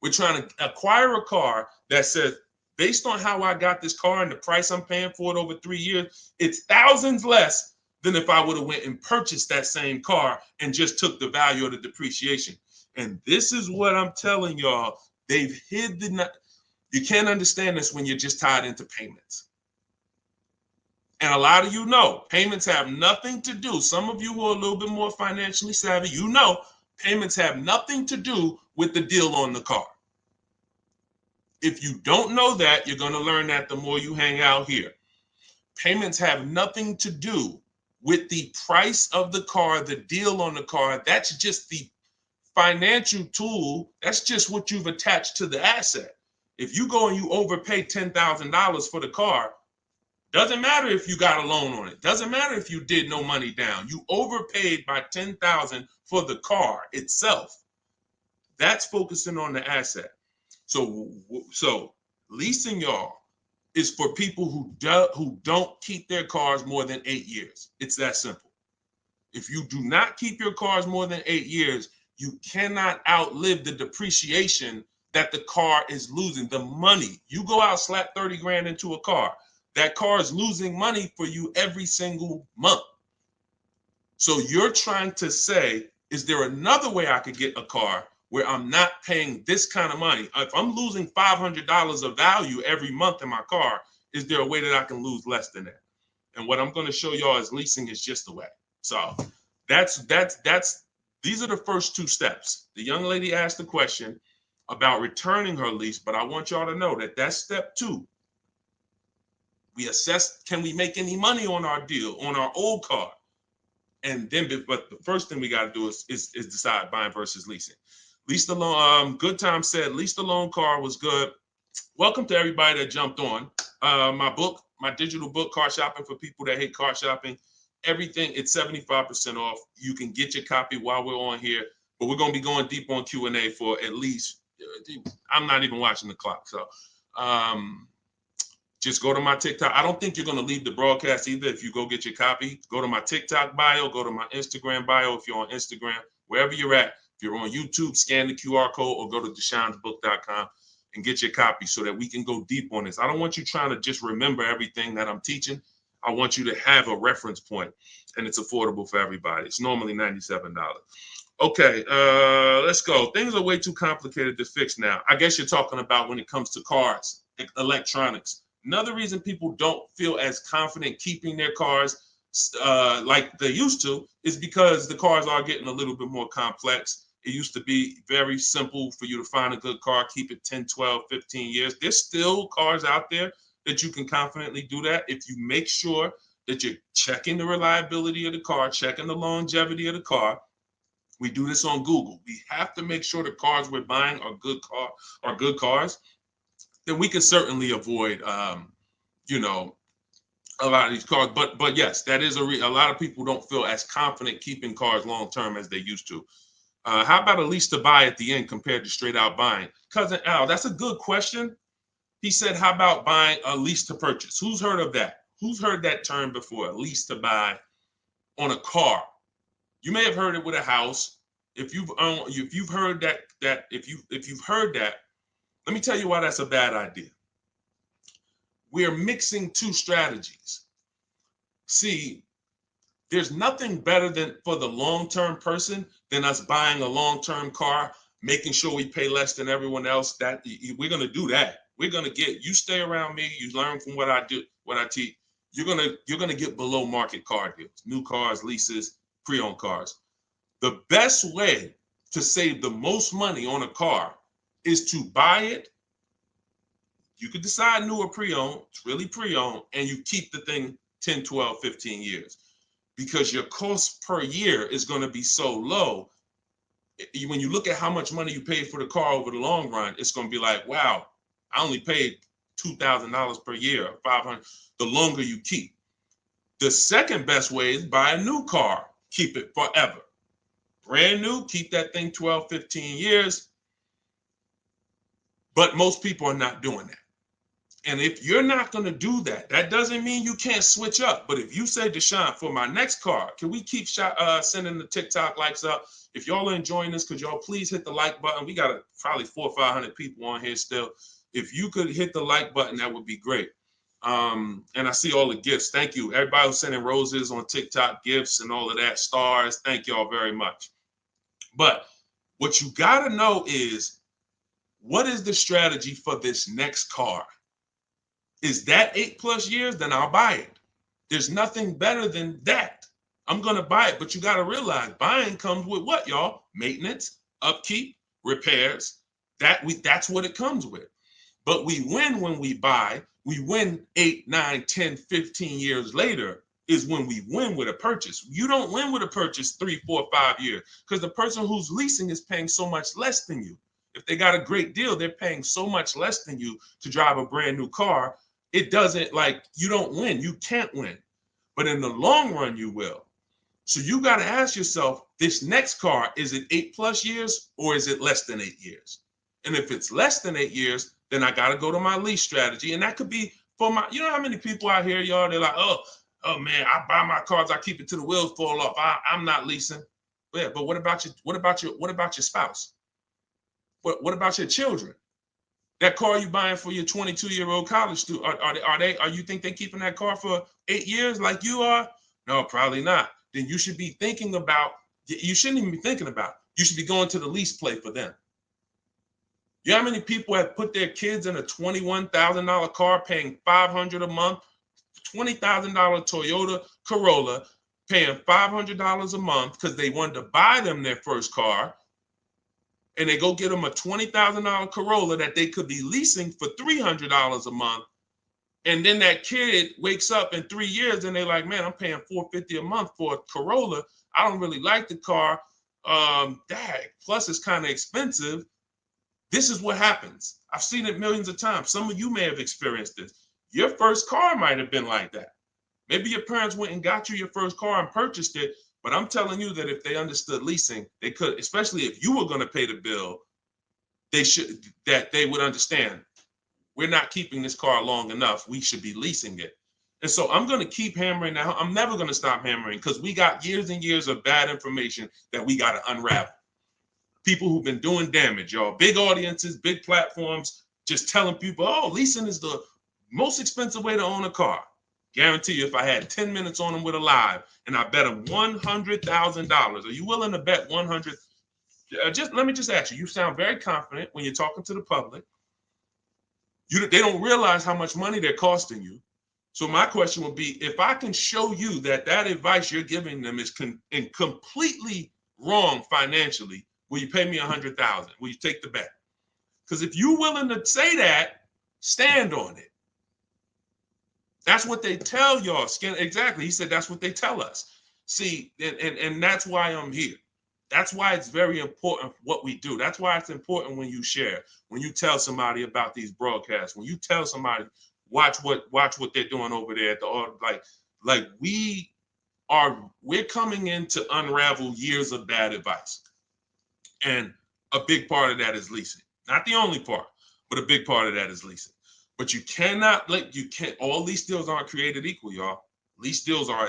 Speaker 1: We're trying to acquire a car that says, based on how I got this car and the price I'm paying for it over 3 years, it's thousands less than if I would have went and purchased that same car and just took the value of the depreciation. And this is what I'm telling y'all. They've hid you can't understand this when you're just tied into payments. And a lot of you know payments have nothing to do. Some of you who are a little bit more financially savvy, payments have nothing to do with the deal on the car. If you don't know that, you're going to learn that the more you hang out here. Payments have nothing to do with the price of the car, the deal on the car. That's just the financial tool. That's just what you've attached to the asset. If you go and you overpay $10,000 for the car, doesn't matter if you got a loan on it. Doesn't matter if you did no money down. You overpaid by $10,000 for the car itself. That's focusing on the asset. So leasing, y'all, is for people who don't keep their cars more than 8 years. It's that simple. If you do not keep your cars more than 8 years, you cannot outlive the depreciation that the car is losing. The money. You go out, slap 30 grand into a car. That car is losing money for you every single month. So you're trying to say, is there another way I could get a car where I'm not paying this kind of money? If I'm losing $500 of value every month in my car, is there a way that I can lose less than that? And what I'm going to show y'all is leasing is just the way. So these are the first two steps. The young lady asked the question about returning her lease, but I want y'all to know that that's step 2. We assess, can we make any money on our deal, on our old car? And then, but the first thing we got to do is decide buying versus leasing. Lease the loan. Good Time said, lease the loan car was good. Welcome to everybody that jumped on. My digital book, Car Shopping for People That Hate Car Shopping. Everything, it's 75% off. You can get your copy while we're on here, but we're going to be going deep on Q&A for at least, I'm not even watching the clock. So just go to my TikTok. I don't think you're going to leave the broadcast either. If you go get your copy, go to my TikTok bio, go to my Instagram bio. If you're on Instagram, wherever you're at, if you're on YouTube, scan the QR code or go to deshonesbook.com and get your copy so that we can go deep on this. I don't want you trying to just remember everything that I'm teaching. I want you to have a reference point, and it's affordable for everybody. It's normally $97. Okay, let's go. Things are way too complicated to fix now. I guess you're talking about when it comes to cars, electronics. Another reason people don't feel as confident keeping their cars like they used to is because the cars are getting a little bit more complex. It used to be very simple for you to find a good car, keep it 10, 12, 15 years. There's still cars out there that you can confidently do that if you make sure that you're checking the reliability of the car, checking the longevity of the car. We do this on Google. We have to make sure the cars we're buying are good cars. Then we can certainly avoid, you know, a lot of these cars. But yes, that is a lot of people don't feel as confident keeping cars long term as they used to. How about a lease to buy at the end compared to straight out buying? Cousin Al, that's a good question. He said, how about buying a lease to purchase? Who's heard of that? Who's heard that term before? A lease to buy on a car. You may have heard it with a house. If you've heard that, if you've heard that, let me tell you why that's a bad idea. We're mixing two strategies. See, there's nothing better than for the long-term person than us buying a long-term car, making sure we pay less than everyone else. That we're gonna do that. We're gonna get you stay around me. You learn from what I do, what I teach. You're gonna get below market car deals, new cars, leases, pre-owned cars. The best way to save the most money on a car is to buy it. You could decide new or pre-owned. It's really pre-owned, and you keep the thing 10, 12, 15 years. Because your cost per year is going to be so low. When you look at how much money you paid for the car over the long run, it's going to be like, wow, I only paid $2,000 per year, $500. The longer you keep. The second best way is buy a new car. Keep it forever. Brand new, keep that thing 12, 15 years. But most people are not doing that. And if you're not going to do that, that doesn't mean you can't switch up. But if you say, Deshone, for my next car, can we keep sending the TikTok likes up? If y'all are enjoying this, could y'all please hit the like button? We got probably 400 or 500 people on here still. If you could hit the like button, that would be great. And I see all the gifts. Thank you. Everybody who's sending roses on TikTok, gifts and all of that, stars. Thank y'all very much. But what you got to know is, what is the strategy for this next car? Is that 8+ years? Then I'll buy it. There's nothing better than that. I'm going to buy it. But you got to realize buying comes with what, y'all? Maintenance, upkeep, repairs. That's what it comes with. But we win when we buy. We win 8, 9, 10, 15 years later is when we win with a purchase. You don't win with a purchase 3, 4, 5 years because the person who's leasing is paying so much less than you. If they got a great deal, they're paying so much less than you to drive a brand new car. It doesn't, like, you don't win. You can't win. But in the long run, you will. So you got to ask yourself, this next car, is it 8+ years or is it less than 8 years? And if it's less than 8 years, then I got to go to my lease strategy. And that could be for my, you know how many people out here, y'all, they're like, oh man, I buy my cars, I keep it till the wheels fall off. I'm not leasing. Yeah, but what about your spouse? What about your children? That car you buying for your 22-year-old college student, are you think they keeping that car for 8 years like you are? No, probably not. Then you should be thinking about, you shouldn't even be thinking about, you should be going to the lease play for them. You know how many people have put their kids in a $21,000 car paying $500 a month, $20,000 Toyota Corolla, paying $500 a month because they wanted to buy them their first car, and they go get them a $20,000 Corolla that they could be leasing for $300 a month. And then that kid wakes up in 3 years and they're like, man, I'm paying $450 a month for a Corolla. I don't really like the car. Plus it's kind of expensive. This is what happens. I've seen it millions of times. Some of you may have experienced this. Your first car might have been like that. Maybe your parents went and got you your first car and purchased it. But I'm telling you that if they understood leasing, they could, especially if you were going to pay the bill, they would understand. we're not keeping this car long enough. We should be leasing it. And so I'm going to keep hammering now. I'm never going to stop hammering because we got years and years of bad information that we got to unravel. People who've been doing damage, y'all. Big audiences, big platforms, just telling people, oh, leasing is the most expensive way to own a car. Guarantee you, if I had 10 minutes on them with a live and I bet them $100,000, are you willing to bet 100? Just let me just ask you. You sound very confident when you're talking to the public. They don't realize how much money they're costing you. So my question would be, if I can show you that advice you're giving them is completely wrong financially, will you pay me $100,000? Will you take the bet? Because if you're willing to say that, stand on it. That's what they tell y'all. Exactly. He said that's what they tell us. See, and that's why I'm here. That's why it's very important what we do. That's why it's important when you share, when you tell somebody about these broadcasts, when you tell somebody, watch what they're doing over there at the like we're coming in to unravel years of bad advice. And a big part of that is leasing. Not the only part, but a big part of that is leasing. But you cannot all lease deals aren't created equal, y'all. Lease deals are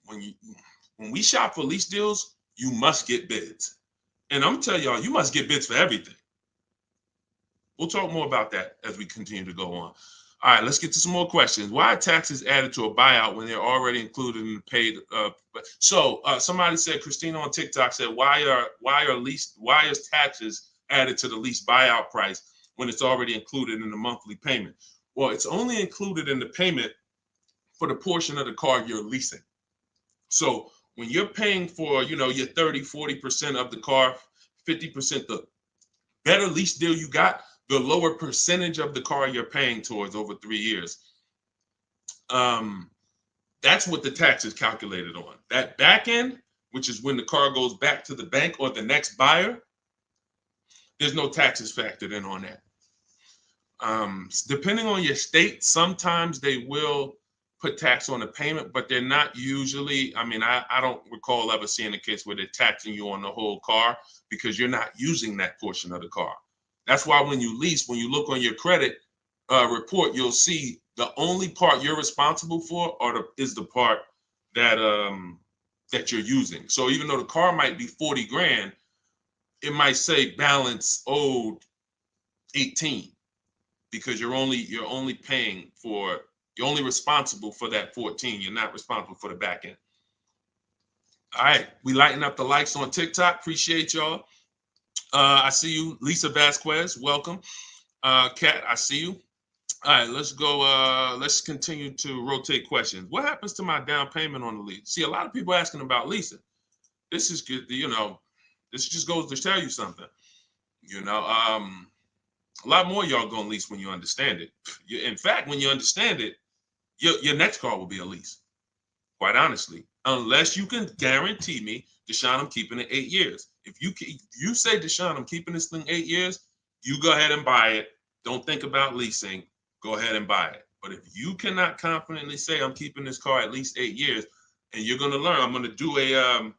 Speaker 1: when we shop for lease deals, you must get bids. And I'm telling y'all, you must get bids for everything. We'll talk more about that as we continue to go on. All right, let's get to some more questions. Why are taxes added to a buyout when they're already included in the paid? Somebody said, Christina on TikTok said, why is taxes added to the lease buyout price when it's already included in the monthly payment? Well, it's only included in the payment for the portion of the car you're leasing. So when you're paying for, your 30-40% of the car, 50%, the better lease deal you got, the lower percentage of the car you're paying towards over 3 years. That's what the tax is calculated on. That back end, which is when the car goes back to the bank or the next buyer, there's no taxes factored in on that. Depending on your state, sometimes they will put tax on the payment, but they're not usually. I don't recall ever seeing a case where they're taxing you on the whole car because you're not using that portion of the car. That's why when you lease, when you look on your credit report, you'll see the only part you're responsible for is the part that you're using. So even though the car might be 40 grand, it might say balance owed 18 because you're only responsible for that 14. You're not responsible for the back end. All right, we lighten up the likes on TikTok. Appreciate y'all. I see you, Lisa Vasquez. Welcome. Kat, I see you. All right, let's go. Let's continue to rotate questions. What happens to my down payment on the lease? See, a lot of people asking about leasing. This is good. This just goes to tell you something. A lot more y'all gonna lease when you understand it. In fact, when you understand it, your next car will be a lease. Quite honestly, unless you can guarantee me, Deshone, I'm keeping it 8 years. If you say, Deshone, I'm keeping this thing 8 years, you go ahead and buy it. Don't think about leasing. Go ahead and buy it. But if you cannot confidently say I'm keeping this car at least 8 years, and you're gonna learn, I'm gonna do a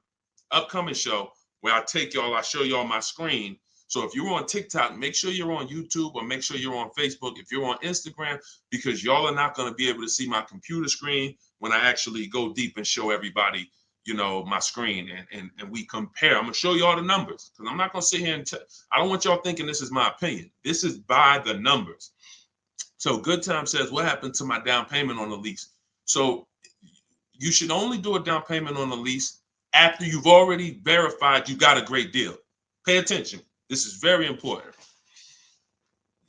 Speaker 1: upcoming show where I show y'all my screen. So if you're on TikTok, make sure you're on YouTube or make sure you're on Facebook. If you're on Instagram, because y'all are not going to be able to see my computer screen when I actually go deep and show everybody, my screen and we compare. I'm going to show you all the numbers because I'm not going to sit here and I don't want y'all thinking this is my opinion. This is by the numbers. So Good Time says, what happened to my down payment on the lease? So you should only do a down payment on the lease after you've already verified you got a great deal. Pay attention. This is very important.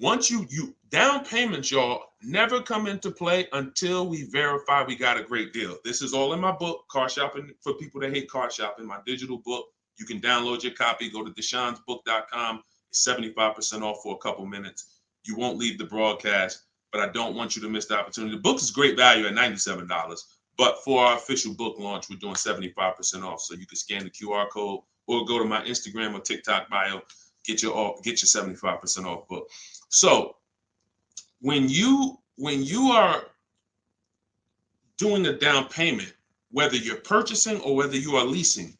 Speaker 1: Once you down payments, y'all, never come into play until we verify we got a great deal. This is all in my book, Car Shopping for People That Hate Car Shopping, my digital book. You can download your copy. Go to deshonsbook.com. It's 75% off for a couple minutes. You won't leave the broadcast, but I don't want you to miss the opportunity. The book is great value at $97, but for our official book launch, we're doing 75% off. So you can scan the QR code or go to my Instagram or TikTok bio. Get your 75% off book. So when you are doing the down payment, whether you're purchasing or whether you are leasing,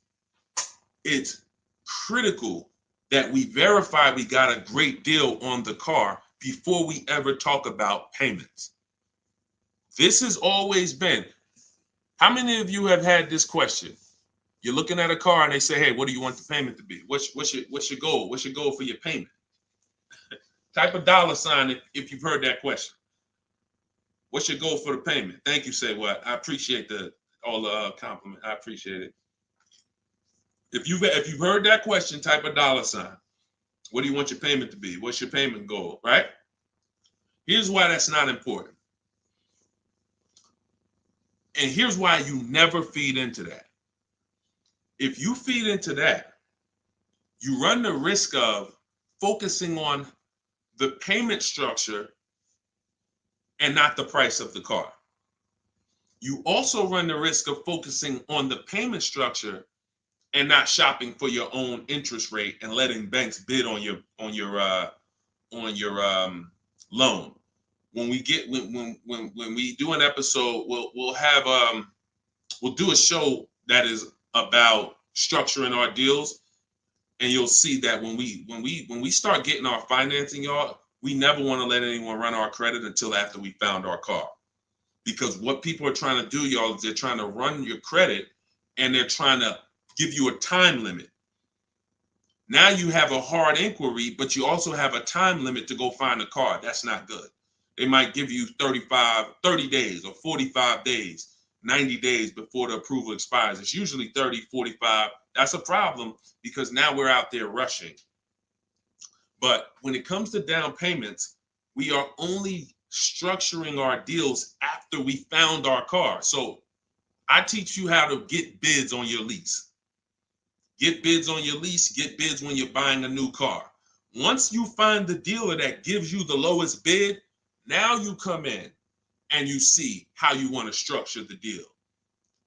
Speaker 1: it's critical that we verify we got a great deal on the car before we ever talk about payments. This has always been. How many of you have had this question? You're looking at a car and they say, hey, what do you want the payment to be? What's your goal? What's your goal for your payment? Type a $ if you've heard that question. What's your goal for the payment? Thank you, Say What. I appreciate all the compliment. I appreciate it. If you've heard that question, type a $. What do you want your payment to be? What's your payment goal, right? Here's why that's not important. And here's why you never feed into that. If you feed into that, you run the risk of focusing on the payment structure and not the price of the car. You also run the risk of focusing on the payment structure and not shopping for your own interest rate and letting banks bid on your loan. When we do an episode, we'll do a show that is about structuring our deals, and you'll see that when we start getting our financing, y'all, we never want to let anyone run our credit until after we found our car. Because what people are trying to do, y'all, is they're trying to run your credit and they're trying to give you a time limit. Now you have a hard inquiry, but you also have a time limit to go find a car. That's not good. They might give you 30 days or 45 days, 90 days before the approval expires. It's usually 30, 45. That's a problem because now we're out there rushing. But when it comes to down payments, we are only structuring our deals after we found our car. So I teach you how to get bids on your lease. Get bids on your lease, get bids when you're buying a new car. Once you find the dealer that gives you the lowest bid, now you come in and you see how you want to structure the deal.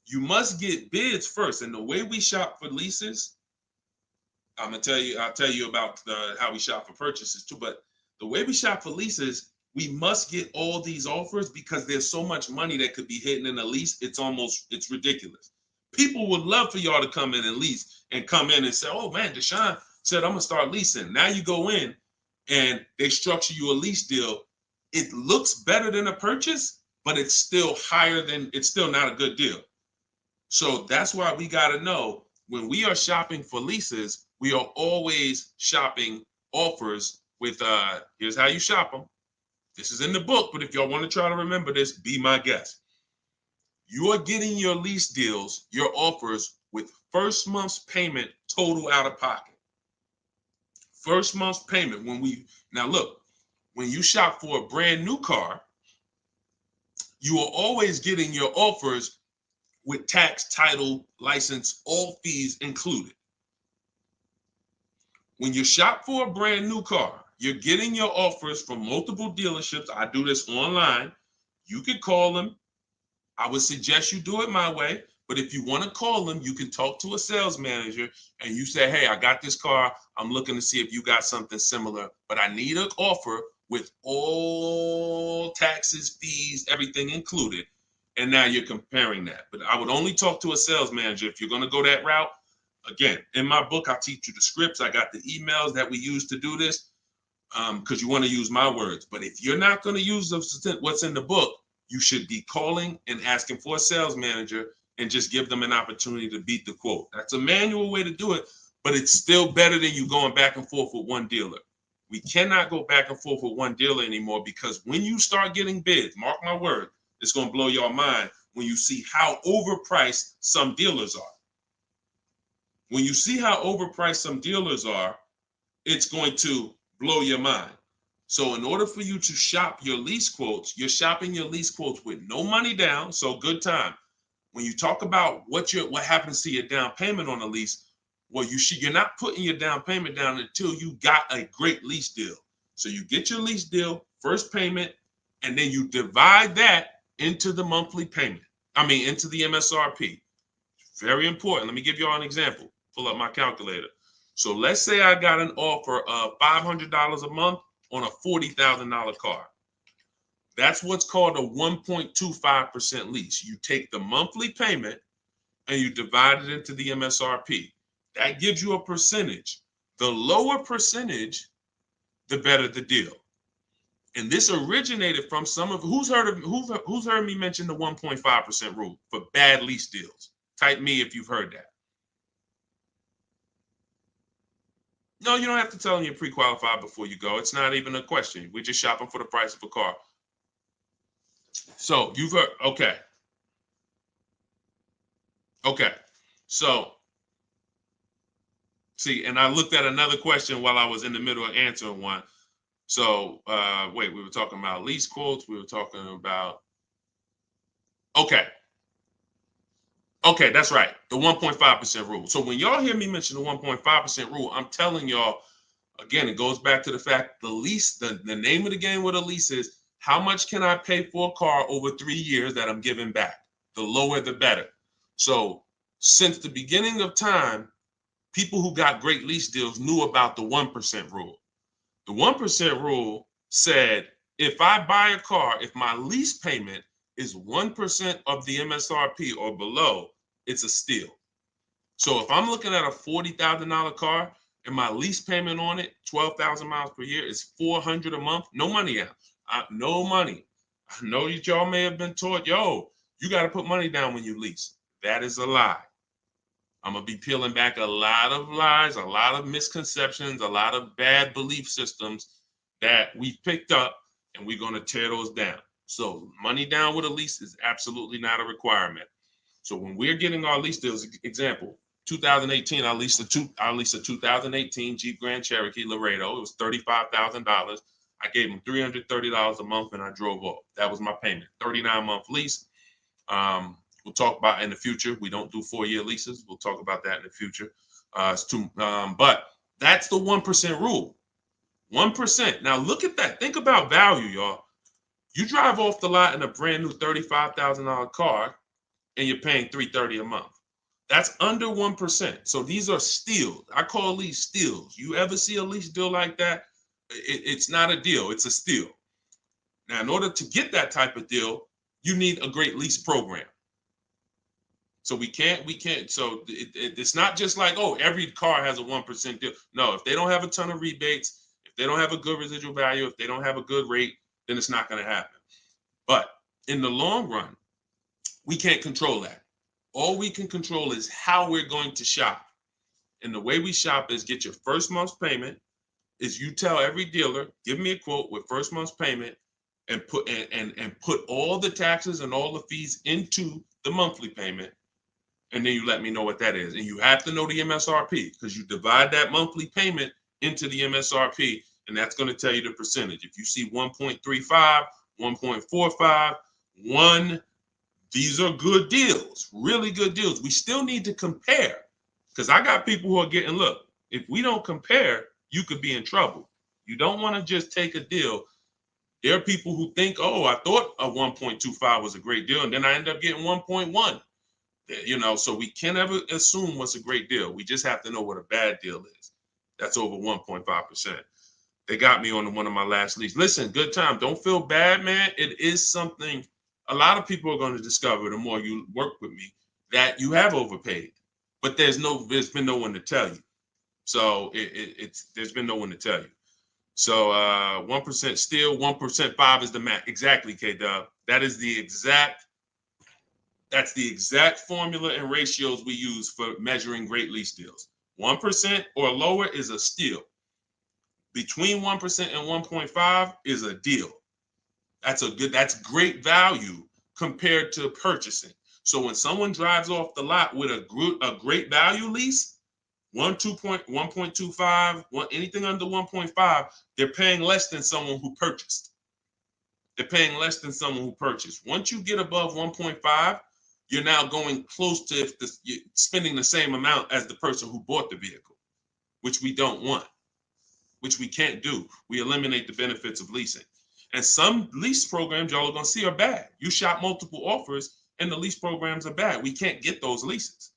Speaker 1: You must get bids first. And the way we shop for leases, I'll tell you about how we shop for purchases too, but the way we shop for leases, we must get all these offers because there's so much money that could be hidden in a lease. It's ridiculous. People would love for y'all to come in and lease and come in and say, oh man, Deshone said, I'm gonna start leasing. Now you go in and they structure you a lease deal. It looks better than a purchase, but it's still not a good deal. So that's why we gotta know when we are shopping for leases, we are always shopping offers with, here's how you shop them. This is in the book, but if y'all want to try to remember this, be my guest. You are getting your lease deals, your offers with first month's payment total out of pocket. First month's payment. Now look, when you shop for a brand new car, you are always getting your offers with tax, title, license, all fees included. When you shop for a brand new car, you're getting your offers from multiple dealerships. I do this online. You can call them. I would suggest you do it my way. But if you want to call them, you can talk to a sales manager and you say, hey, I got this car. I'm looking to see if you got something similar, but I need an offer with all taxes, fees, everything included. And now you're comparing that. But I would only talk to a sales manager if you're going to go that route. Again, in my book, I teach you the scripts. I got the emails that we use to do this because you want to use my words. But if you're not going to use what's in the book, you should be calling and asking for a sales manager and just give them an opportunity to beat the quote. That's a manual way to do it, but it's still better than you going back and forth with one dealer. We cannot go back and forth with one dealer anymore because when you start getting bids, mark my word, it's going to blow your mind when you see how overpriced some dealers are. When you see how overpriced some dealers are, it's going to blow your mind. So in order for you to shop your lease quotes, you're shopping your lease quotes with no money down, so good time. When you talk about what happens to your down payment on a lease, well, you're not putting your down payment down until you got a great lease deal. So you get your lease deal, first payment, and then you divide that into the monthly payment. Into the MSRP. Very important. Let me give you all an example. Pull up my calculator. So let's say I got an offer of $500 a month on a $40,000 car. That's what's called a 1.25% lease. You take the monthly payment and you divide it into the MSRP. That gives you a percentage. The lower percentage, the better the deal. And this originated from some of who's heard me mention the 1.5% rule for bad lease deals. Type me if you've heard that. No, you don't have to tell them you're pre-qualified before you go. It's not even a question. We're just shopping for the price of a car. So you've heard, okay. Okay. So, see, and I looked at another question while I was in the middle of answering one. So, wait, we were talking about lease quotes. We were talking about, okay. Okay, that's right. The 1.5% rule. So when y'all hear me mention the 1.5% rule, I'm telling y'all, again, it goes back to the fact the lease, the name of the game with a lease is how much can I pay for a car over 3 years that I'm giving back? The lower, the better. So since the beginning of time, people who got great lease deals knew about the 1% rule. The 1% rule said, if I buy a car, if my lease payment is 1% of the MSRP or below, it's a steal. So if I'm looking at a $40,000 car and my lease payment on it, 12,000 miles per year, is $400 a month, no money out. No money. I know that y'all may have been taught, yo, you got to put money down when you lease. That is a lie. I'm going to be peeling back a lot of lies, a lot of misconceptions, a lot of bad belief systems that we've picked up, and we're going to tear those down. So money down with a lease is absolutely not a requirement. So when we're getting our lease deals, example, 2018, I leased a 2018 Jeep Grand Cherokee Laredo. It was $35,000. I gave them $330 a month, and I drove off. That was my payment. 39-month lease. We'll talk about in the future. We don't do 4-year leases. We'll talk about that in the future. But that's the 1% rule. 1%. Now look at that. Think about value, y'all. You drive off the lot in a brand new $35,000 car, and you're paying $330 a month. That's under 1%. So these are steals. I call these steals. You ever see a lease deal like that? It's not a deal. It's a steal. Now, in order to get that type of deal, you need a great lease program. So we can't. So it's not just like, oh, every car has a 1% deal. No, if they don't have a ton of rebates, if they don't have a good residual value, if they don't have a good rate, then it's not going to happen. But in the long run, we can't control that. All we can control is how we're going to shop. And the way we shop is get your first month's payment. Is you tell every dealer, give me a quote with first month's payment, and put all the taxes and all the fees into the monthly payment. And then you let me know what that is. And you have to know the MSRP, because you divide that monthly payment into the MSRP, and that's going to tell you the percentage. If you see 1.35, 1.45, 1, these are good deals, really good deals. We still need to compare, because I got people who are getting, look, if we don't compare, you could be in trouble. You don't want to just take a deal. There are people who think, oh, I thought a 1.25 was a great deal, and then I end up getting 1.1. You know, so we can't ever assume what's a great deal. We just have to know what a bad deal is. That's over 1.5%. They got me on one of my last leases. Listen, good time. Don't feel bad, man. It is something a lot of people are going to discover the more you work with me, that you have overpaid. But there's been no one to tell you. So there's been no one to tell you. So 1% still, 1% 5 is the max. Exactly, K-Dub. That's the exact formula and ratios we use for measuring great lease deals. 1% or lower is a steal. Between 1% and 1.5 is a deal. That's great value compared to purchasing. So when someone drives off the lot with a great value lease, 1.25, anything under 1.5, they're paying less than someone who purchased. They're paying less than someone who purchased. Once you get above 1.5, you're now going close to spending the same amount as the person who bought the vehicle, which we don't want, which we can't do. We eliminate the benefits of leasing. And some lease programs y'all are going to see are bad. You shop multiple offers and the lease programs are bad. We can't get those leases.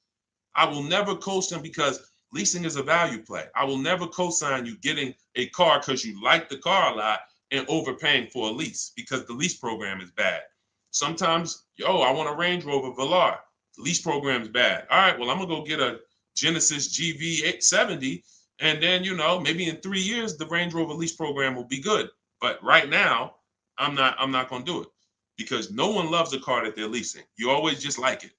Speaker 1: I will never co-sign, because leasing is a value play. I will never co-sign you getting a car because you like the car a lot and overpaying for a lease, because the lease program is bad. Sometimes, I want a Range Rover Velar. The lease program is bad. All right, well, I'm going to go get a Genesis GV870, And then, you know, maybe in 3 years, the Range Rover lease program will be good. But right now, I'm not going to do it because no one loves a car that they're leasing. You always just like it.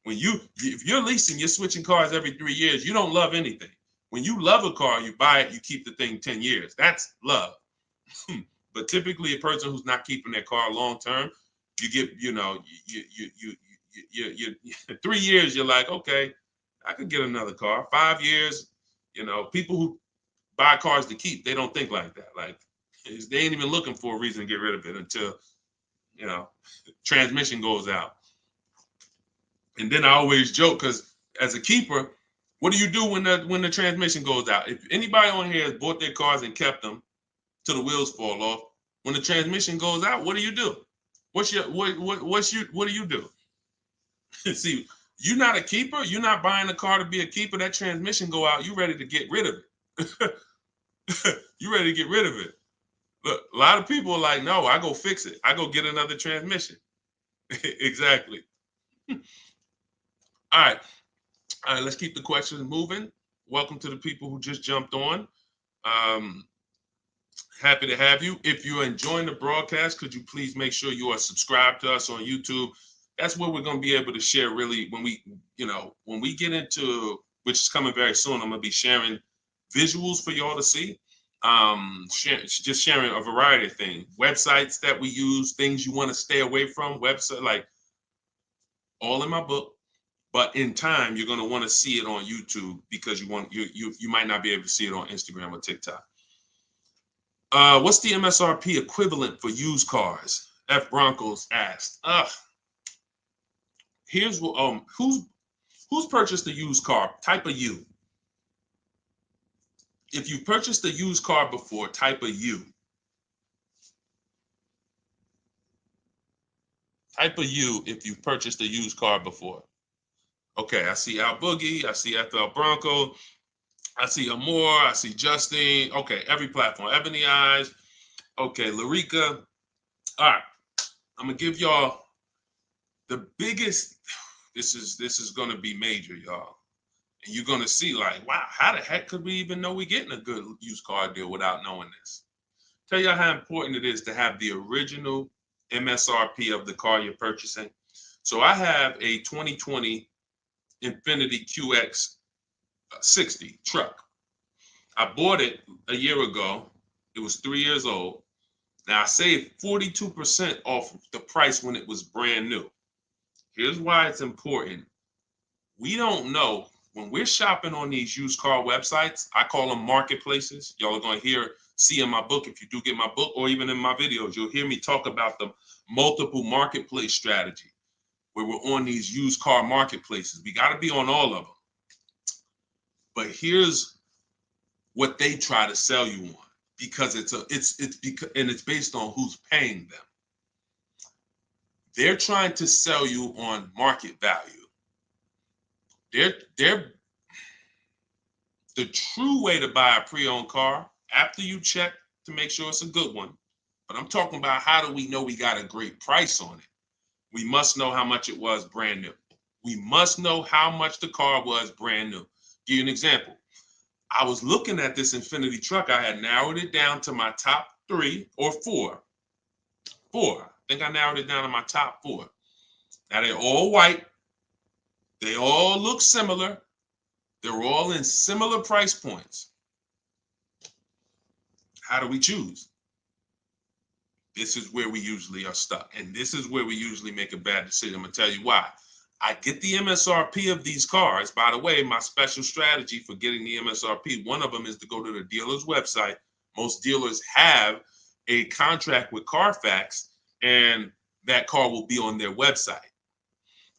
Speaker 1: If you're leasing, you're switching cars every 3 years. You don't love anything. When you love a car, you buy it, you keep the thing 10 years. That's love. But typically, a person who's not keeping their car long term, you get, you know, you 3 years, you're like, okay, I could get another car. 5 years, you know, people who buy cars to keep, they don't think like that. Like, they ain't even looking for a reason to get rid of it until, you know, transmission goes out. And then I always joke because as a keeper, what do you do when the transmission goes out? If anybody on here has bought their cars and kept them till the wheels fall off, when the transmission goes out, what do you do? What do you do? See, you're not a keeper. You're not buying a car to be a keeper. That transmission go out, you ready to get rid of it. You ready to get rid of it. Look, a lot of people are like, no, I go fix it. I go get another transmission. Exactly. All right. All right, let's keep the questions moving. Welcome to the people who just jumped on. Happy to have you. If you're enjoying the broadcast, could you please make sure you are subscribed to us on YouTube? That's where we're going to be able to share really when we get into, which is coming very soon, I'm going to be sharing visuals for y'all to see. Just sharing a variety of things, websites that we use, things you want to stay away from, website, like all in my book. But in time, you're going to want to see it on YouTube because you might not be able to see it on Instagram or TikTok. What's the MSRP equivalent for used cars? F Broncos asked. Here's what who's purchased a used car? Type a U. If you purchased a used car before, type a U. Type a U if you've purchased a used car before. Okay, I see Al Boogie, I see FL Bronco, I see Amore, I see Justine. Okay, every platform. Ebony Eyes. Okay, Larica. All right, I'm gonna give y'all the biggest. This is gonna be major, y'all. And you're gonna see like, wow, how the heck could we even know we're getting a good used car deal without knowing this? Tell y'all how important it is to have the original MSRP of the car you're purchasing. So I have a 2020 Infiniti QX 60 truck. I bought it a year ago. It was 3 years old. Now I saved 42% off the price when it was brand new. Here's why it's important. We don't know when we're shopping on these used car websites. I call them marketplaces. Y'all are going to see in my book, if you do get my book, or even in my videos, you'll hear me talk about the multiple marketplace strategy where we're on these used car marketplaces. We got to be on all of them. But here's what they try to sell you on, because it's based on who's paying them. They're trying to sell you on market value. The true way to buy a pre-owned car, after you check to make sure it's a good one, but I'm talking about how do we know we got a great price on it? We must know how much it was brand new. We must know how much the car was brand new. Give you an example. I was looking at this Infiniti truck. I had narrowed it down to my top 3 or 4. I think I narrowed it down to my top 4. Now they're all white. They all look similar. They're all in similar price points. How do we choose? This is where we usually are stuck. And this is where we usually make a bad decision. I'm going to tell you why. I get the MSRP of these cars. By the way, my special strategy for getting the MSRP, one of them is to go to the dealer's website. Most dealers have a contract with Carfax, and that car will be on their website.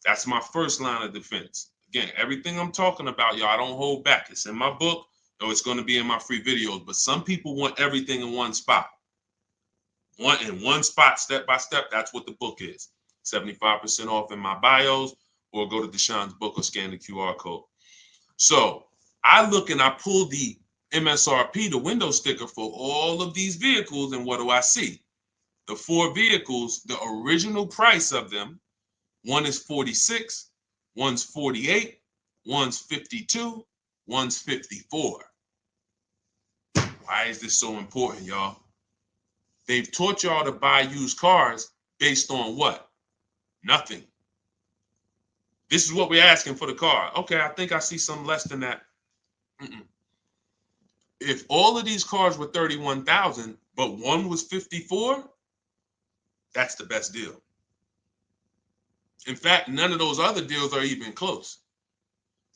Speaker 1: That's my first line of defense. Again, everything I'm talking about, y'all, I don't hold back. It's in my book, or it's going to be in my free videos. But some people want everything in one spot. One spot, step by step. That's what the book is. 75% off in my bios, or go to Deshone's book or scan the QR code. So I look and I pull the MSRP, the window sticker for all of these vehicles, and what do I see? The 4 vehicles, the original price of them, one is 46, one's 48, one's 52, one's 54. Why is this so important, y'all? They've taught y'all to buy used cars based on what? Nothing. This is what we're asking for the car. Okay, I think I see some less than that. If all of these cars were 31,000, but one was 54, that's the best deal. In fact, none of those other deals are even close.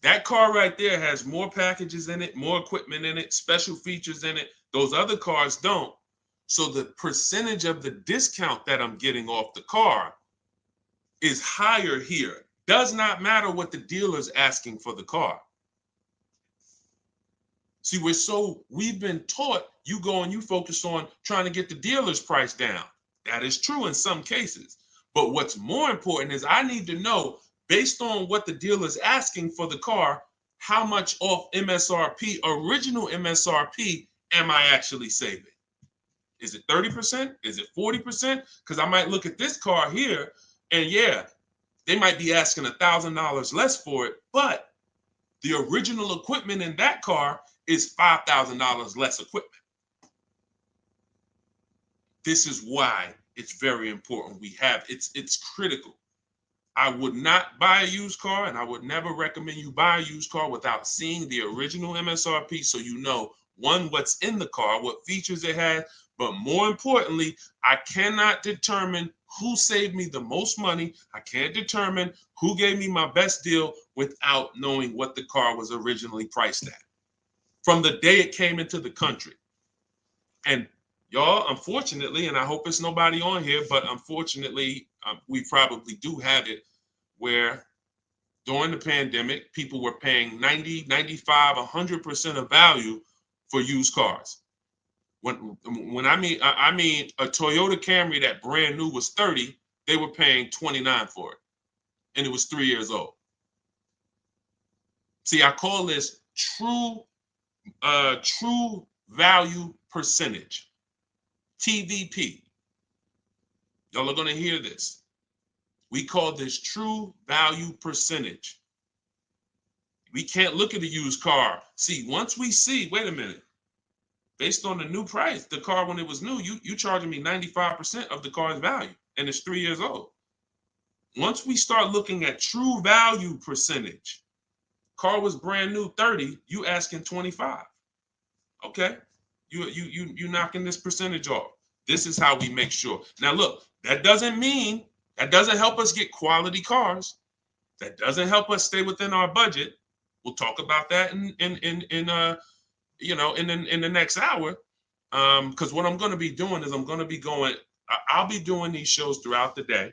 Speaker 1: That car right there has more packages in it, more equipment in it, special features in it. Those other cars don't. So the percentage of the discount that I'm getting off the car is higher here. Does not matter what the dealer's asking for the car. See, we've been taught you go and you focus on trying to get the dealer's price down. That is true in some cases. But what's more important is I need to know, based on what the dealer's asking for the car, how much off MSRP, original MSRP, am I actually saving? Is it 30%? Is it 40%? Because I might look at this car here and yeah, they might be asking $1,000 less for it, but the original equipment in that car is $5,000 less equipment. This is why it's very important. It's critical. I would not buy a used car, and I would never recommend you buy a used car without seeing the original MSRP, so you know, one, what's in the car, what features it has, but more importantly, I cannot determine who saved me the most money. I can't determine who gave me my best deal without knowing what the car was originally priced at from the day it came into the country. And y'all, unfortunately, and I hope it's nobody on here, but unfortunately, we probably do have it where during the pandemic, people were paying 90, 95, 100% of value for used cars. When I mean a Toyota Camry that brand new was 30, they were paying 29 for it, and it was 3 years old. See, I call this true value percentage, TVP. Y'all are going to hear this. We call this true value percentage. We can't look at a used car. See, once we see, wait a minute, based on the new price, the car when it was new, you charging me 95% of the car's value, and it's 3 years old. Once we start looking at true value percentage, car was brand new 30, you asking 25. Okay, you knocking this percentage off. This is how we make sure. Now look, that doesn't help us get quality cars. That doesn't help us stay within our budget. We'll talk about that in the next hour. Because what I'm going to be doing is I'll be doing these shows throughout the day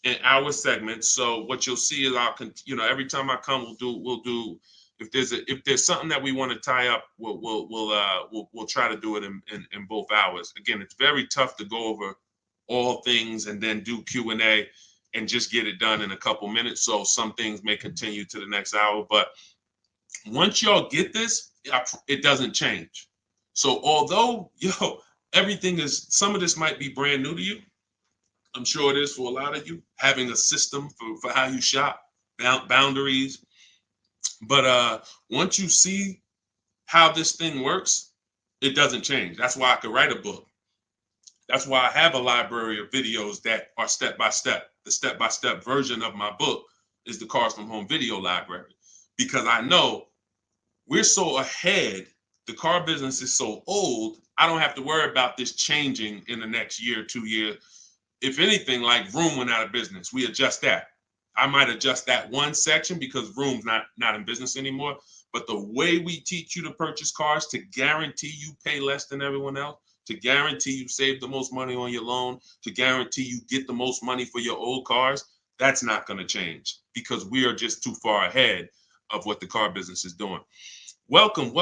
Speaker 1: in hour segments. So what you'll see is every time I come, we'll do if there's something that we want to tie up, we'll try to do it in both hours. Again, it's very tough to go over all things and then do Q&A and just get it done in a couple minutes. So some things may continue to the next hour, but once y'all get this, it doesn't change. So although, some of this might be brand new to you. I'm sure it is for a lot of you, having a system for how you shop, boundaries. But once you see how this thing works, it doesn't change. That's why I could write a book. That's why I have a library of videos that are step-by-step. The step-by-step version of my book is the Cars from Home video library, because I know we're so ahead. The car business is so old. I don't have to worry about this changing in the next year, 2 years. If anything, like Vroom went out of business, we adjust that. I might adjust that one section because Vroom's not in business anymore. But the way we teach you to purchase cars to guarantee you pay less than everyone else, to guarantee you save the most money on your loan, to guarantee you get the most money for your old cars, that's not going to change because we are just too far ahead of what the car business is doing. Welcome.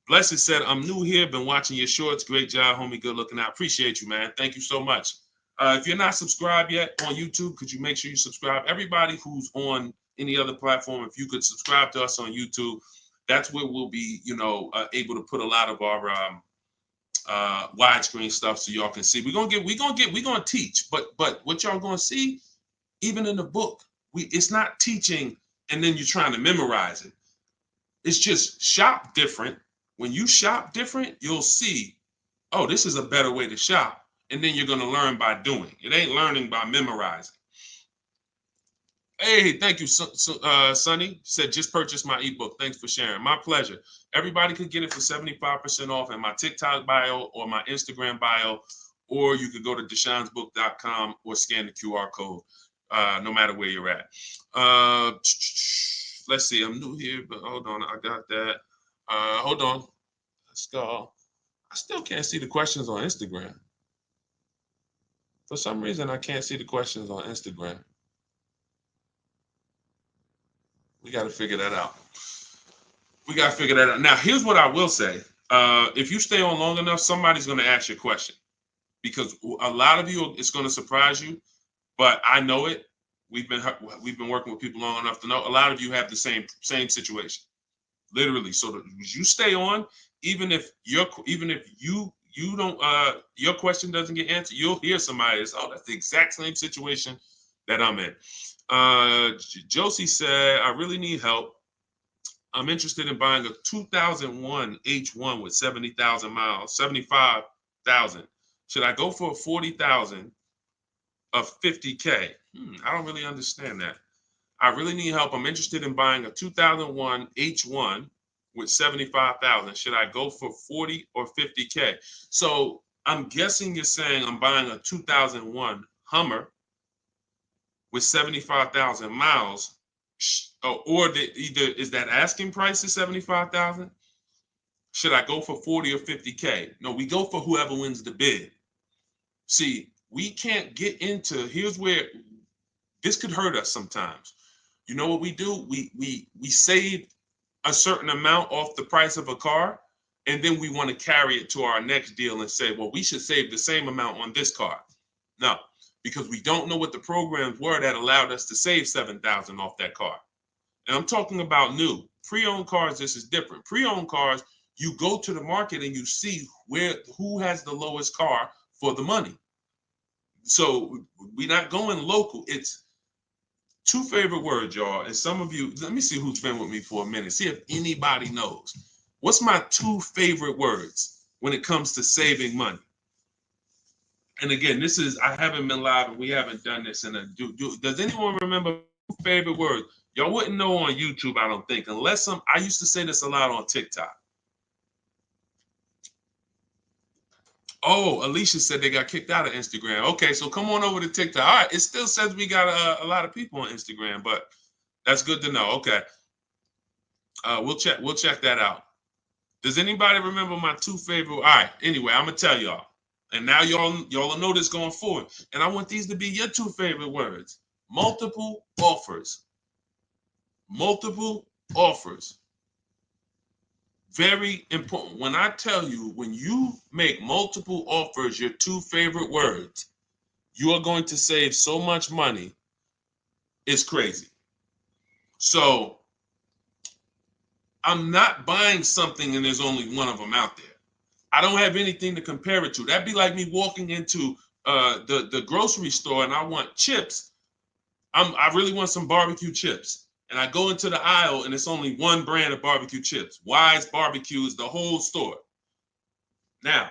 Speaker 1: Blessed said, I'm new here, been watching your shorts. Great job, homie. Good looking out. Appreciate you, man. Thank you so much. If you're not subscribed yet on YouTube, could you make sure you subscribe? Everybody who's on any other platform, if you could subscribe to us on YouTube, that's where we'll be, able to put a lot of our widescreen stuff so y'all can see. We're gonna teach, but what y'all gonna see, even in the book, it's not teaching and then you're trying to memorize it. It's just shop different, When you shop different, you'll see, oh, this is a better way to shop. And then you're going to learn by doing. It ain't learning by memorizing. Hey, thank you, Sonny. Said, just purchased my ebook. Thanks for sharing. My pleasure. Everybody could get it for 75% off in my TikTok bio or my Instagram bio, or you could go to deshonesbook.com or scan the QR code, no matter where you're at. Let's see. I'm new here, but hold on. I got that. Hold on. Let's go. I still can't see the questions on Instagram. For some reason, I can't see the questions on Instagram. We got to figure that out. Now, here's what I will say. If you stay on long enough, somebody's going to ask you a question, because a lot of you, it's going to surprise you, but I know it. We've been working with people long enough to know a lot of you have the same situation, literally. So you stay on, even if you don't, your question doesn't get answered, you'll hear somebody that's, oh, that's the exact same situation that I'm in. Josie said, I really need help. I'm interested in buying a 2001 H1 with 70,000 miles, 75,000. Should I go for a 40,000 of 50K? I don't really understand that. I really need help. I'm interested in buying a 2001 H1 with 75,000. Should I go for 40 or 50K? So I'm guessing you're saying I'm buying a 2001 Hummer with 75,000 miles. Or either is that asking price is 75,000? Should I go for 40 or 50K? No, we go for whoever wins the bid. See, we can't get into, here's where this could hurt us sometimes. You know what we do? We save a certain amount off the price of a car, and then we want to carry it to our next deal and say, well, we should save the same amount on this car. No, because we don't know what the programs were that allowed us to save 7,000 off that car. And I'm talking about new. Pre-owned cars, this is different. Pre-owned cars, you go to the market and you see who has the lowest car for the money. So we're not going local. It's two favorite words, y'all. And some of you, let me see who's been with me for a minute. See if anybody knows. What's my two favorite words when it comes to saving money? And again, this is, I haven't been live and we haven't done this in a, does anyone remember favorite words? Y'all wouldn't know on YouTube, I don't think, unless I used to say this a lot on TikTok. Oh, Alicia said they got kicked out of Instagram. Okay, so come on over to TikTok. All right, it still says we got a lot of people on Instagram, but that's good to know. Okay, we'll check that out. Does anybody remember my two favorite? All right, anyway, I'm gonna tell y'all, and now y'all will know this going forward. And I want these to be your two favorite words: multiple offers. Multiple offers. Very important. When I tell you, when you make multiple offers your two favorite words, you are going to save so much money. It's crazy. So I'm not buying something and there's only one of them out there. I don't have anything to compare it to. That'd be like me walking into the grocery store and I want chips. I really want some barbecue chips. And I go into the aisle and it's only one brand of barbecue chips. Wise Barbecue is the whole store. Now,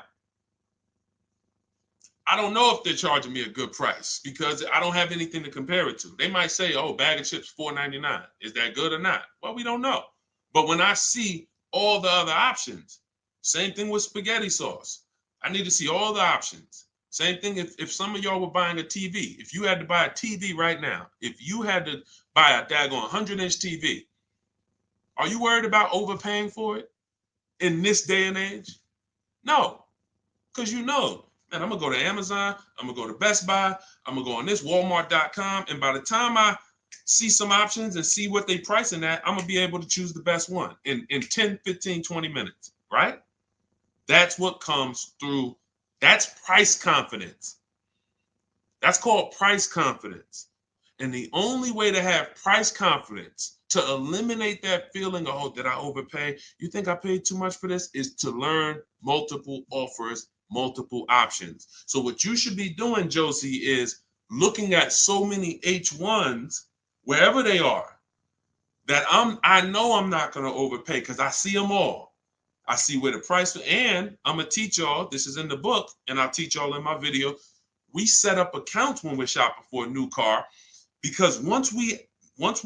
Speaker 1: I don't know if they're charging me a good price because I don't have anything to compare it to. They might say, oh, bag of chips, $4.99. Is that good or not? Well, we don't know. But when I see all the other options, same thing with spaghetti sauce. I need to see all the options. Same thing if some of y'all were buying a TV. If you had to buy a TV right now, if you had to buy a daggone 100-inch TV, are you worried about overpaying for it in this day and age? No, because you know, man, I'm going to go to Amazon, I'm going to go to Best Buy, I'm going to go on this Walmart.com, and by the time I see some options and see what they pricing at, I'm going to be able to choose the best one in 10, 15, 20 minutes, right? That's what comes through. That's price confidence. That's called price confidence. And the only way to have price confidence, to eliminate that feeling of, oh, did I overpay? You think I paid too much for this? Is to learn multiple offers, multiple options. So what you should be doing, Josie, is looking at so many H1s, wherever they are, that I know I'm not going to overpay because I see them all. I see where the price, and I'm gonna teach y'all, this is in the book, and I'll teach y'all in my video. We set up accounts when we're shopping for a new car, because once we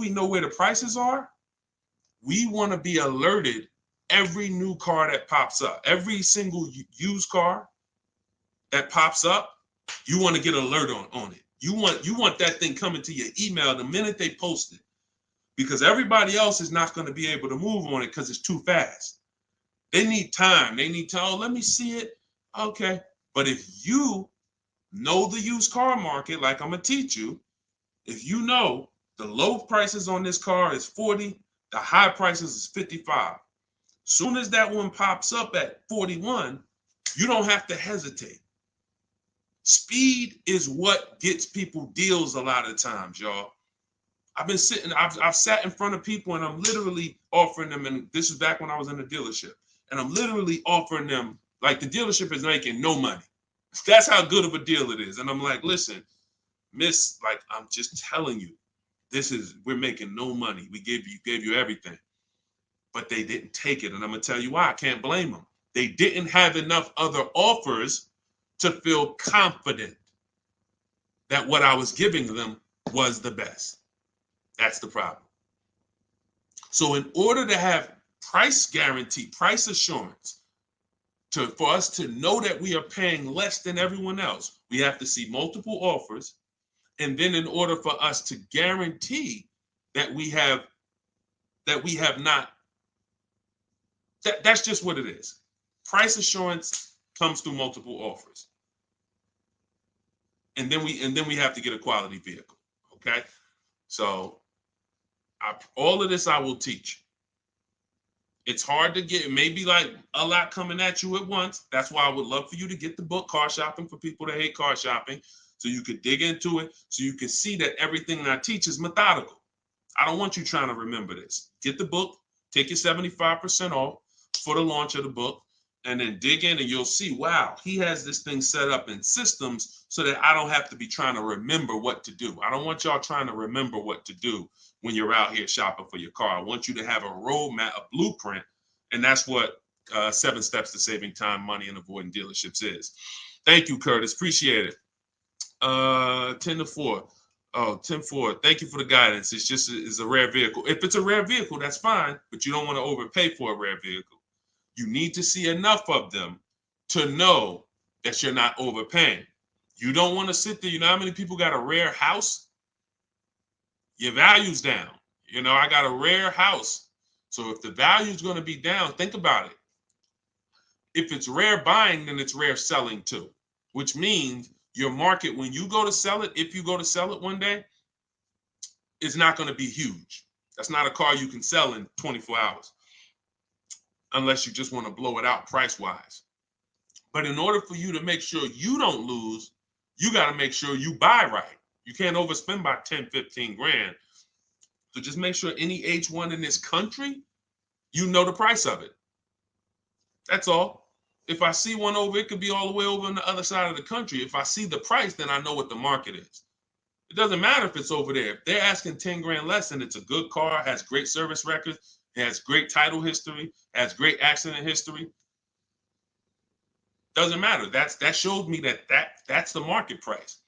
Speaker 1: know where the prices are, we want to be alerted every new car that pops up, every single used car that pops up, you want to get alert on it. You want that thing coming to your email the minute they post it, because everybody else is not going to be able to move on it because it's too fast. They need time. They need to, oh, let me see it. Okay. But if you know the used car market, like I'm going to teach you, if you know the low prices on this car is 40, the high prices is 55. Soon as that one pops up at 41, you don't have to hesitate. Speed is what gets people deals a lot of times, y'all. I've sat in front of people and I'm literally offering them, and this is back when I was in the dealership, and I'm literally offering them, like, the dealership is making no money. That's how good of a deal it is. And I'm like, listen, miss, like, I'm just telling you, we're making no money. We gave you everything. But they didn't take it. And I'm gonna tell you why. I can't blame them. They didn't have enough other offers to feel confident that what I was giving them was the best. That's the problem. So in order to have price guarantee, price assurance, for us to know that we are paying less than everyone else, we have to see multiple offers. And then in order for us to guarantee that we have not, that's just what it is. Price assurance comes through multiple offers. And then we have to get a quality vehicle. Okay. So all of this I will teach. It's hard to get, maybe like a lot coming at you at once. That's why I would love for you to get the book, Car Shopping for People That Hate Car Shopping, so you could dig into it, so you can see that everything that I teach is methodical. I don't want you trying to remember this. Get the book, take your 75% off for the launch of the book, and then dig in and you'll see, wow, he has this thing set up in systems so that I don't have to be trying to remember what to do. I don't want y'all trying to remember what to do when you're out here shopping for your car. I want you to have a roadmap, a blueprint, and that's what 7 Steps to Saving Time, Money, and Avoiding Dealerships is. Thank you, Curtis. Appreciate it. 10-4. Oh, 10-4. Thank you for the guidance. It's a rare vehicle. If it's a rare vehicle, that's fine, but you don't want to overpay for a rare vehicle. You need to see enough of them to know that you're not overpaying. You don't want to sit there. You know how many people got a rare house? Your value's down. You know, I got a rare house. So if the value is going to be down, think about it. If it's rare buying, then it's rare selling too, which means your market, when you go to sell it, if you go to sell it one day, it's not going to be huge. That's not a car you can sell in 24 hours unless you just want to blow it out price-wise. But in order for you to make sure you don't lose, you got to make sure you buy right. You can't overspend by 10, 15 grand. So just make sure any H1 in this country, you know the price of it. That's all. If I see one over, it could be all the way over on the other side of the country. If I see the price, then I know what the market is. It doesn't matter if it's over there. If they're asking 10 grand less and it's a good car, has great service records, has great title history, has great accident history, doesn't matter. That shows me that's the market price.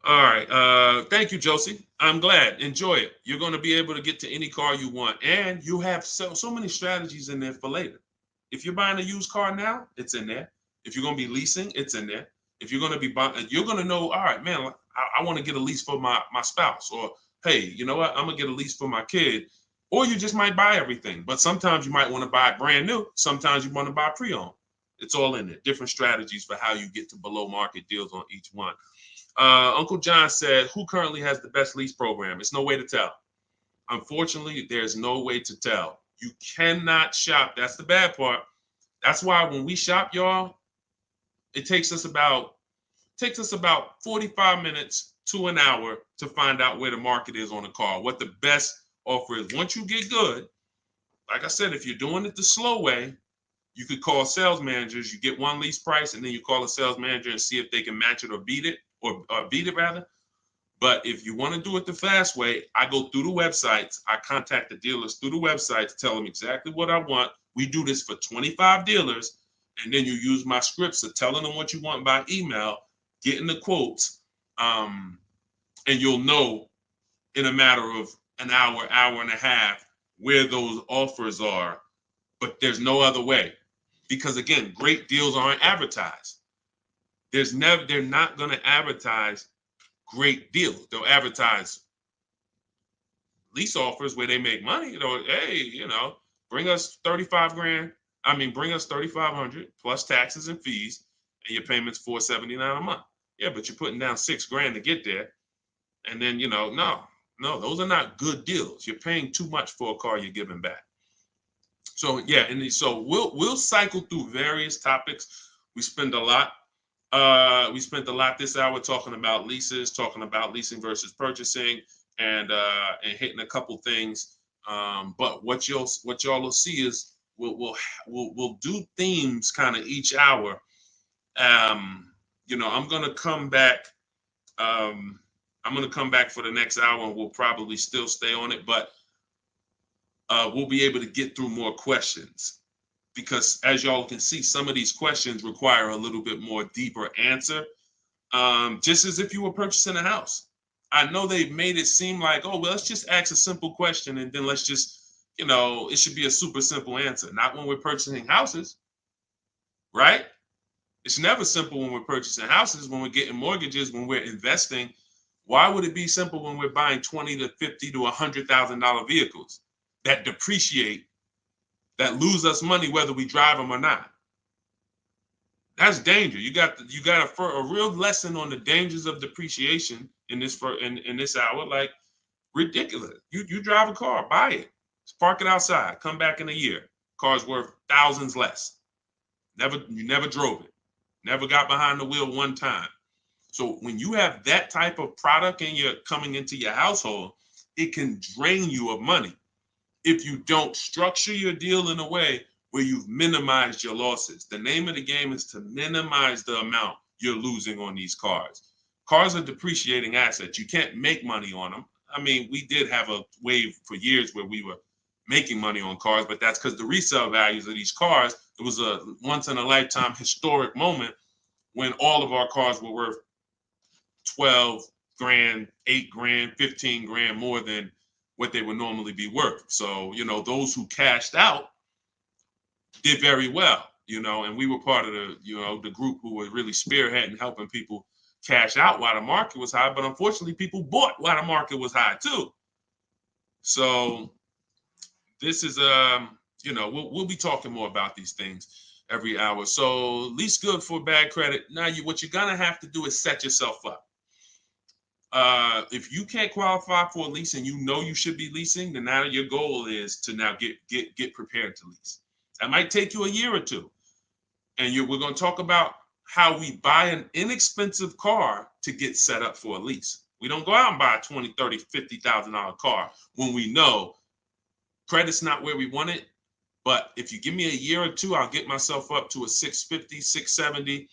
Speaker 1: All right. Thank you, Josie. I'm glad. Enjoy it. You're going to be able to get to any car you want. And you have so many strategies in there for later. If you're buying a used car now, it's in there. If you're going to be leasing, it's in there. If you're going to be buying, you're going to know, all right, man, I want to get a lease for my spouse. Or, hey, you know what? I'm going to get a lease for my kid. Or you just might buy everything. But sometimes you might want to buy brand new. Sometimes you want to buy pre-owned. It's all in there. Different strategies for how you get to below market deals on each one. Uncle John said, who currently has the best lease program? It's no way to tell. Unfortunately, there's no way to tell. You cannot shop. That's the bad part. That's why when we shop, y'all, it takes us about 45 minutes to an hour to find out where the market is on a car, what the best offer is. Once you get good, like I said, if you're doing it the slow way, you could call sales managers. You get one lease price, and then you call a sales manager and see if they can match it or beat it, or beat it rather. But if you want to do it the fast way, I go through the websites. I contact the dealers through the websites, tell them exactly what I want. We do this for 25 dealers. And then you use my scripts of telling them what you want by email, getting the quotes, and you'll know in a matter of an hour, hour and a half, where those offers are. But there's no other way. Because again, great deals aren't advertised. They're not going to advertise great deals. They'll advertise lease offers where they make money. Hey, bring us 35 grand. Bring us 3,500 plus taxes and fees, and your payment's $479 a month. Yeah, but you're putting down $6,000 to get there, and then no, those are not good deals. You're paying too much for a car you're giving back. So yeah, and so we'll cycle through various topics. We spend a lot. We spent a lot this hour talking about leases, talking about leasing versus purchasing, and hitting a couple things. But what y'all will see is we'll do themes kind of each hour. I'm gonna come back. I'm gonna come back for the next hour, and we'll probably still stay on it, but we'll be able to get through more questions, because as y'all can see, some of these questions require a little bit more deeper answer. Just as if you were purchasing a house. I know they've made it seem like, oh, well, let's just ask a simple question and then let's just, it should be a super simple answer. Not when we're purchasing houses, right? It's never simple when we're purchasing houses, when we're getting mortgages, when we're investing. Why would it be simple when we're buying $20,000 to $50,000 to $100,000 vehicles that depreciate, that lose us money whether we drive them or not? That's danger. You got a real lesson on the dangers of depreciation in this hour. Like, ridiculous. You drive a car, buy it, park it outside, come back in a year. Car's worth thousands less. You never drove it, never got behind the wheel one time. So when you have that type of product and you're coming into your household, it can drain you of money if you don't structure your deal in a way where you've minimized your losses. The name of the game is to minimize the amount you're losing on these cars. Cars are depreciating assets. You can't make money on them. We did have a wave for years where we were making money on cars, but that's because the resale values of these cars, it was a once in a lifetime historic moment when all of our cars were worth 12 grand, 8 grand, 15 grand more than what they would normally be worth. So, those who cashed out did very well, and we were part of the group who were really spearheading, helping people cash out while the market was high. But unfortunately, people bought while the market was high too. So this is, we'll be talking more about these things every hour. So lease good for bad credit. Now, what you're gonna have to do is set yourself up. If you can't qualify for a lease and you should be leasing, then now your goal is to now get prepared to lease. That might take you a year or two. And we're going to talk about how we buy an inexpensive car to get set up for a lease. We don't go out and buy a $20,000, $30,000, $50,000 car when we know credit's not where we want it. But if you give me a year or two, I'll get myself up to a 650, 670.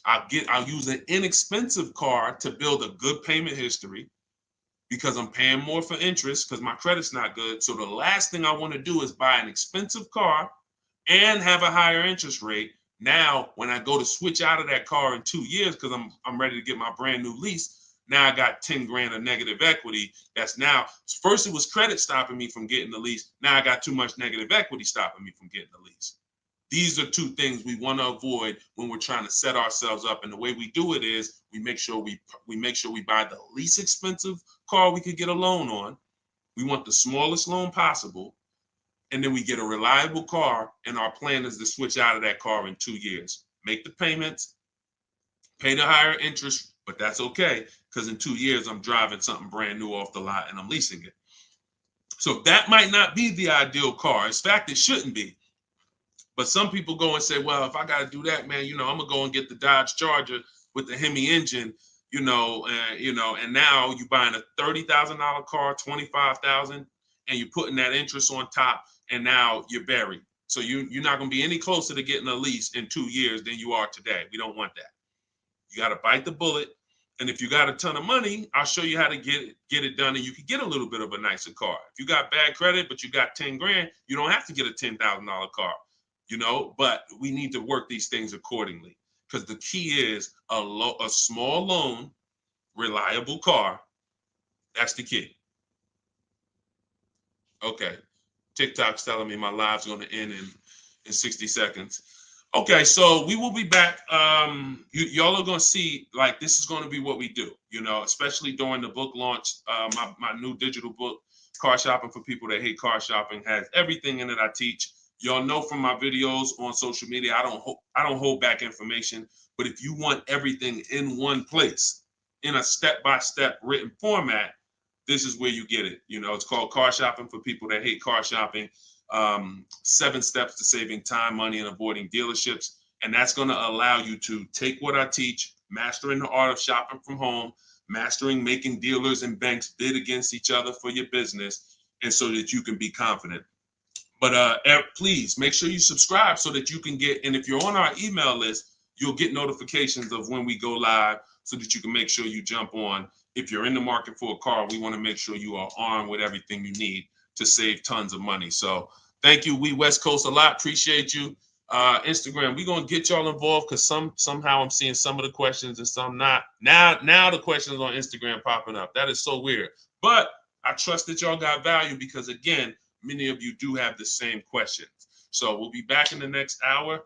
Speaker 1: I'll use an inexpensive car to build a good payment history, because I'm paying more for interest because my credit's not good. So the last thing I want to do is buy an expensive car and have a higher interest rate. Now, when I go to switch out of that car in 2 years, because I'm ready to get my brand new lease, now I got 10 grand of negative equity. That's now, first it was credit stopping me from getting the lease. Now I got too much negative equity stopping me from getting the lease. These are two things we want to avoid when we're trying to set ourselves up. And the way we do it is we make sure we buy the least expensive car we could get a loan on. We want the smallest loan possible. And then we get a reliable car, and our plan is to switch out of that car in 2 years. Make the payments, pay the higher interest, but that's okay, because in 2 years, I'm driving something brand new off the lot and I'm leasing it. So that might not be the ideal car. In fact, it shouldn't be. But some people go and say, well, if I got to do that, man, I'm going to go and get the Dodge Charger with the Hemi engine, and now you're buying a $30,000 car, $25,000, and you're putting that interest on top, and now you're buried. So you're not going to be any closer to getting a lease in 2 years than you are today. We don't want that. You got to bite the bullet And if you got a ton of money, I'll show you how to get it done, and you can get a little bit of a nicer car. If you got bad credit, but you got 10 grand, you don't have to get a $10,000 car, but we need to work these things accordingly, because the key is a small loan, reliable car. That's the key. Okay. TikTok's telling me my live's going to end in 60 seconds. Okay, so we will be back. Y'all are going to see, like, this is going to be what we do, especially during the book launch. My new digital book, Car Shopping for People That Hate Car Shopping, has everything in it I teach. Y'all know from my videos on social media, I don't hold back information. But if you want everything in one place, in a step-by-step written format, this is where you get it. It's called Car Shopping for People That Hate Car Shopping. 7 steps to saving time, money, and avoiding dealerships. And that's going to allow you to take what I teach, mastering the art of shopping from home, mastering making dealers and banks bid against each other for your business, and so that you can be confident. But please make sure you subscribe so that you can get, and if you're on our email list, you'll get notifications of when we go live so that you can make sure you jump on. If you're in the market for a car, we want to make sure you are armed with everything you need to save tons of money. So thank you, we West Coast, a lot. Appreciate you. Instagram, we're gonna get y'all involved, because somehow I'm seeing some of the questions and some not. Now the questions on Instagram popping up. That is so weird. But I trust that y'all got value, because again, many of you do have the same questions. So we'll be back in the next hour.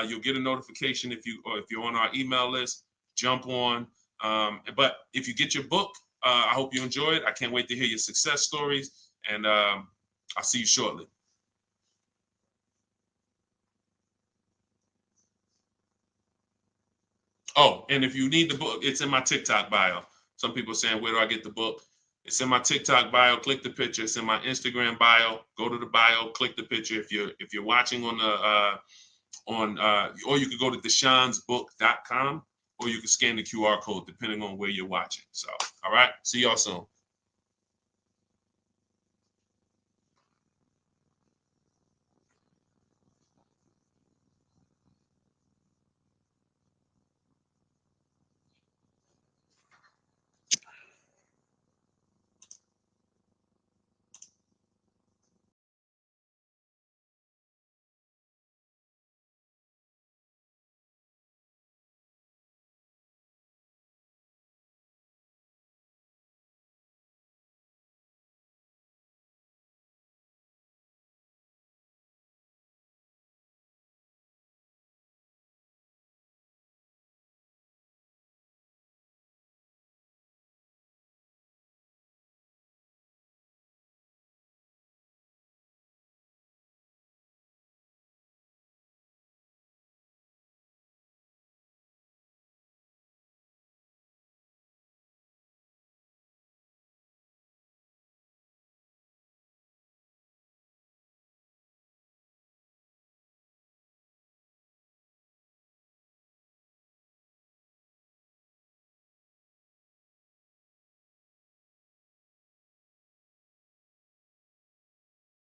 Speaker 1: You'll get a notification if you're on our email list. Jump on. But if you get your book, I hope you enjoy it. I can't wait to hear your success stories, and I'll see you shortly. Oh, and if you need the book, it's in my TikTok bio. Some people are saying, where do I get the book? It's in my TikTok bio. Click the picture. It's in my Instagram bio. Go to the bio. Click the picture. If you're watching on or you could go to deshonesbook.com, or you can scan the QR code depending on where you're watching. So, all right. See y'all soon.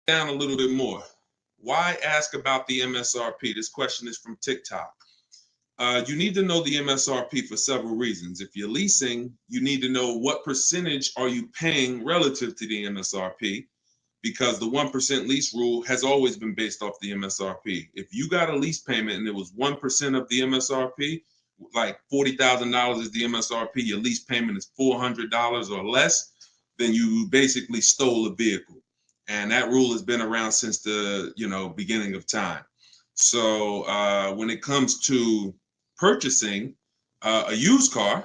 Speaker 1: Down a little bit more. Why ask about the MSRP? This question is from TikTok. You need to know the MSRP for several reasons. If you're leasing, you need to know what percentage are you paying relative to the MSRP, because the 1% lease rule has always been based off the MSRP. If you got a lease payment and it was 1% of the MSRP, like $40,000 is the MSRP, your lease payment is $400 or less, then you basically stole a vehicle. And that rule has been around since the beginning of time. So when it comes to purchasing a used car,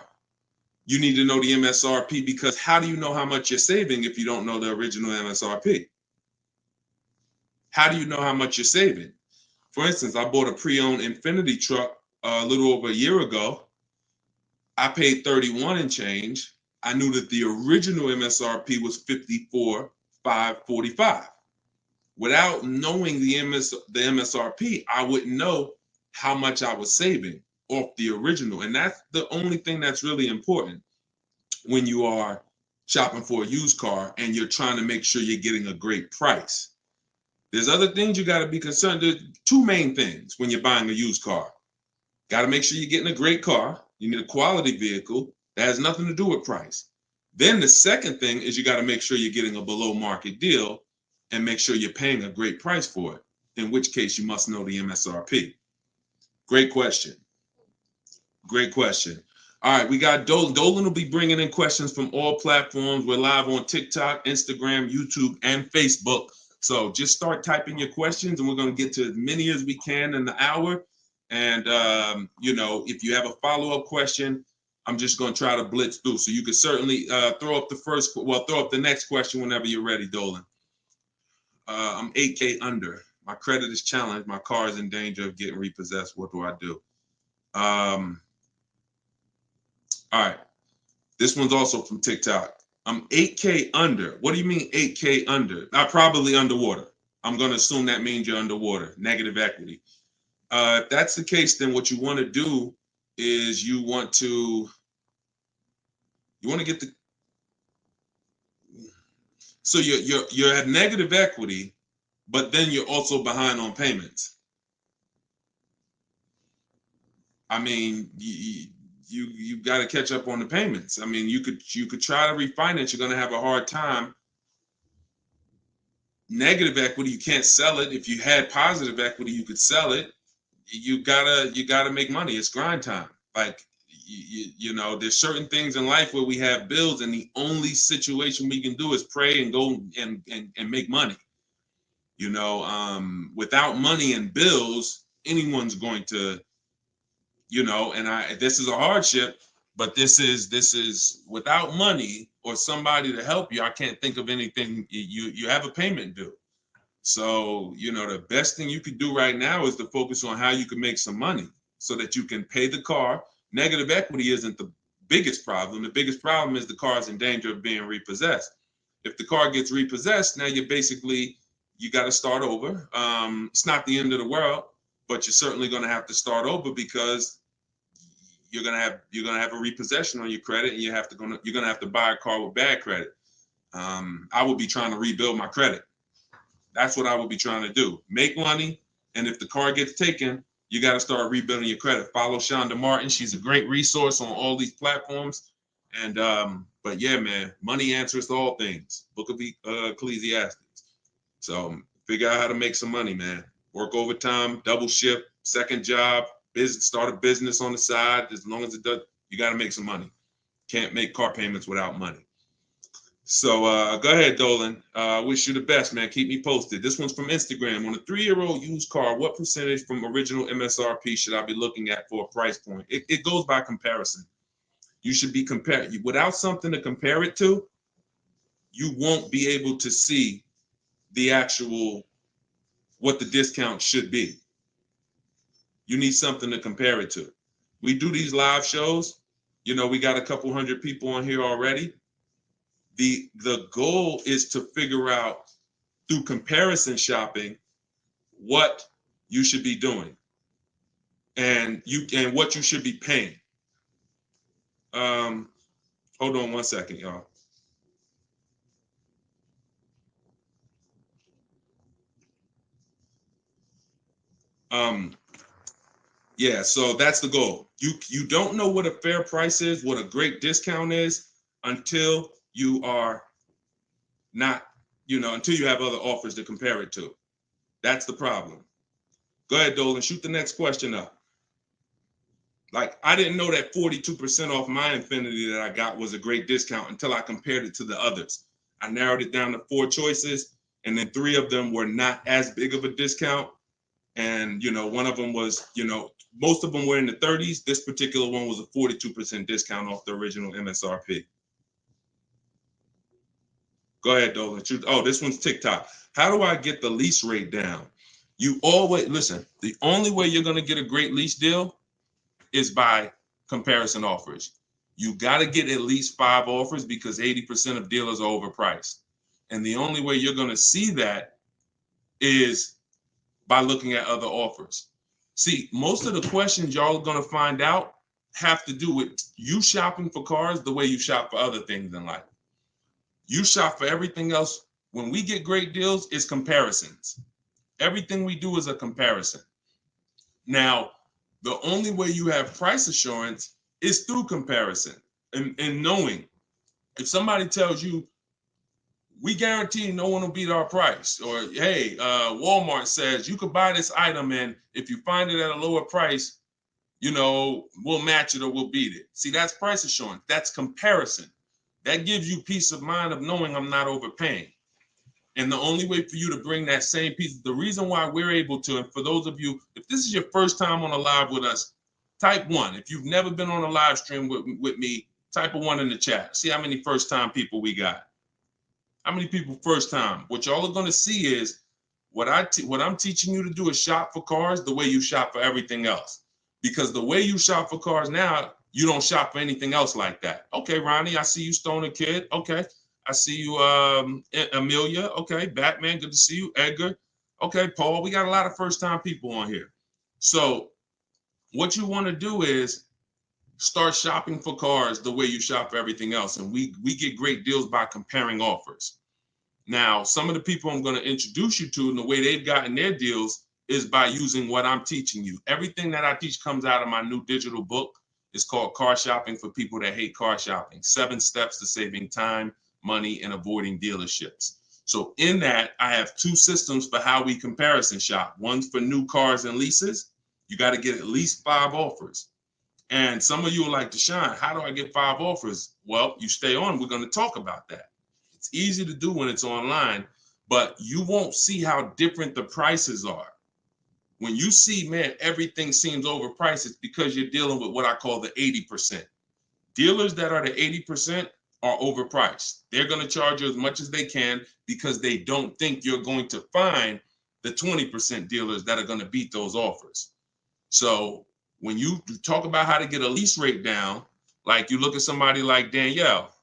Speaker 1: you need to know the MSRP, because how do you know how much you're saving if you don't know the original MSRP? How do you know how much you're saving? For instance, I bought a pre-owned Infiniti truck a little over a year ago. I paid 31 and change. I knew that the original MSRP was 54,545. Without knowing the MSRP, I wouldn't know how much I was saving off the original. And that's the only thing that's really important when you are shopping for a used car and you're trying to make sure you're getting a great price. There's other things you got to be concerned. There's 2 main things when you're buying a used car. Got to make sure you're getting a great car. You need a quality vehicle, That has nothing to do with price. Then the second thing is you got to make sure you're getting a below market deal and make sure you're paying a great price for it, in which case you must know the MSRP. Great question. Great question. All right, we got Dolan. Dolan will be bringing in questions from all platforms. We're live on TikTok, Instagram, YouTube, and Facebook. So just start typing your questions, and we're going to get to as many as we can in the hour. And, you know, if you have a follow-up question, I'm just going to try to blitz through. So you can certainly throw up the next question whenever you're ready, Dolan. I'm 8K under. My credit is challenged. My car is in danger of getting repossessed. What do I do? All right. This one's also from TikTok. I'm 8K under. What do you mean 8K under? I'm probably underwater. I'm going to assume that means you're underwater, negative equity. If that's the case, then what you want to do is you want to get the, so you're at negative equity, but then you're also behind on payments. I mean, you got to catch up on the payments. I mean, you could try to refinance. You're going to have a hard time. Negative equity, you can't sell it. If you had positive equity, you could sell it. You gotta make money. It's grind time. Like you know, there's certain things in life where we have bills, and the only situation we can do is pray and go and make money. You know, without money and bills, anyone's going to, you know, and this is a hardship, but this is without money or somebody to help you. I can't think of anything. You have a payment due. So, you know, the best thing you could do right now is to focus on how you can make some money so that you can pay the car. Negative equity isn't the biggest problem. The biggest problem is the car is in danger of being repossessed. If the car gets repossessed, now you got to start over. It's not the end of the world, but you're certainly going to have to start over because you're gonna have a repossession on your credit, and you're gonna have to buy a car with bad credit. I would be trying to rebuild my credit. That's what I would be trying to do. Make money, and if the car gets taken, you got to start rebuilding your credit. Follow Shonda Martin. She's a great resource on all these platforms. And but yeah, man, money answers to all things. Book of Ecclesiastes. So figure out how to make some money, man. Work overtime, double shift, second job, start a business on the side. As long as it does, you got to make some money. Can't make car payments without money. So go ahead, Dolan. Wish you the best, man. Keep me posted. This one's from Instagram. On a 3-year-old used car, what percentage from original MSRP should I be looking at for a price point? It goes by comparison. You should be compared. Without something to compare it to, you won't be able to see the actual, what the discount should be. You need something to compare it to. We do these live shows. You know, we got a couple hundred people on here already. The goal is to figure out through comparison shopping what you should be doing and what you should be paying. Hold on one second, y'all. Yeah, so that's the goal. You don't know what a fair price is, what a great discount is, until you are not, until you have other offers to compare it to. That's the problem. Go ahead, Dolan, shoot the next question up. Like, I didn't know that 42% off my Infinity that I got was a great discount until I compared it to the others. I narrowed it down to 4 choices, and then 3 of them were not as big of a discount. And, one of them was, most of them were in the 30s. This particular one was a 42% discount off the original MSRP. Go ahead, Dolan. Oh, this one's TikTok. How do I get the lease rate down? You always, listen, the only way you're going to get a great lease deal is by comparison offers. You got to get at least 5 offers because 80% of dealers are overpriced. And the only way you're going to see that is by looking at other offers. See, most of the questions y'all are going to find out have to do with you shopping for cars the way you shop for other things in life. You shop for everything else. When we get great deals, it's comparisons. Everything we do is a comparison. Now, the only way you have price assurance is through comparison. and knowing if somebody tells you, we guarantee no one will beat our price, or hey, Walmart says you could buy this item and if you find it at a lower price, you know, we'll match it or we'll beat it. See, that's price assurance. That's comparison. That gives you peace of mind of knowing I'm not overpaying. And the only way for you to bring that same piece, the reason why we're able to, and for those of you, if this is your first time on a live with us, type 1. If you've never been on a live stream with me, type a 1 in the chat. See how many first time people we got. How many people first time? What y'all are going to see is what I'm teaching you to do is shop for cars the way you shop for everything else. Because the way you shop for cars now, you don't shop for anything else like that. Okay, Ronnie, I see you, Stoner Kid. Okay. I see you, Amelia. Okay, Batman, good to see you. Edgar. Okay, Paul, we got a lot of first-time people on here. So what you want to do is start shopping for cars the way you shop for everything else. And we get great deals by comparing offers. Now, some of the people I'm going to introduce you to and the way they've gotten their deals is by using what I'm teaching you. Everything that I teach comes out of my new digital book. It's called Car Shopping for People That Hate Car Shopping. 7 Steps to Saving Time, Money, and Avoiding Dealerships. So in that, I have 2 systems for how we comparison shop. One's for new cars and leases. You got to get at least 5 offers. And some of you are like, Deshone, how do I get 5 offers? Well, you stay on. We're going to talk about that. It's easy to do when it's online, but you won't see how different the prices are. When you see, man, everything seems overpriced, it's because you're dealing with what I call the 80%. Dealers that are the 80% are overpriced. They're going to charge you as much as they can because they don't think you're going to find the 20% dealers that are going to beat those offers. So when you talk about how to get a lease rate down, like you look at somebody like Danielle.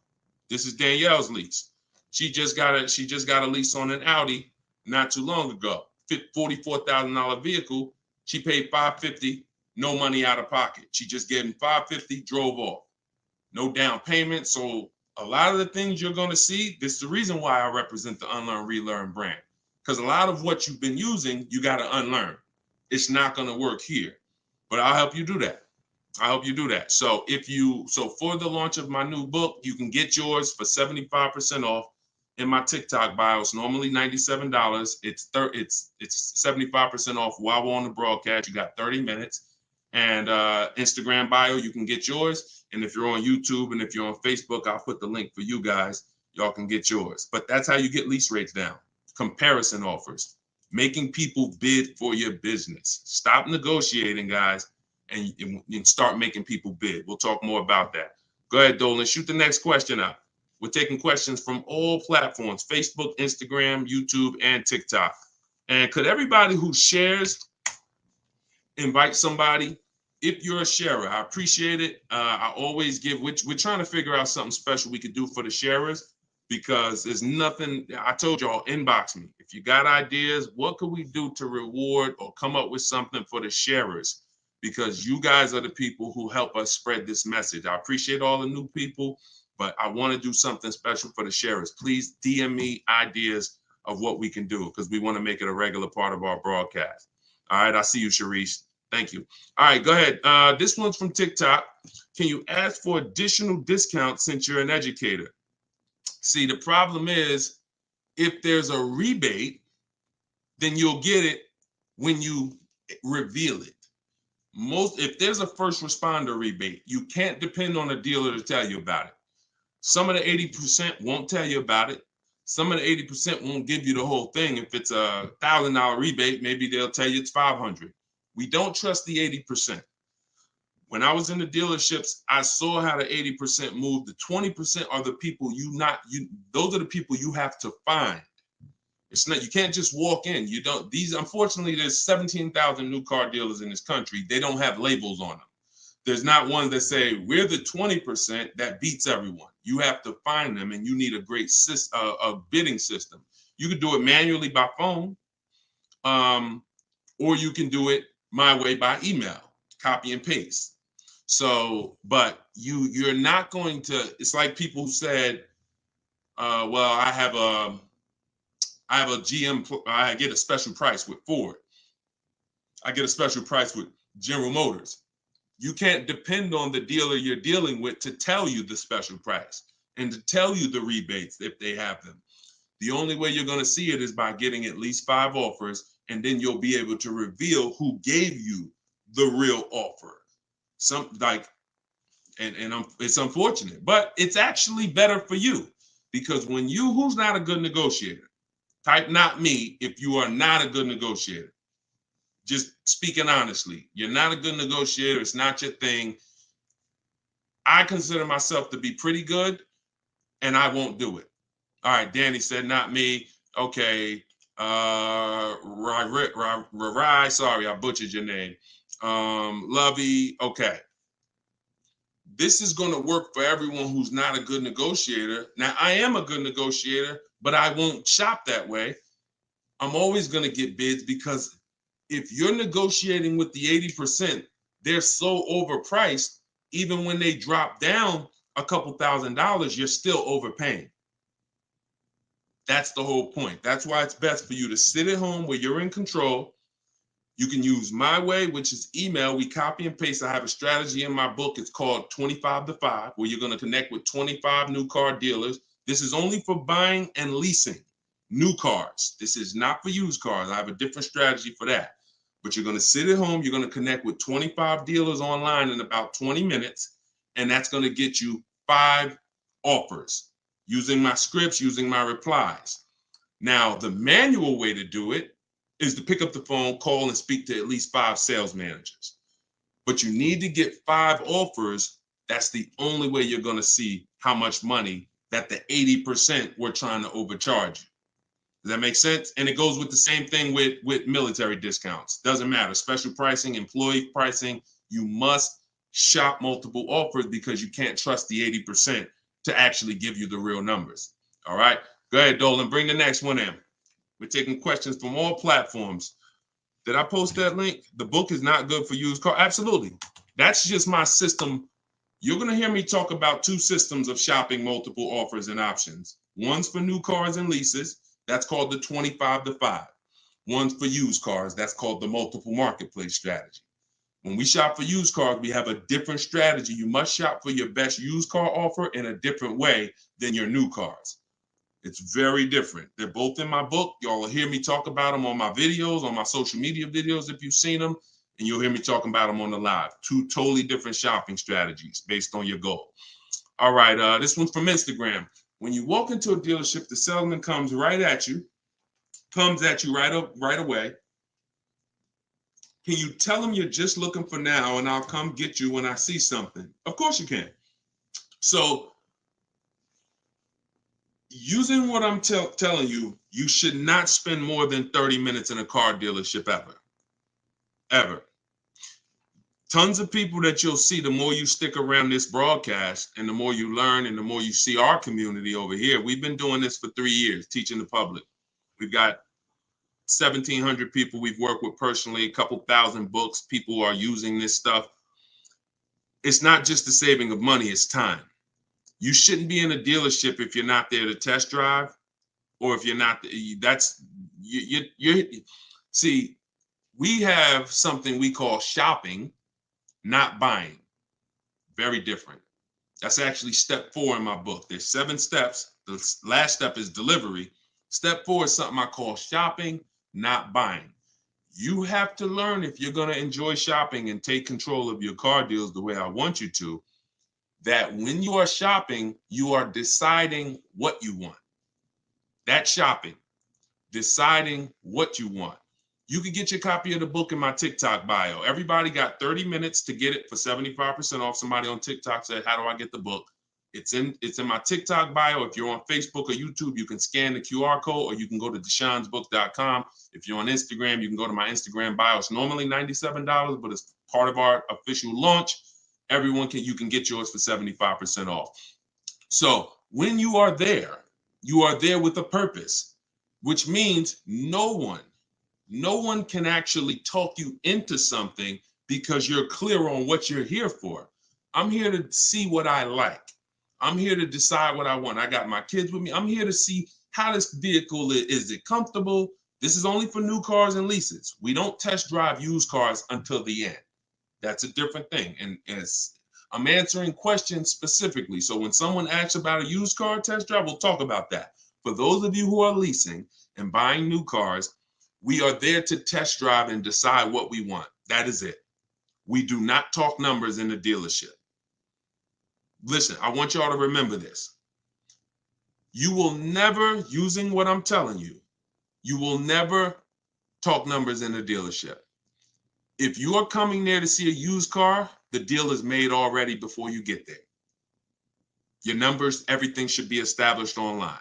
Speaker 1: This is Danielle's lease. She just got a lease on an Audi not too long ago. $44,000 vehicle. She paid $550, no money out of pocket. She just gave him $550, drove off. No down payment. So a lot of the things you're going to see, this is the reason why I represent the Unlearn, Relearn brand. Because a lot of what you've been using, you got to unlearn. It's not going to work here. But I'll help you do that. I hope you do that. So for the launch of my new book, you can get yours for 75% off in my TikTok bio. It's normally $97. It's 75% off while we're on the broadcast. You got 30 minutes. And Instagram bio, you can get yours. And if you're on YouTube and if you're on Facebook, I'll put the link for you guys. Y'all can get yours. But that's how you get lease rates down. Comparison offers. Making people bid for your business. Stop negotiating, guys. And start making people bid. We'll talk more about that. Go ahead, Dolan. Shoot the next question up. We're taking questions from all platforms, Facebook, Instagram, YouTube, and TikTok. And could everybody who shares invite somebody? If you're a sharer, I appreciate it. I always give, we're trying to figure out something special we could do for the sharers because there's nothing, I told y'all, inbox me. If you got ideas, what could we do to reward or come up with something for the sharers? Because you guys are the people who help us spread this message. I appreciate all the new people, but I want to do something special for the sharers. Please DM me ideas of what we can do because we want to make it a regular part of our broadcast. All right, I see you, Sharice. Thank you. All right, go ahead. This one's from TikTok. Can you ask for additional discounts since you're an educator? See, the problem is if there's a rebate, then you'll get it when you reveal it. If there's a first responder rebate, you can't depend on a dealer to tell you about it. Some of the 80% won't tell you about it. Some of the 80% won't give you the whole thing. If it's a $1,000 rebate, maybe they'll tell you it's $500. We don't trust the 80%. When I was in the dealerships, I saw how the 80% moved. The 20% are the people those are the people you have to find. It's not, you can't just walk in. You don't, unfortunately, there's 17,000 new car dealers in this country. They don't have labels on them. There's not one that say, we're the 20% that beats everyone. You have to find them and you need a great a bidding system. You can do it manually by phone, or you can do it my way by email, copy and paste. So, but you're not going to, it's like people who said, well, I have a GM, I get a special price with Ford. I get a special price with General Motors. You can't depend on the dealer you're dealing with to tell you the special price and to tell you the rebates if they have them. The only way you're going to see it is by getting at least 5 offers, and then you'll be able to reveal who gave you the real offer. It's unfortunate, but it's actually better for you, because when who's not a good negotiator? Type not me if you are not a good negotiator. Just speaking honestly, you're not a good negotiator. It's not your thing. I consider myself to be pretty good, and I won't do it. All right, Danny said not me. Okay. Rai, sorry, I butchered your name. Lovey, okay. This is going to work for everyone who's not a good negotiator. Now, I am a good negotiator, but I won't shop that way. I'm always going to get bids, because if you're negotiating with the 80%, they're so overpriced. Even when they drop down a couple $1,000s, you're still overpaying. That's the whole point. That's why it's best for you to sit at home where you're in control. You can use my way, which is email. We copy and paste. I have a strategy in my book. It's called 25 to 5, where you're going to connect with 25 new car dealers. This is only for buying and leasing new cars. This is not for used cars. I have a different strategy for that. But you're going to sit at home. You're going to connect with 25 dealers online in about 20 minutes. And that's going to get you 5 offers using my scripts, using my replies. Now, the manual way to do it is to pick up the phone, call, and speak to at least 5 sales managers. But you need to get 5 offers. That's the only way you're going to see how much money that the 80% were trying to overcharge you. Does that make sense? And it goes with the same thing with military discounts. Doesn't matter. Special pricing, employee pricing. You must shop multiple offers, because you can't trust the 80% to actually give you the real numbers. All right. Go ahead, Dolan. Bring the next one in. We're taking questions from all platforms. Did I post that link? The book is not good for used car. Absolutely. That's just my system. You're going to hear me talk about 2 systems of shopping multiple offers and options. One's for new cars and leases. That's called the 25 to 5. One's for used cars. That's called the multiple marketplace strategy. When we shop for used cars, we have a different strategy. You must shop for your best used car offer in a different way than your new cars. It's very different. They're both in my book. Y'all will hear me talk about them on my videos, on my social media videos if you've seen them, and you'll hear me talking about them on the live. 2 totally different shopping strategies based on your goal. All right, this one's from Instagram. When you walk into a dealership, the salesman comes at you right away. Can you tell him you're just looking for now, and I'll come get you when I see something? Of course you can. So using what I'm telling you, you should not spend more than 30 minutes in a car dealership ever. Tons of people that you'll see, the more you stick around this broadcast and the more you learn and the more you see our community over here. We've been doing this for 3 years, teaching the public. We've got 1,700 people we've worked with personally, a couple thousand books. People are using this stuff. It's not just the saving of money, it's time. You shouldn't be in a dealership if you're not there to test drive, or if you're not, see, we have something we call shopping, not buying. Very different. That's actually step 4 in my book. There's 7 steps. The last step is delivery. Step 4 is something I call shopping, not buying. You have to learn, if you're going to enjoy shopping and take control of your car deals the way I want you to, that when you are shopping, you are deciding what you want. That's shopping, deciding what you want. You can get your copy of the book in my TikTok bio. Everybody got 30 minutes to get it for 75% off. Somebody on TikTok said, how do I get the book? It's in my TikTok bio. If you're on Facebook or YouTube, you can scan the QR code, or you can go to deshonsbook.com. If you're on Instagram, you can go to my Instagram bio. It's normally $97, but it's part of our official launch. You can get yours for 75% off. So when you are there with a purpose, which means no one can actually talk you into something, because you're clear on what you're here for. I'm here to see what I like. I'm here to decide what I want. I got my kids with me. I'm here to see how this vehicle is it comfortable? This is only for new cars and leases. We don't test drive used cars until the end. That's a different thing. And I'm answering questions specifically. So when someone asks about a used car test drive, we'll talk about that. For those of you who are leasing and buying new cars, we are there to test drive and decide what we want. That is it. We do not talk numbers in the dealership. Listen, I want y'all to remember this. You will never, using what I'm telling you, you will never talk numbers in the dealership. If you are coming there to see a used car, the deal is made already before you get there. Your numbers, everything should be established online.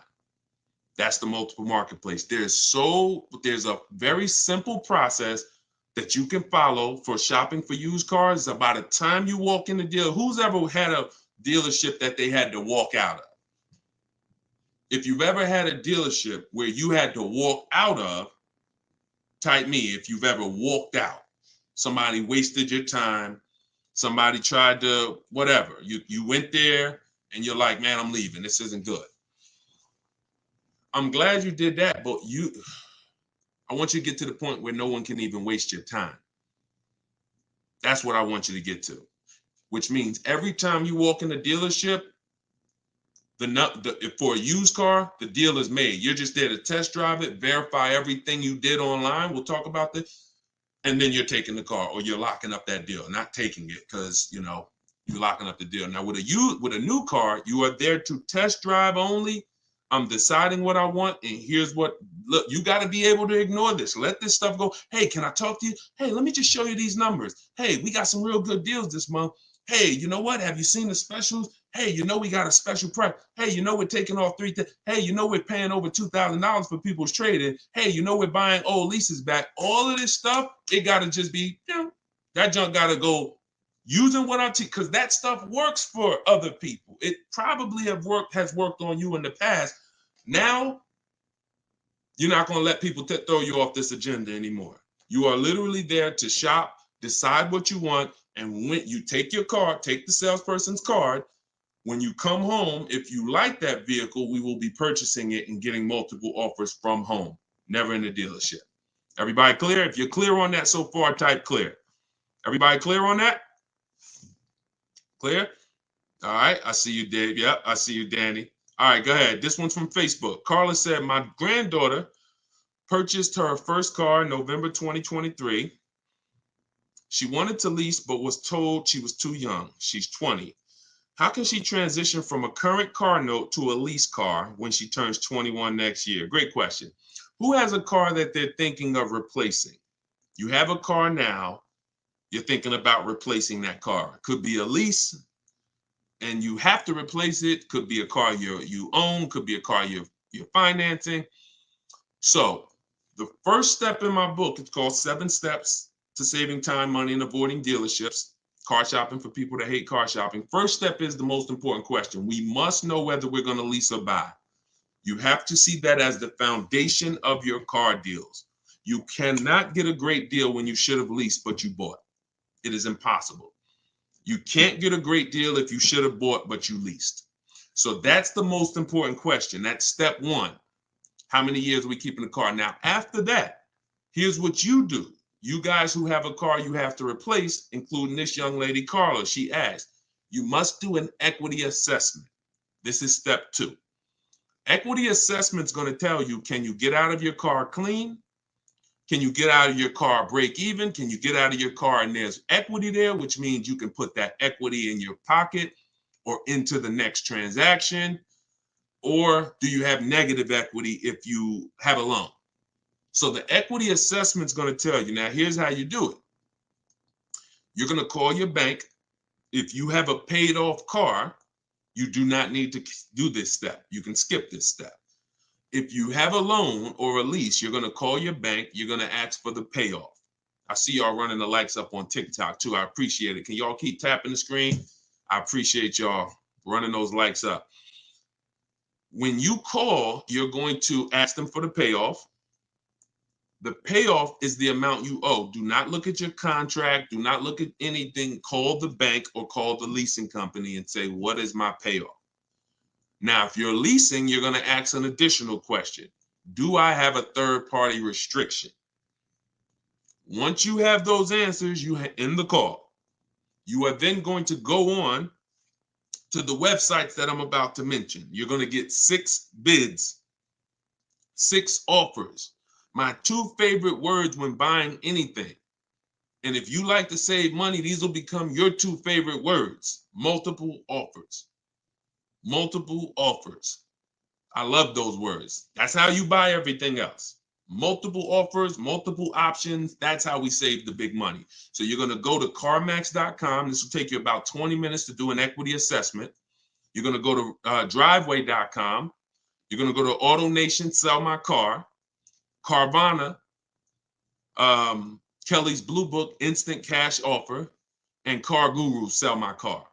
Speaker 1: That's the multiple marketplace. There's a very simple process that you can follow for shopping for used cars. By the time you walk in the deal, who's ever had a dealership that they had to walk out of? If you've ever had a dealership where you had to walk out of, type me if you've ever walked out. Somebody wasted your time. Somebody tried to, whatever. You went there and you're like, man, I'm leaving. This isn't good. I'm glad you did that, but I want you to get to the point where no one can even waste your time. That's what I want you to get to, which means every time you walk in a dealership, for a used car, the deal is made. You're just there to test drive it, verify everything you did online. We'll talk about this. And then you're taking the car or you're locking up that deal, not taking it because, you're locking up the deal. Now, with a new car, you are there to test drive only. I'm deciding what I want. And here's look, you got to be able to ignore this. Let this stuff go. Hey, can I talk to you? Hey, let me just show you these numbers. Hey, we got some real good deals this month. Hey, you know what? Have you seen the specials? Hey, we got a special price. Hey, we're taking off Hey, we're paying over $2,000 for people's trading. Hey, we're buying old leases back. All of this stuff, it got to just be, that junk got to go using what I teach, because that stuff works for other people. It probably has worked on you in the past. Now, you're not going to let people throw you off this agenda anymore. You are literally there to shop, decide what you want, and when you take your card, take the salesperson's card. When you come home, if you like that vehicle, we will be purchasing it and getting multiple offers from home, never in the dealership. Everybody clear? If you're clear on that so far, type clear. Everybody clear on that? Clear? All right, I see you, Dave. Yep, I see you, Danny. All right, go ahead. This one's from Facebook. Carla said, my granddaughter purchased her first car in November 2023. She wanted to lease, but was told she was too young. She's 20. How can she transition from a current car note to a lease car when she turns 21 next year? Great question. Who has a car that they're thinking of replacing? You have a car now. You're thinking about replacing that car. Could be a lease, and you have to replace it. Could be a car you own. Could be a car you're financing. So the first step in my book, it's called 7 Steps to Saving Time, Money, and Avoiding Dealerships. Car shopping for people that hate car shopping. First step is the most important question. We must know whether we're going to lease or buy. You have to see that as the foundation of your car deals. You cannot get a great deal when you should have leased, but you bought. It is impossible. You can't get a great deal if you should have bought, but you leased. So that's the most important question. That's step 1. How many years are we keeping the car? Now, after that, here's what you do. You guys who have a car you have to replace, including this young lady, Carla, she asked, you must do an equity assessment. This is step 2. Equity assessment is going to tell you, can you get out of your car clean? Can you get out of your car break even? Can you get out of your car and there's equity there, which means you can put that equity in your pocket or into the next transaction? Or do you have negative equity if you have a loan? So the equity assessment is going to tell you. Now, here's how you do it. You're going to call your bank. If you have a paid off car, you do not need to do this step. You can skip this step. If you have a loan or a lease, you're going to call your bank. You're going to ask for the payoff. I see y'all running the likes up on TikTok too. I appreciate it. Can y'all keep tapping the screen? I appreciate y'all running those likes up. When you call, you're going to ask them for the payoff. The payoff is the amount you owe. Do not look at your contract. Do not look at anything. Call the bank or call the leasing company and say, what is my payoff? Now, if you're leasing, you're going to ask an additional question. Do I have a third-party restriction? Once you have those answers, you end the call. You are then going to go on to the websites that I'm about to mention. You're going to get 6 bids, 6 offers. My 2 favorite words when buying anything. And if you like to save money, these will become your 2 favorite words. Multiple offers. Multiple offers. I love those words. That's how you buy everything else. Multiple offers, multiple options. That's how we save the big money. So you're going to go to CarMax.com. This will take you about 20 minutes to do an equity assessment. You're going to go to Driveway.com. You're going to go to AutoNation, Sell My Car. Carvana, Kelly's Blue Book, Instant Cash Offer. And Car Guru, Sell My Car.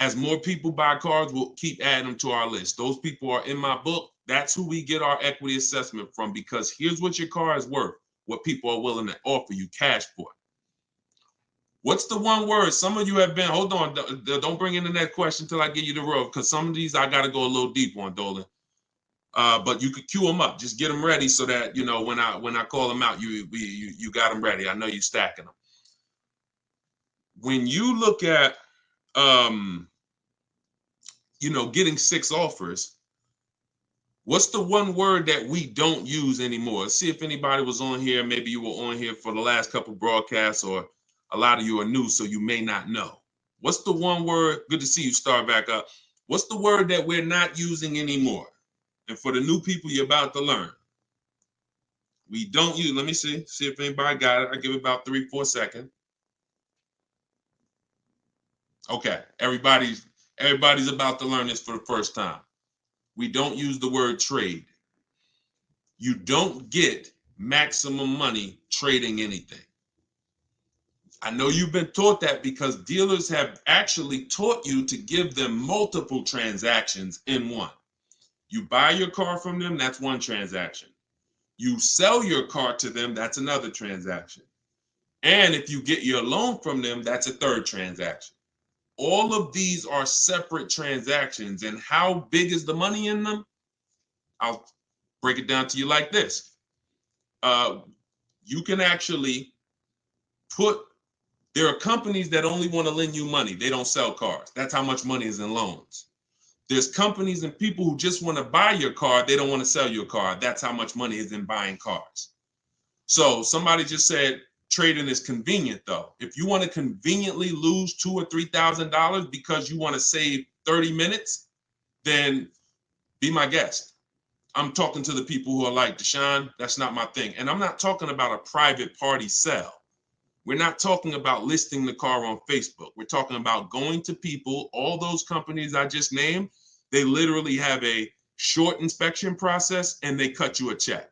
Speaker 1: As more people buy cars, we'll keep adding them to our list. Those people are in my book. That's who we get our equity assessment from, because here's what your car is worth, what people are willing to offer you cash for. What's the one word? Some of you have been, hold on, don't bring in the next question until I give you the road, because some of these I got to go a little deep on, Dolan. But you could queue them up. Just get them ready so that, you know, when I call them out, you got them ready. I know you're stacking them. When you look at, you know, getting 6 offers, what's the one word that we don't use anymore? Let's see if anybody was on here. Maybe you were on here for the last couple broadcasts, or a lot of you are new, so you may not know. What's the one word? Good to see you start back up. What's the word that we're not using anymore? And for the new people, you're about to learn. We don't use, let me see if anybody got it. I give it about 3-4 seconds. Okay, everybody's about to learn this for the first time. We don't use the word trade. You don't get maximum money trading anything. I know you've been taught that because dealers have actually taught you to give them multiple transactions in one. You buy your car from them, that's one transaction. You sell your car to them, that's another transaction. And if you get your loan from them, that's a third transaction. All of these are separate transactions. And how big is the money in them? I'll break it down to you like this. You can actually there are companies that only want to lend you money. They don't sell cars. That's how much money is in loans. There's companies and people who just want to buy your car. They don't want to sell your car. That's how much money is in buying cars. So somebody just said trading is convenient, though. If you want to conveniently lose $2,000 or $3,000 because you want to save 30 minutes, then be my guest. I'm talking to the people who are like, Deshone, that's not my thing. And I'm not talking about a private party sale. We're not talking about listing the car on Facebook. We're talking about going to people. All those companies I just named, they literally have a short inspection process and they cut you a check.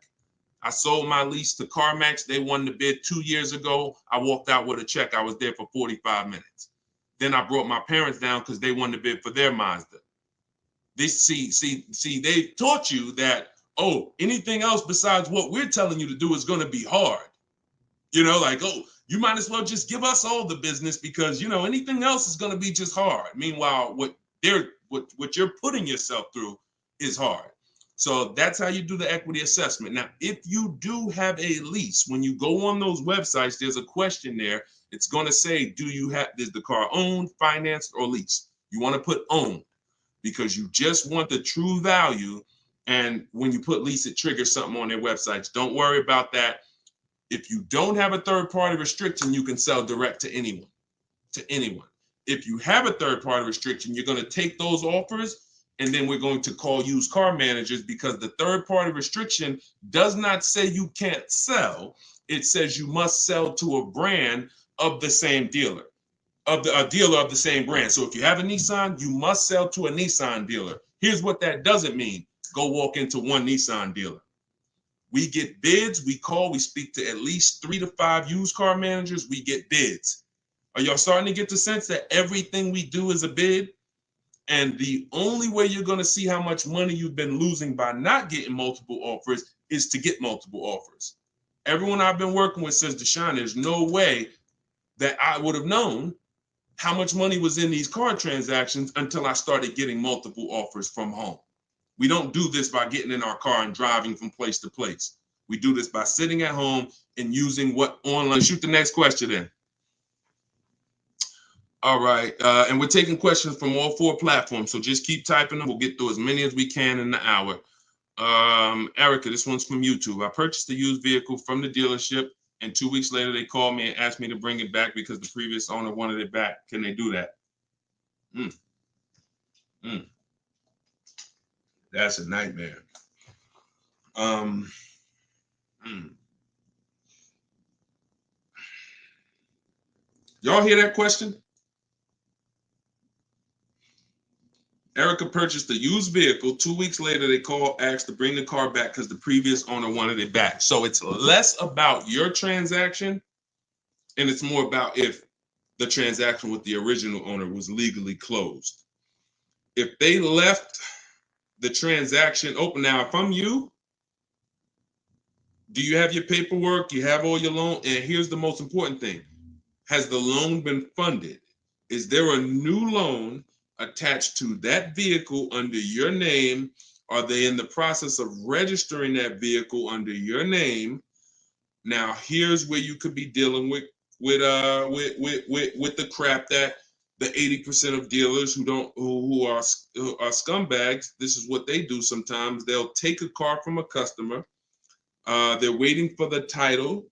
Speaker 1: I sold my lease to CarMax. They won the bid 2 years ago. I walked out with a check. I was there for 45 minutes. Then I brought my parents down because they won the bid for their Mazda. They taught you that, oh, anything else besides what we're telling you to do is going to be hard. You know, like, oh, you might as well just give us all the business because, you know, anything else is going to be just hard. Meanwhile, what you're putting yourself through is hard. So that's how you do the equity assessment. Now, if you do have a lease, when you go on those websites, there's a question there. It's going to say, is the car owned, financed, or leased? You want to put owned because you just want the true value. And when you put lease, it triggers something on their websites. Don't worry about that. If you don't have a third-party restriction, you can sell direct to anyone. If you have a third-party restriction, you're going to take those offers, and then we're going to call used car managers because the third-party restriction does not say you can't sell. It says you must sell to a brand of the same dealer, a dealer of the same brand. So if you have a Nissan, you must sell to a Nissan dealer. Here's what that doesn't mean. Go walk into one Nissan dealer. We get bids, we speak to at least 3 to 5 used car managers, we get bids. Are y'all starting to get the sense that everything we do is a bid? And the only way you're going to see how much money you've been losing by not getting multiple offers is to get multiple offers. Everyone I've been working with says, Deshone, there's no way that I would have known how much money was in these car transactions until I started getting multiple offers from home. We don't do this by getting in our car and driving from place to place. We do this by sitting at home and using what online. Shoot the next question in. All right. And we're taking questions from all 4 platforms. So just keep typing them. We'll get through as many as we can in the hour. Erica, this one's from YouTube. I purchased a used vehicle from the dealership, and 2 weeks later they called me and asked me to bring it back because the previous owner wanted it back. Can they do that? Mm, mm, that's a nightmare. Mm. Y'all hear that question? Erica purchased a used vehicle. 2 weeks later, they called, asked to bring the car back because the previous owner wanted it back. So it's less about your transaction, and it's more about if the transaction with the original owner was legally closed. If they left the transaction open, now if I'm you, do you have your paperwork? You have all your loan? And here's the most important thing. Has the loan been funded? Is there a new loan attached to that vehicle under your name? Are they in the process of registering that vehicle under your name? Now, here's where you could be dealing with the crap that the 80% of dealers who are scumbags. This is what they do sometimes. They'll take a car from a customer. They're waiting for the title.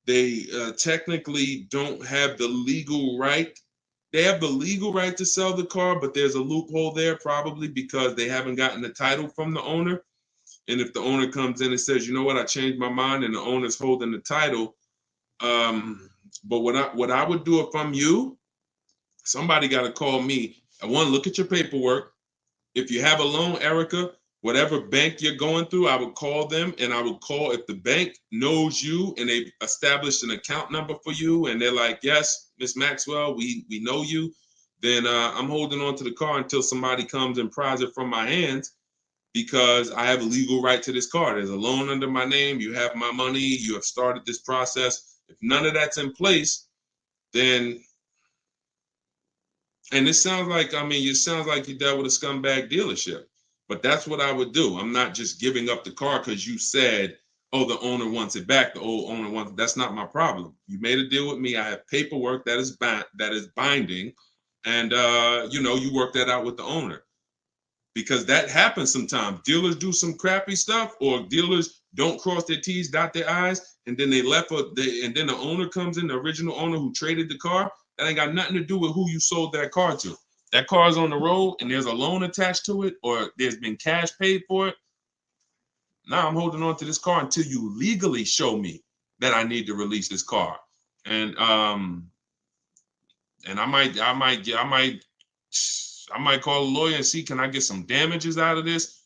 Speaker 1: They technically don't have the legal right. They have the legal right to sell the car, but there's a loophole there probably because they haven't gotten the title from the owner. And if the owner comes in and says, you know what, I changed my mind, and the owner's holding the title. But what I would do if I'm you, somebody got to call me. I want to look at your paperwork. If you have a loan, Erica, whatever bank you're going through, I would call them, and I would call if the bank knows you and they've established an account number for you, and they're like, yes, Miss Maxwell, we know you, then I'm holding on to the car until somebody comes and pries it from my hands because I have a legal right to this car. There's a loan under my name. You have my money. You have started this process. If none of that's in place, then, and it sounds like, it sounds like you dealt with a scumbag dealership, but that's what I would do. I'm not just giving up the car because you said, oh, the owner wants it back. The old owner wants it. That's not my problem. You made a deal with me. I have paperwork that is binding, and you work that out with the owner. Because that happens sometimes. Dealers do some crappy stuff, or dealers don't cross their T's, dot their I's, and then and then the owner comes in, the original owner who traded the car. That ain't got nothing to do with who you sold that car to. That car is on the road, and there's a loan attached to it, or there's been cash paid for it. Now I'm holding on to this car until you legally show me that I need to release this car, and I might call a lawyer and see, can I get some damages out of this?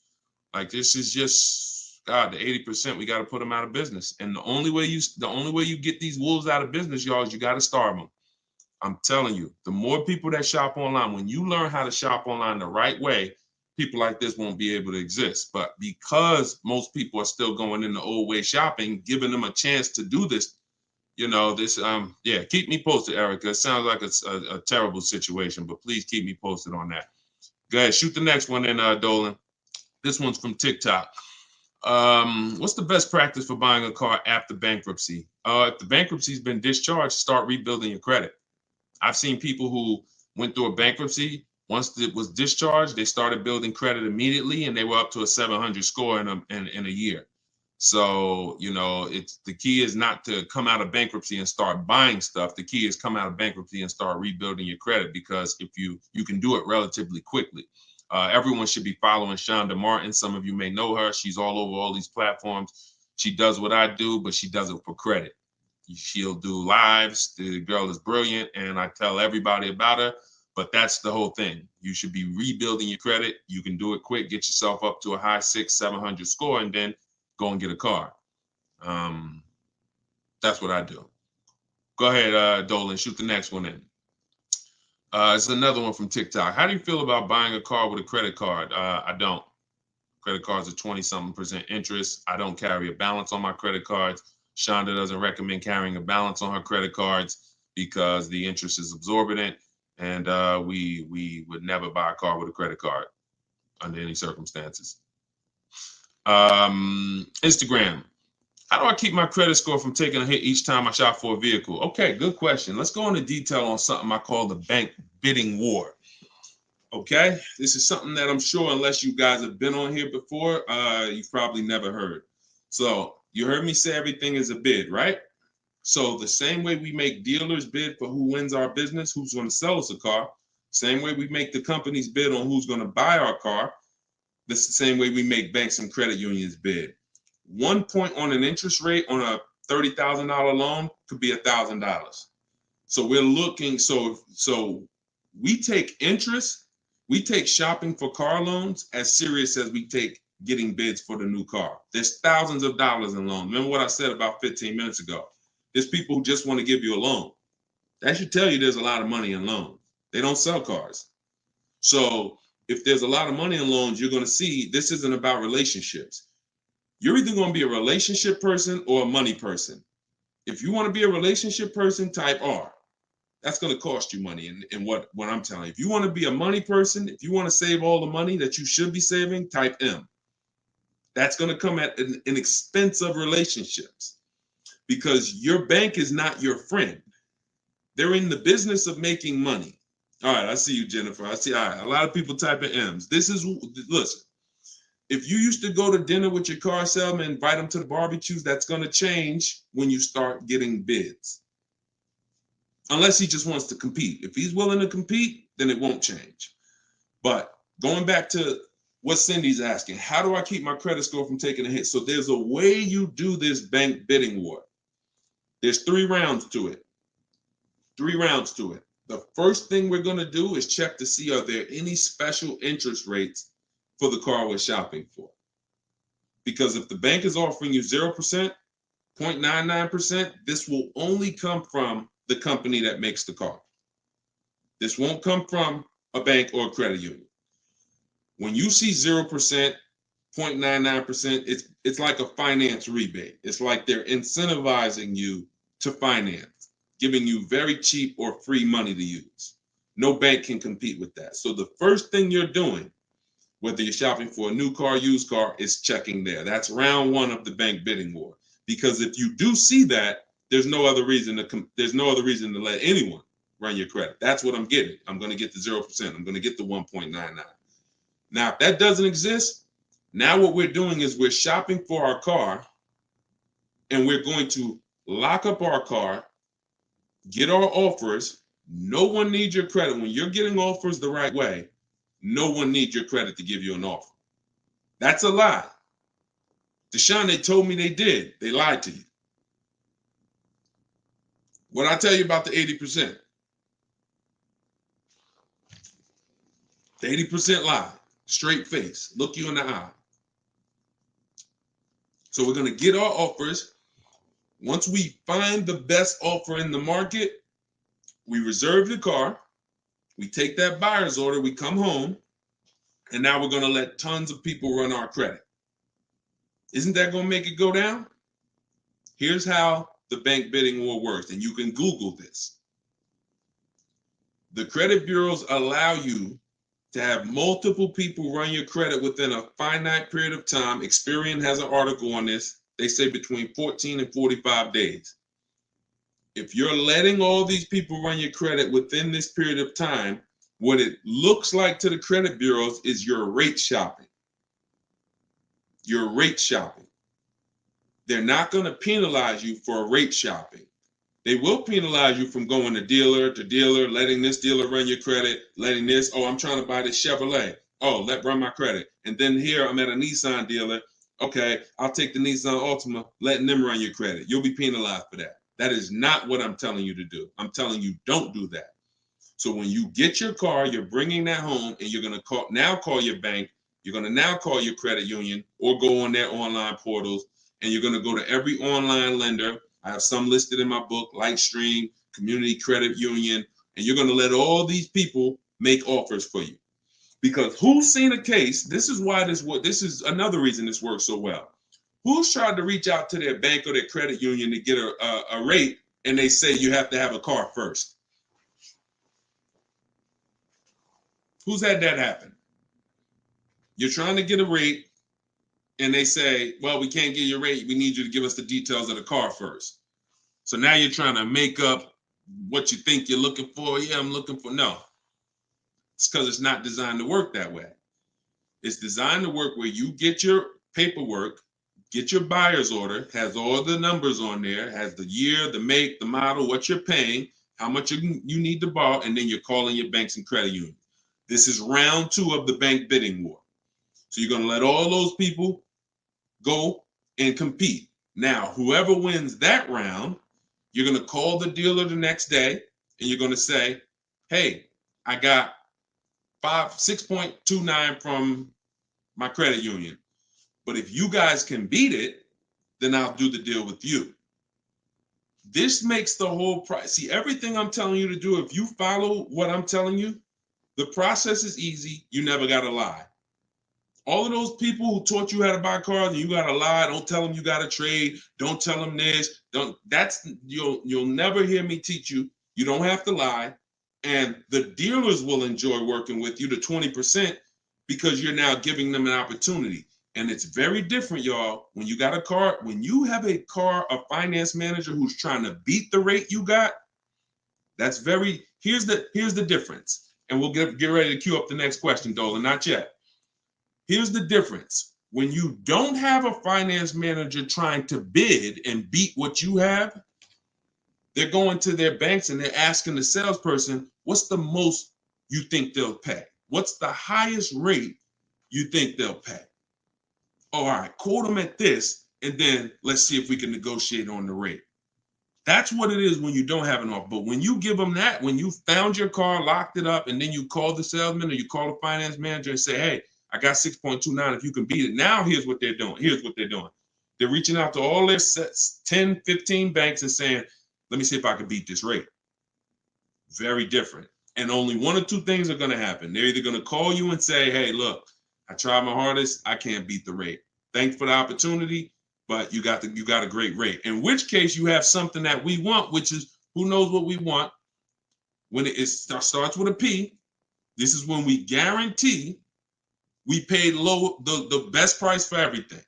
Speaker 1: Like, this is just, God, the 80%, we got to put them out of business. And the only way you get these wolves out of business, y'all, is you got to starve them. I'm telling you, the more people that shop online, when you learn how to shop online the right way, people like this won't be able to exist. But because most people are still going in the old way shopping, giving them a chance to do this, keep me posted, Erica. It sounds like it's a terrible situation, but please keep me posted on that. Go ahead, shoot the next one in, Dolan. This one's from TikTok. What's the best practice for buying a car after bankruptcy? If the bankruptcy's been discharged, start rebuilding your credit. I've seen people who went through a bankruptcy. Once it was discharged, they started building credit immediately, and they were up to a 700 score in a year. So, it's the key is not to come out of bankruptcy and start buying stuff. The key is come out of bankruptcy and start rebuilding your credit, because if you can do it relatively quickly. Everyone should be following Shonda Martin. Some of you may know her. She's all over all these platforms. She does what I do, but she does it for credit. She'll do lives. The girl is brilliant, and I tell everybody about her. But that's the whole thing. You should be rebuilding your credit. You can do it quick. Get yourself up to a high 600-700 score, and then go and get a car. That's what I do. Go ahead, Dolan. Shoot the next one in. It's another one from TikTok. How do you feel about buying a car with a credit card? I don't. Credit cards are 20-something% interest. I don't carry a balance on my credit cards. Shonda doesn't recommend carrying a balance on her credit cards because the interest is exorbitant, and we would never buy a car with a credit card under any circumstances. Instagram. How do I keep my credit score from taking a hit each time I shop for a vehicle? Okay, good question. Let's go into detail on something I call the bank bidding war. Okay, this is something that I'm sure, unless you guys have been on here before, you've probably never heard. So you heard me say everything is a bid, right? So the same way we make dealers bid for who wins our business, who's going to sell us a car, same way we make the companies bid on who's going to buy our car, that's the same way we make banks and credit unions bid. 1 point on an interest rate on a $30,000 loan could be $1,000. So we're looking, so we take interest, we take shopping for car loans as serious as we take getting bids for the new car. There's thousands of dollars in loans. Remember what I said about 15 minutes ago? There's people who just want to give you a loan. That should tell you there's a lot of money in loans. They don't sell cars. So if there's a lot of money in loans, you're going to see this isn't about relationships. You're either going to be a relationship person or a money person. If you want to be a relationship person, type R. That's going to cost you money in what I'm telling you. If you want to be a money person, if you want to save all the money that you should be saving, type M. That's going to come at an expense of relationships, because your bank is not your friend. They're in the business of making money. All right, I see you, Jennifer. I see. All right, a lot of people typing M's. Listen, if you used to go to dinner with your car salesman, invite them to the barbecues, that's going to change when you start getting bids. Unless he just wants to compete. If he's willing to compete, then it won't change. But going back to what Cindy's asking, how do I keep my credit score from taking a hit? So there's a way you do this bank bidding war. There's 3 rounds to it. 3 rounds to it. The first thing we're going to do is check to see, are there any special interest rates for the car we're shopping for? Because if the bank is offering you 0%, 0.99%, this will only come from the company that makes the car. This won't come from a bank or a credit union. When you see 0%, 0.99%, it's like a finance rebate. It's like they're incentivizing you to finance, giving you very cheap or free money to use. No bank can compete with that. So the first thing you're doing, whether you're shopping for a new car, used car, is checking there. That's round 1 of the bank bidding war. Because if you do see that, there's no other reason to let anyone run your credit. That's what I'm getting. I'm going to get the 0%. I'm going to get the 1.99. Now, if that doesn't exist, now what we're doing is we're shopping for our car, and we're going to lock up our car, get our offers. No one needs your credit. When you're getting offers the right way, no one needs your credit to give you an offer. That's a lie. Deshone, they told me they did. They lied to you. What I tell you about the 80%? The 80% lie. Straight face. Look you in the eye. So we're going to get our offers. Once we find the best offer in the market, we reserve the car. We take that buyer's order. We come home. And now we're going to let tons of people run our credit. Isn't that going to make it go down? Here's how the bank bidding war works, and you can Google this. The credit bureaus allow you to have multiple people run your credit within a finite period of time. Experian has an article on this. They say between 14 and 45 days. If you're letting all these people run your credit within this period of time, what it looks like to the credit bureaus is you're rate shopping. You're rate shopping. They're not going to penalize you for rate shopping. They will penalize you from going to dealer, letting this dealer run your credit, letting this, oh, I'm trying to buy this Chevrolet. Oh, let run my credit. And then here I'm at a Nissan dealer. Okay, I'll take the Nissan Altima, letting them run your credit. You'll be penalized for that. That is not what I'm telling you to do. I'm telling you, don't do that. So when you get your car, you're bringing that home, and you're going to call your bank. You're going to now call your credit union or go on their online portals, and you're going to go to every online lender. I have some listed in my book, Lightstream, Community Credit Union, and you're going to let all these people make offers for you. Because who's seen a case? This is another reason this works so well. Who's tried to reach out to their bank or their credit union to get a rate, and they say you have to have a car first? Who's had that happen? You're trying to get a rate, and they say, well, we can't give you a rate. We need you to give us the details of the car first. So now you're trying to make up what you think you're looking for. Yeah, I'm looking for. No, it's because it's not designed to work that way. It's designed to work where you get your paperwork, get your buyer's order, has all the numbers on there, has the year, the make, the model, what you're paying, how much you need to borrow, and then you're calling your banks and credit unions. This is round 2 of the bank bidding war. So you're going to let all those people go and compete. Now, whoever wins that round, you're going to call the dealer the next day and you're going to say, hey, I got 6.29 from my credit union. But if you guys can beat it, then I'll do the deal with you. This makes the whole price. See, everything I'm telling you to do, if you follow what I'm telling you, the process is easy. You never got to lie. All of those people who taught you how to buy cars and you got to lie, don't tell them you got to trade, don't tell them this, you'll never hear me teach you. You don't have to lie. And the dealers will enjoy working with you to 20% because you're now giving them an opportunity. And it's very different, y'all. When you got a car, when you have a finance manager who's trying to beat the rate you got, here's the difference. And we'll get ready to queue up the next question, Dolan, not yet. Here's the difference. When you don't have a finance manager trying to bid and beat what you have, they're going to their banks and they're asking the salesperson, what's the most you think they'll pay? What's the highest rate you think they'll pay? All right, quote them at this, and then let's see if we can negotiate on the rate. That's what it is when you don't have an offer. But when you give them that, when you found your car, locked it up, and then you call the salesman or you call the finance manager and say, hey, I got 6.29. If you can beat it. Now, here's what they're doing. They're reaching out to all their 10, 15 banks and saying, let me see if I can beat this rate. Very different. And only one or two things are going to happen. They're either going to call you and say, hey, look, I tried my hardest. I can't beat the rate. Thanks for the opportunity, but you got a great rate. In which case, you have something that we want, which is, who knows what we want. When it starts with a P, this is when we guarantee we paid the best price for everything.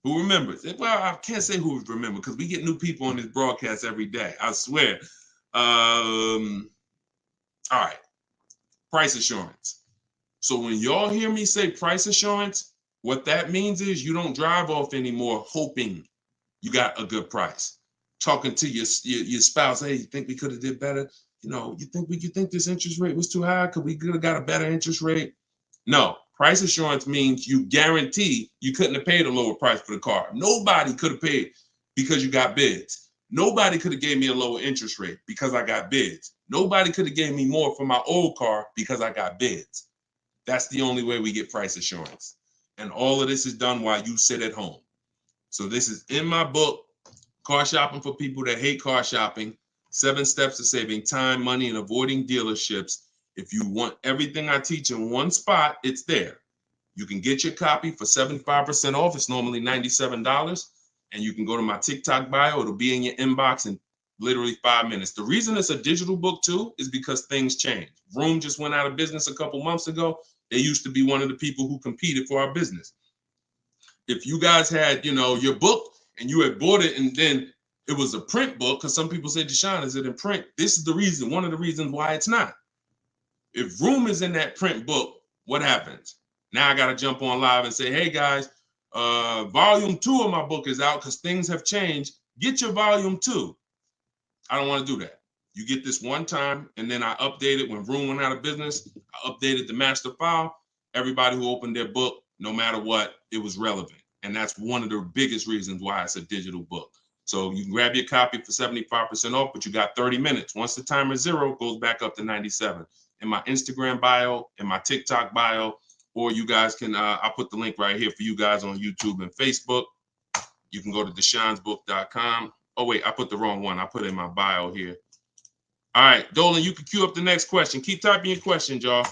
Speaker 1: Who remembers? Well, I can't say who remembers because we get new people on this broadcast every day. I swear. All right. Price assurance. So when y'all hear me say price assurance, what that means is you don't drive off anymore hoping you got a good price. Talking to your spouse, hey, you think we could have did better? You think this interest rate was too high? Could we have got a better interest rate? No. Price assurance means you guarantee you couldn't have paid a lower price for the car. Nobody could have paid because you got bids. Nobody could have gave me a lower interest rate because I got bids. Nobody could have gave me more for my old car because I got bids. That's the only way we get price assurance. And all of this is done while you sit at home. So this is in my book, Car Shopping for People That Hate Car Shopping, 7 Steps to Saving Time, Money, and Avoiding Dealerships. If you want everything I teach in one spot, it's there. You can get your copy for 75% off. It's normally $97. And you can go to my TikTok bio. It'll be in your inbox in literally 5 minutes. The reason it's a digital book too is because things change. Vroom just went out of business a couple months ago. They used to be one of the people who competed for our business. If you guys had, your book and you had bought it and then it was a print book, because some people say, Deshone, is it in print? This is the reason, one of the reasons why it's not. If Vroom is in that print book, what happens? Now I got to jump on live and say, hey guys, volume 2 of my book is out because things have changed. Get your volume 2. I don't want to do that. You get this one time, and then I update it when Vroom went out of business. I updated the master file. Everybody who opened their book, no matter what, it was relevant. And that's one of the biggest reasons why it's a digital book. So you can grab your copy for 75% off, but you got 30 minutes. Once the timer is 0, it goes back up to 97. In my Instagram bio, in my TikTok bio, or you guys can, I'll put the link right here for you guys on YouTube and Facebook. You can go to deshonsbook.com. Oh, wait, I put the wrong one. I put it in my bio here. All right, Dolan, you can queue up the next question. Keep typing your questions, y'all.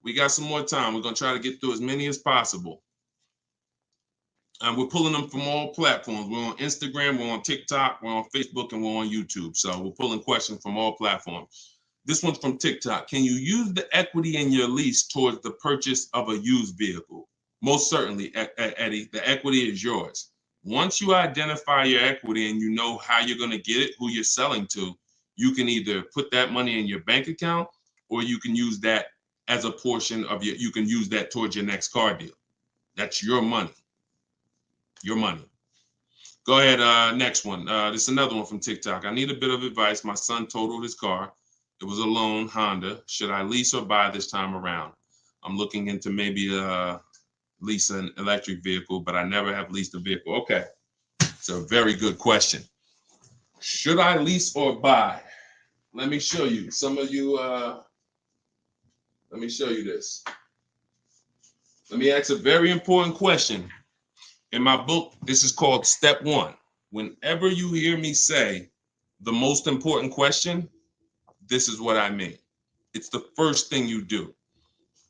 Speaker 1: We got some more time. We're going to try to get through as many as possible. And we're pulling them from all platforms. We're on Instagram, we're on TikTok, we're on Facebook, and we're on YouTube. So we're pulling questions from all platforms. This one's from TikTok. Can you use the equity in your lease towards the purchase of a used vehicle? Most certainly, Eddie, the equity is yours. Once you identify your equity and you know how you're going to get it, who you're selling to, you can either put that money in your bank account or you can use that as a portion of you can use that towards your next car deal. That's your money. Your money. Go ahead, next one. This is another one from TikTok. I need a bit of advice. My son totaled his car. It was a loan Honda. Should I lease or buy this time around? I'm looking into maybe lease an electric vehicle, but I never have leased a vehicle. Okay, it's a very good question. Should I lease or buy? Let me show you. Some of you, let me show you this. Let me ask a very important question. In my book, this is called Step One. Whenever you hear me say the most important question, this is what I mean. It's the first thing you do.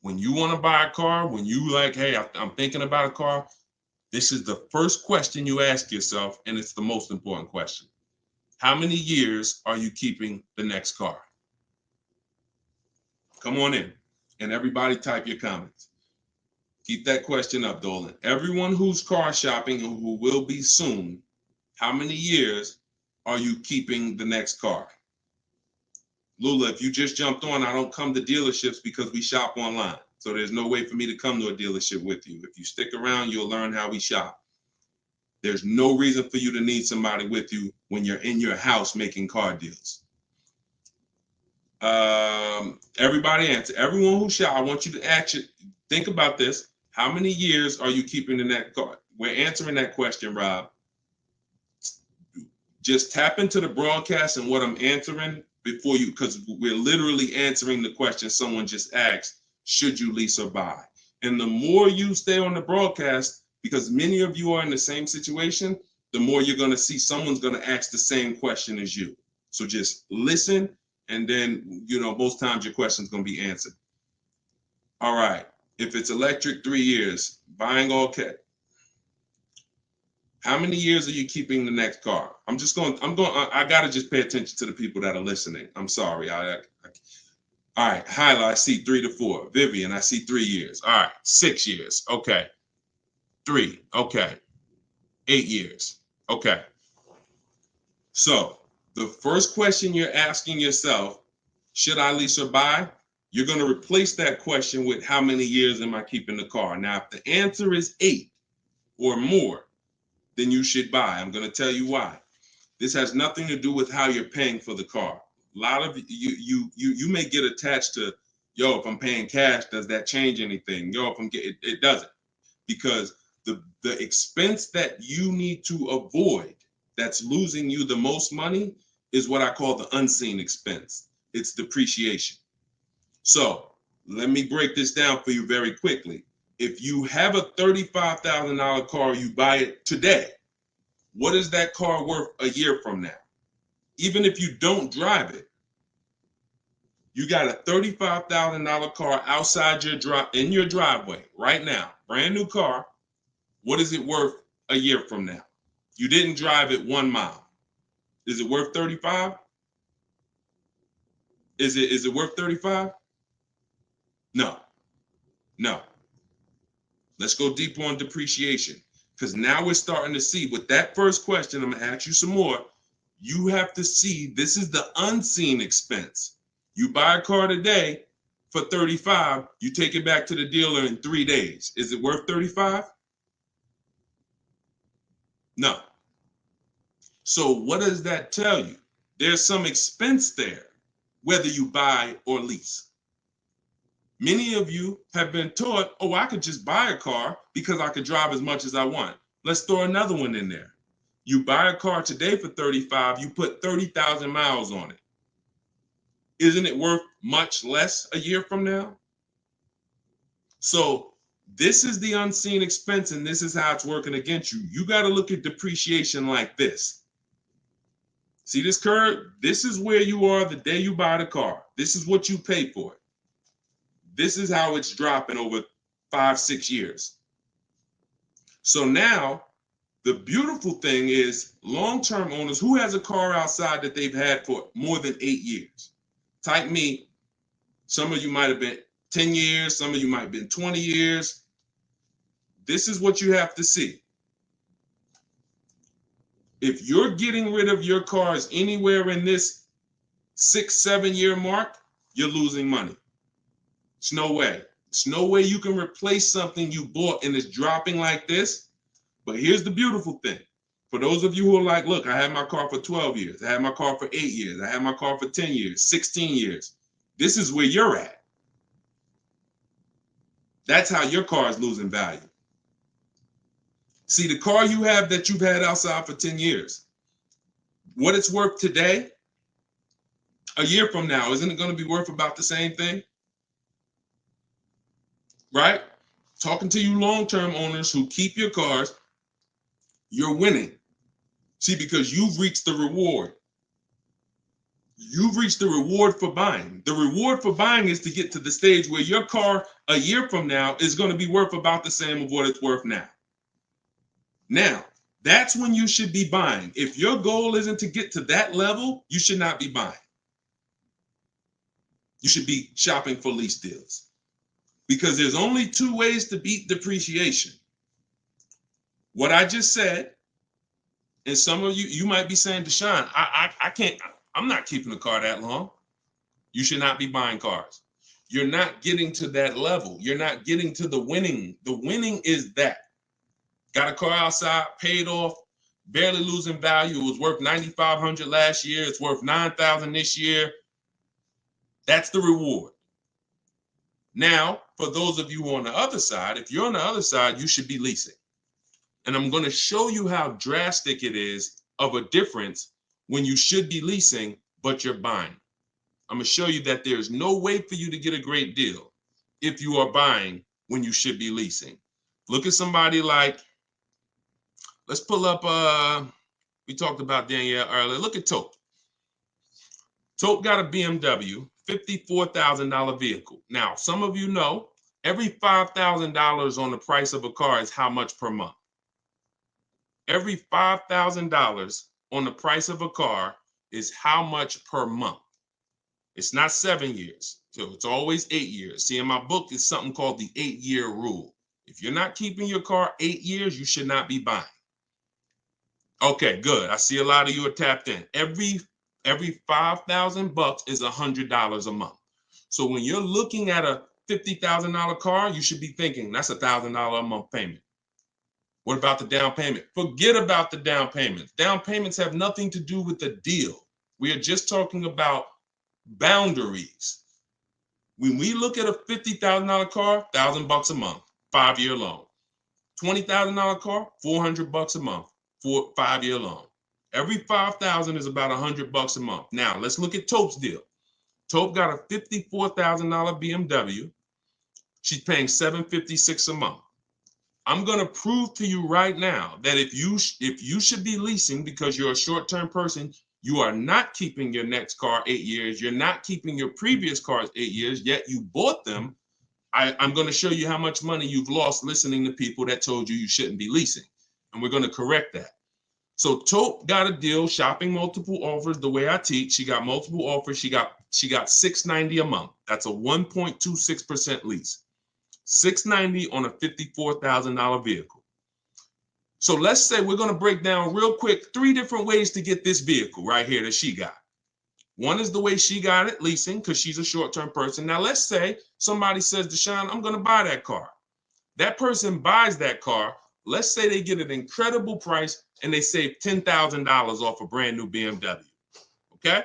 Speaker 1: When you want to buy a car, when you like, hey, I'm thinking about a car, this is the first question you ask yourself, and it's the most important question. How many years are you keeping the next car? Come on in, and everybody type your comments. Keep that question up, Dolan. Everyone who's car shopping and who will be soon, how many years are you keeping the next car? Lula, if you just jumped on, I don't come to dealerships because we shop online. So there's no way for me to come to a dealership with you. If you stick around, you'll learn how we shop. There's no reason for you to need somebody with you when you're in your house making car deals. Everybody answer. Everyone who shop, I want you to actually think about this. How many years are you keeping in that car? We're answering that question, Rob. Just tap into the broadcast and what I'm answering before you, because we're literally answering the question someone just asked, should you lease or buy? And the more you stay on the broadcast, because many of you are in the same situation, the more you're going to see someone's going to ask the same question as you. So just listen, and then, most times your question's going to be answered. All right. If it's electric, 3 years. Buying all cash. How many years are you keeping the next car? I got to just pay attention to the people that are listening. I'm sorry. All right. Hyla, I see 3 to 4. Vivian, I see 3 years. All right. 6 years. Okay. 3. Okay. 8 years. Okay. So the first question you're asking yourself, should I lease or buy? You're going to replace that question with how many years am I keeping the car? Now, if the answer is 8 or more, then you should buy. I'm going to tell you why. This has nothing to do with how you're paying for the car. A lot of you may get attached to, if I'm paying cash, does that change anything? If I'm getting, it doesn't, because the expense that you need to avoid that's losing you the most money is what I call the unseen expense. It's depreciation. So let me break this down for you very quickly. If you have a $35,000 car, you buy it today, what is that car worth a year from now? Even if you don't drive it, you got a $35,000 car outside in your driveway right now, brand new car. What is it worth a year from now? You didn't drive it 1 mile. Is it worth 35? Is it worth 35? No. Let's go deeper on depreciation, because now we're starting to see with that first question. I'm going to ask you some more. You have to see this is the unseen expense. You buy a car today for 35, you take it back to the dealer in 3 days. Is it worth 35? No. So what does that tell you? There's some expense there, whether you buy or lease. Many of you have been taught, I could just buy a car because I could drive as much as I want. Let's throw another one in there. You buy a car today for 35, you put 30,000 miles on it. Isn't it worth much less a year from now? So this is the unseen expense, and this is how it's working against you. You got to look at depreciation like this. See this curve? This is where you are the day you buy the car. This is what you pay for it. This is how it's dropping over 5-6 years. So now the beautiful thing is long-term owners who has a car outside that they've had for more than 8 years. Type me. Some of you might have been 10 years. Some of you might have been 20 years. this is what you have to see. If you're getting rid of your cars anywhere in this 6-7 year mark, you're losing money. It's no way. It's no way you can replace something you bought and it's dropping like this. But here's the beautiful thing. For those of you who are like, look, I had my car for 12 years. I had my car for 8 years. I had my car for 10 years, 16 years. This is where you're at. That's how your car is losing value. See, the car you have that you've had outside for 10 years, what it's worth today, a year from now, isn't it going to be worth about the same thing? Right? Talking to you long-term owners who keep your cars, you're winning. See, because you've reached the reward. You've reached the reward for buying. The reward for buying is to get to the stage where your car a year from now is going to be worth about the same of what it's worth now. Now, that's when you should be buying. If your goal isn't to get to that level, you should not be buying. You should be shopping for lease deals. Because there's only 2 ways to beat depreciation. What I just said, and some of you might be saying, Deshone, I can't, I'm not keeping a car that long. You should not be buying cars. You're not getting to that level. You're not getting to the winning. The winning is that. Got a car outside, paid off, barely losing value. It was worth $9,500 last year. It's worth $9,000 this year. That's the reward. Now, for those of you who are on the other side, if you're on the other side, you should be leasing. And I'm going to show you how drastic it is of a difference when you should be leasing, but you're buying. I'm going to show you that there's no way for you to get a great deal if you are buying when you should be leasing. Look at somebody like, let's pull up, we talked about Danielle earlier. Look at Tope. Tope got a BMW, $54,000 vehicle. Now, some of you know, every $5,000 on the price of a car is how much per month? Every $5,000 on the price of a car is how much per month? It's not 7 years, so it's always 8 years. See, in my book, it's something called the 8-year rule. If you're not keeping your car 8 years, you should not be buying. Okay, good. I see a lot of you are tapped in. Every $5,000 is $100 a month. So when you're looking at a $50,000 car, you should be thinking that's $1,000 a month payment. What about the down payment? Forget about the down payments. Down payments have nothing to do with the deal. We are just talking about boundaries. When we look at a $50,000 car, $1,000 a month, 5-year loan. $20,000 car, $400 a month, 5-year loan. Every $5,000 is about $100 a month. Now let's look at Tope's deal. Tope got a $54,000 BMW. She's paying $756 a month. I'm going to prove to you right now that if you should be leasing because you're a short-term person, you are not keeping your next car 8 years. You're not keeping your previous cars 8 years, yet you bought them. I'm going to show you how much money you've lost listening to people that told you shouldn't be leasing. And we're going to correct that. So Tope got a deal, shopping multiple offers the way I teach. She got multiple offers. She got $690 a month. That's a 1.26% lease. $690 on a $54,000 vehicle. So let's say we're going to break down real quick 3 different ways to get this vehicle right here that she got. One is the way she got it, leasing, because she's a short-term person. Now let's say somebody says, Deshone, I'm going to buy that car. That person buys that car. Let's say they get an incredible price and they save $10,000 off a brand new BMW. Okay?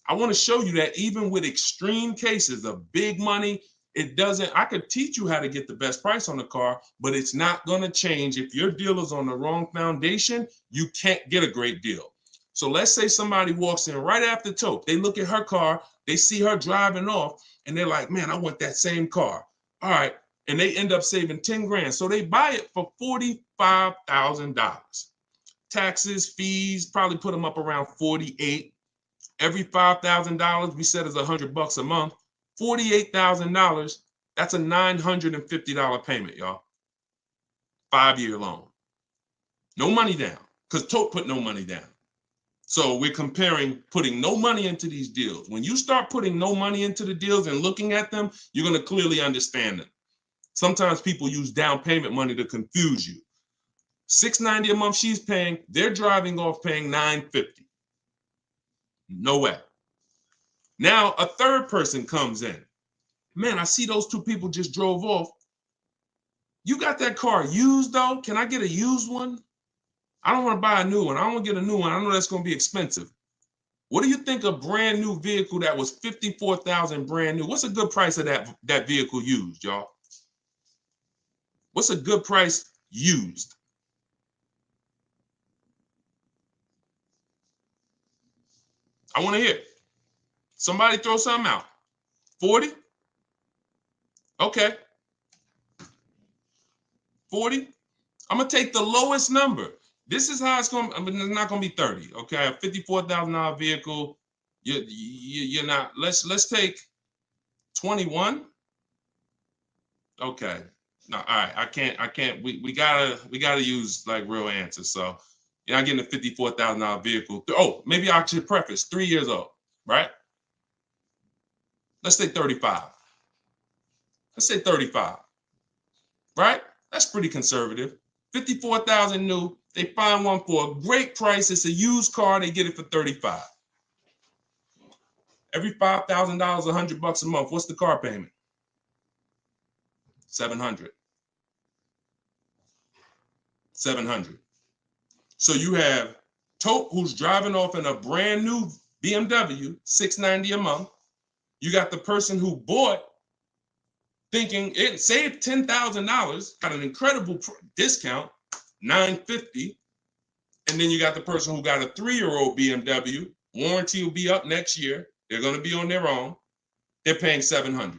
Speaker 1: I want to show you that even with extreme cases of big money, I could teach you how to get the best price on the car, but it's not going to change. If your deal is on the wrong foundation, you can't get a great deal. So let's say somebody walks in right after Tope. They look at her car, they see her driving off, and they're like, man, I want that same car. All right. And they end up saving 10 grand. So they buy it for $45,000. Taxes, fees, probably put them up around 48. Every $5,000 we said is $100 a month. $48,000, that's a $950 payment, y'all. 5-year loan. No money down, because Tope put no money down. So we're comparing putting no money into these deals. When you start putting no money into the deals and looking at them, you're going to clearly understand them. Sometimes people use down payment money to confuse you. $690 a month she's paying, they're driving off paying $950. No way. Now a third person comes in. Man, I see those two people just drove off. You got that car used though? Can I get a used one? I don't want to buy a new one. I don't want to get a new one. I know that's going to be expensive. What do you think a brand new vehicle that was $54,000 brand new? What's a good price of that vehicle used, y'all? What's a good price used? I want to hear it. Somebody throw something out. 40? Okay. 40? I'm going to take the lowest number. This is how it's going to, I mean, it's not going to be 30. Okay. A $54,000 vehicle. You're not, let's take 21. Okay. No, all right. I can't, we gotta use like real answers. So you're not getting a $54,000 vehicle. Oh, maybe I should preface 3 years old, right? Let's say 35. Let's say 35, right? That's pretty conservative. 54,000 new. They find one for a great price. It's a used car. They get it for 35. Every $5,000, $100 a month. What's the car payment? 700. 700. So you have Tope, who's driving off in a brand new BMW, $690 a month. You got the person who bought thinking it saved $10,000, got an incredible discount, $950. And then you got the person who got a 3-year-old BMW. Warranty will be up next year. They're going to be on their own. They're paying $700.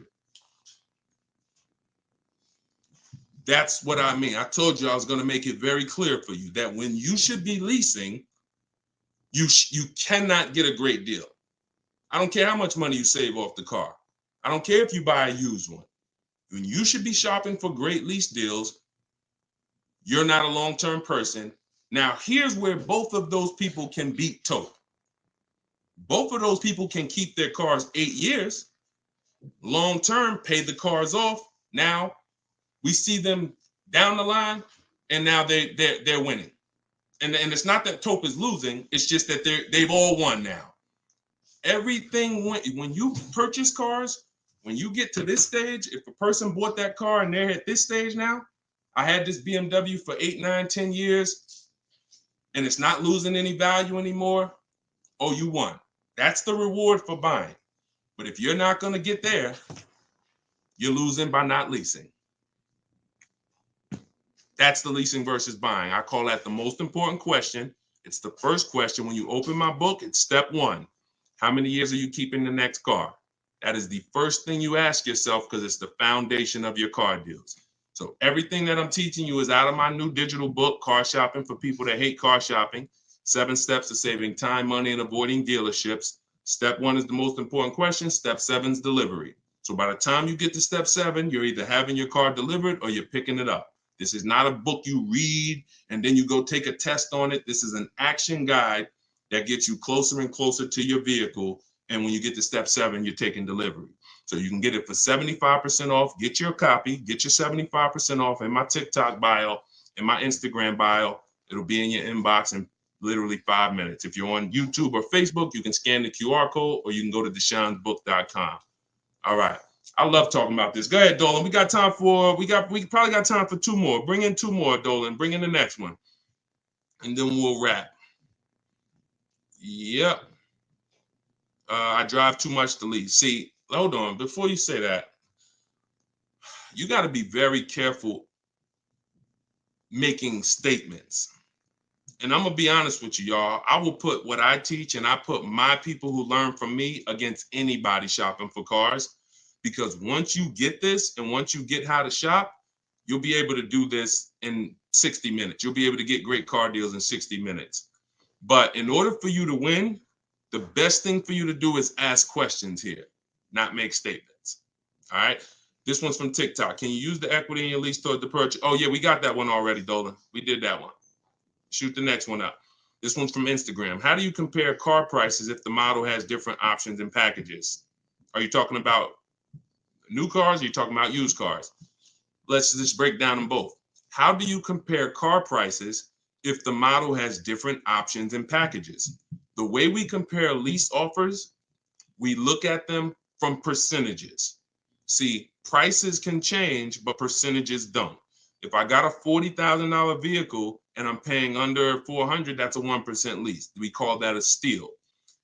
Speaker 1: That's what I mean. I told you I was going to make it very clear for you that when you should be leasing, you cannot get a great deal. I don't care how much money you save off the car. I don't care if you buy a used one. When you should be shopping for great lease deals, you're not a long-term person. Now, here's where both of those people can beat Tope. Both of those people can keep their cars 8 years, long-term, pay the cars off. Now, we see them down the line, and now they're winning. And it's not that Tope is losing. It's just that they've all won now. Everything when you purchase cars, when you get to this stage, if a person bought that car and they're at this stage now, I had this BMW for 8, 9, 10 years, and it's not losing any value anymore. Oh, you won. That's the reward for buying. But if you're not going to get there, you're losing by not leasing. That's the leasing versus buying. I call that the most important question. It's the first question. When you open my book, it's step 1. How many years are you keeping the next car? That is the first thing you ask yourself because it's the foundation of your car deals. So everything that I'm teaching you is out of my new digital book, Car Shopping for People That Hate Car Shopping. 7 steps to saving time, money, and avoiding dealerships. Step 1 is the most important question. Step 7 is delivery. So by the time you get to step 7, you're either having your car delivered or you're picking it up. This is not a book you read and then you go take a test on it. This is an action guide that gets you closer and closer to your vehicle. And when you get to step 7, you're taking delivery. So you can get it for 75% off. Get your copy. Get your 75% off in my TikTok bio, in my Instagram bio. It'll be in your inbox in literally 5 minutes. If you're on YouTube or Facebook, you can scan the QR code or you can go to Deshone'sBook.com. All right. I love talking about this. Go ahead, Dolan. We probably got time for 2 more. Bring in 2 more, Dolan. Bring in the next one. And then we'll wrap. Yep. I drive too much to lease. See, hold on. Before you say that, you got to be very careful making statements. And I'm going to be honest with you, y'all. I will put what I teach and I put my people who learn from me against anybody shopping for cars. Because once you get this and once you get how to shop, you'll be able to do this in 60 minutes. You'll be able to get great car deals in 60 minutes. But in order for you to win, the best thing for you to do is ask questions here, not make statements. All right. This one's from TikTok. Can you use the equity in your lease toward the purchase? Oh, yeah, we got that one already, Dolan. We did that one. Shoot the next one up. This one's from Instagram. How do you compare car prices if the model has different options and packages? Are you talking about new cars or are you talking about used cars? Let's just break down them both. How do you compare car prices if the model has different options and packages? The way we compare lease offers, we look at them from percentages. See, prices can change, but percentages don't. If I got a $40,000 vehicle and I'm paying under 400, that's a 1% lease. We call that a steal.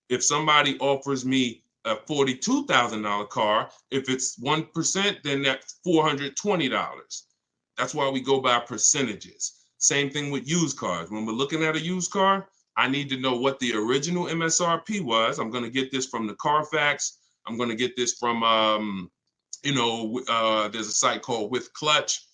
Speaker 1: If somebody offers me a $42,000 car, if it's 1%, then that's $420. That's why we go by percentages. Same thing with used cars. When we're looking at a used car, I need to know what the original MSRP was. I'm going to get this from the Carfax. I'm going to get this from, there's a site called With Clutch.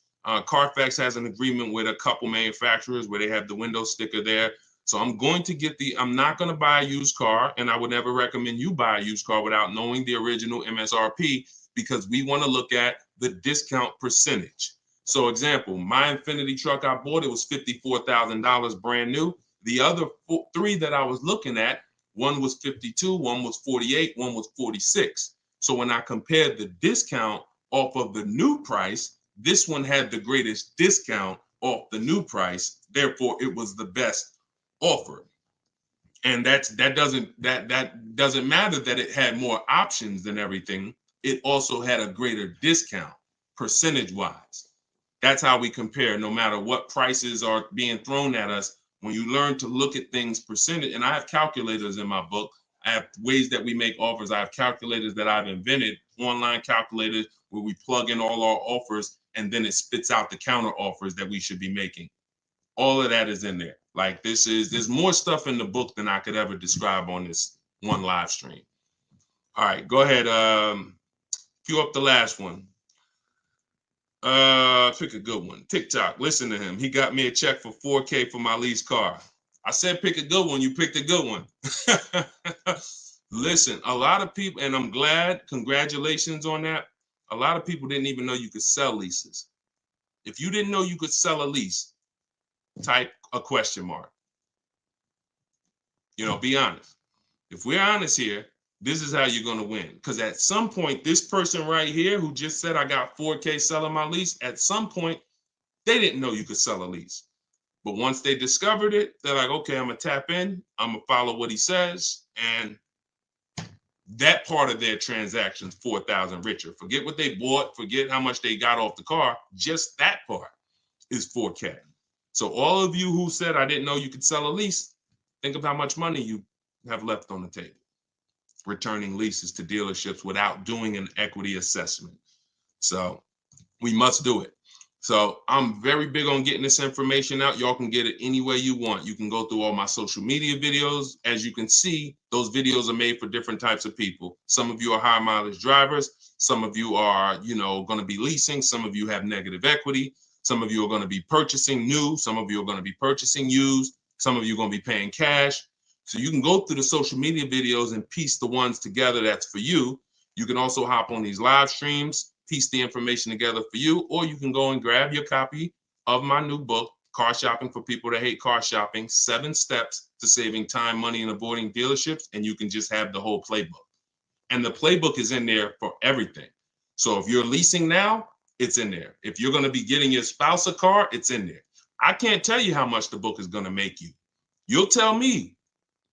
Speaker 1: Carfax has an agreement with a couple manufacturers where they have the window sticker there. So I'm going to get I'm not going to buy a used car, and I would never recommend you buy a used car without knowing the original MSRP, because we want to look at the discount percentage. So example, my Infinity truck I bought, it was $54,000 brand new. The other three that I was looking at, one was 52, one was 48, one was 46. So when I compared the discount off of the new price, this one had the greatest discount off the new price. Therefore, it was the best offer. And that doesn't matter that it had more options than everything. It also had a greater discount percentage wise. That's how we compare, no matter what prices are being thrown at us. When you learn to look at things percentage, and I have calculators in my book. I have ways that we make offers. I have calculators that I've invented, online calculators where we plug in all our offers and then it spits out the counter offers that we should be making. All of that is in there. Like there's more stuff in the book than I could ever describe on this one live stream. All right, go ahead. Cue up the last one. Pick a good one. TikTok. Listen to him. He got me a check for $4K for my lease car. I said pick a good one. You picked a good one. Listen, a lot of people, and I'm glad. Congratulations on that. A lot of people didn't even know you could sell leases. If you didn't know you could sell a lease, type a question mark. Be honest. If we're honest here, this is how you're going to win. Because at some point, this person right here who just said I got 4K selling my lease, at some point, they didn't know you could sell a lease. But once they discovered it, they're like, okay, I'm going to tap in. I'm going to follow what he says. And that part of their transaction's 4,000 richer. Forget what they bought. Forget how much they got off the car. Just that part is 4K. So all of you who said I didn't know you could sell a lease, think of how much money you have left on the table returning leases to dealerships without doing an equity assessment. So we must do it. So I'm very big on getting this information out. Y'all can get it any way you want. You can go through all my social media videos. As you can see, those videos are made for different types of people. Some of you are high mileage drivers. Some of you are, going to be leasing. Some of you have negative equity. Some of you are going to be purchasing new. Some of you are going to be purchasing used. Some of you are going to be paying cash. So you can go through the social media videos and piece the ones together that's for you. You can also hop on these live streams, piece the information together for you, or you can go and grab your copy of my new book, Car Shopping for People That Hate Car Shopping, 7 Steps to Saving Time, Money, and Avoiding Dealerships, and you can just have the whole playbook. And the playbook is in there for everything. So if you're leasing now, it's in there. If you're going to be getting your spouse a car, it's in there. I can't tell you how much the book is going to make you. You'll tell me.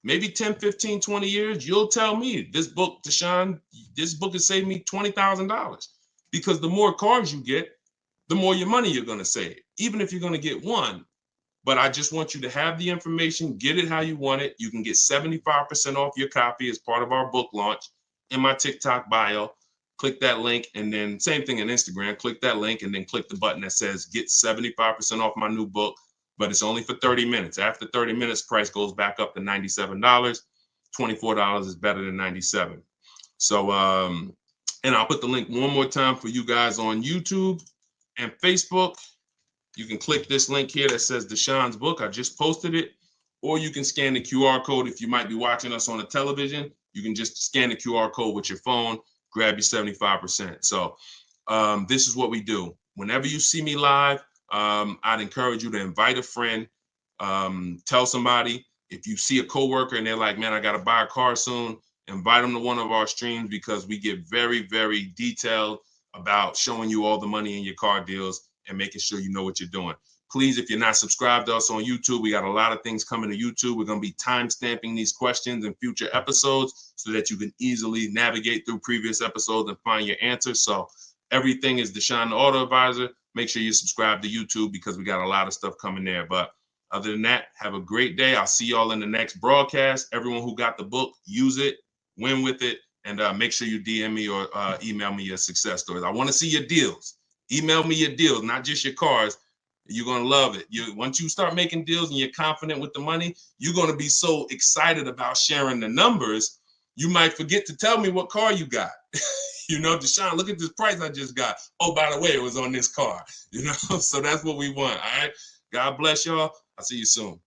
Speaker 1: Maybe 10, 15, 20 years, you'll tell me, this book, Deshone, this book has saved me $20,000. Because the more cars you get, the more your money you're going to save, even if you're going to get one. But I just want you to have the information, get it how you want it. You can get 75% off your copy as part of our book launch in my TikTok bio. Click that link, and then same thing in Instagram. Click that link and then click the button that says get 75% off my new book. But it's only for 30 minutes. After 30 minutes, price goes back up to $97. $24 is better than $97. So, and I'll put the link one more time for you guys on YouTube and Facebook. You can click this link here that says Deshone's book. I just posted it. Or you can scan the QR code if you might be watching us on the television. You can just scan the QR code with your phone, grab your 75%. So this is what we do. Whenever you see me live, I'd encourage you to invite a friend, tell somebody. If you see a coworker and they're like, man, I got to buy a car soon, invite them to one of our streams, because we get very, very detailed about showing you all the money in your car deals and making sure you know what you're doing. Please, if you're not subscribed to us on YouTube, we got a lot of things coming to YouTube. We're going to be time stamping these questions in future episodes so that you can easily navigate through previous episodes and find your answers. So everything is Deshone the Auto Advisor. Make sure you subscribe to YouTube because we got a lot of stuff coming there. But other than that, have a great day. I'll see y'all in the next broadcast. Everyone who got the book, use it, win with it, and make sure you DM me or email me your success stories. I want to see your deals. Email me your deals, not just your cars. You're going to love it. Once you start making deals and you're confident with the money, you're going to be so excited about sharing the numbers, you might forget to tell me what car you got. You know, Deshone, look at this price I just got. Oh, by the way, it was on this car. You know, so that's what we want. All right. God bless y'all. I'll see you soon.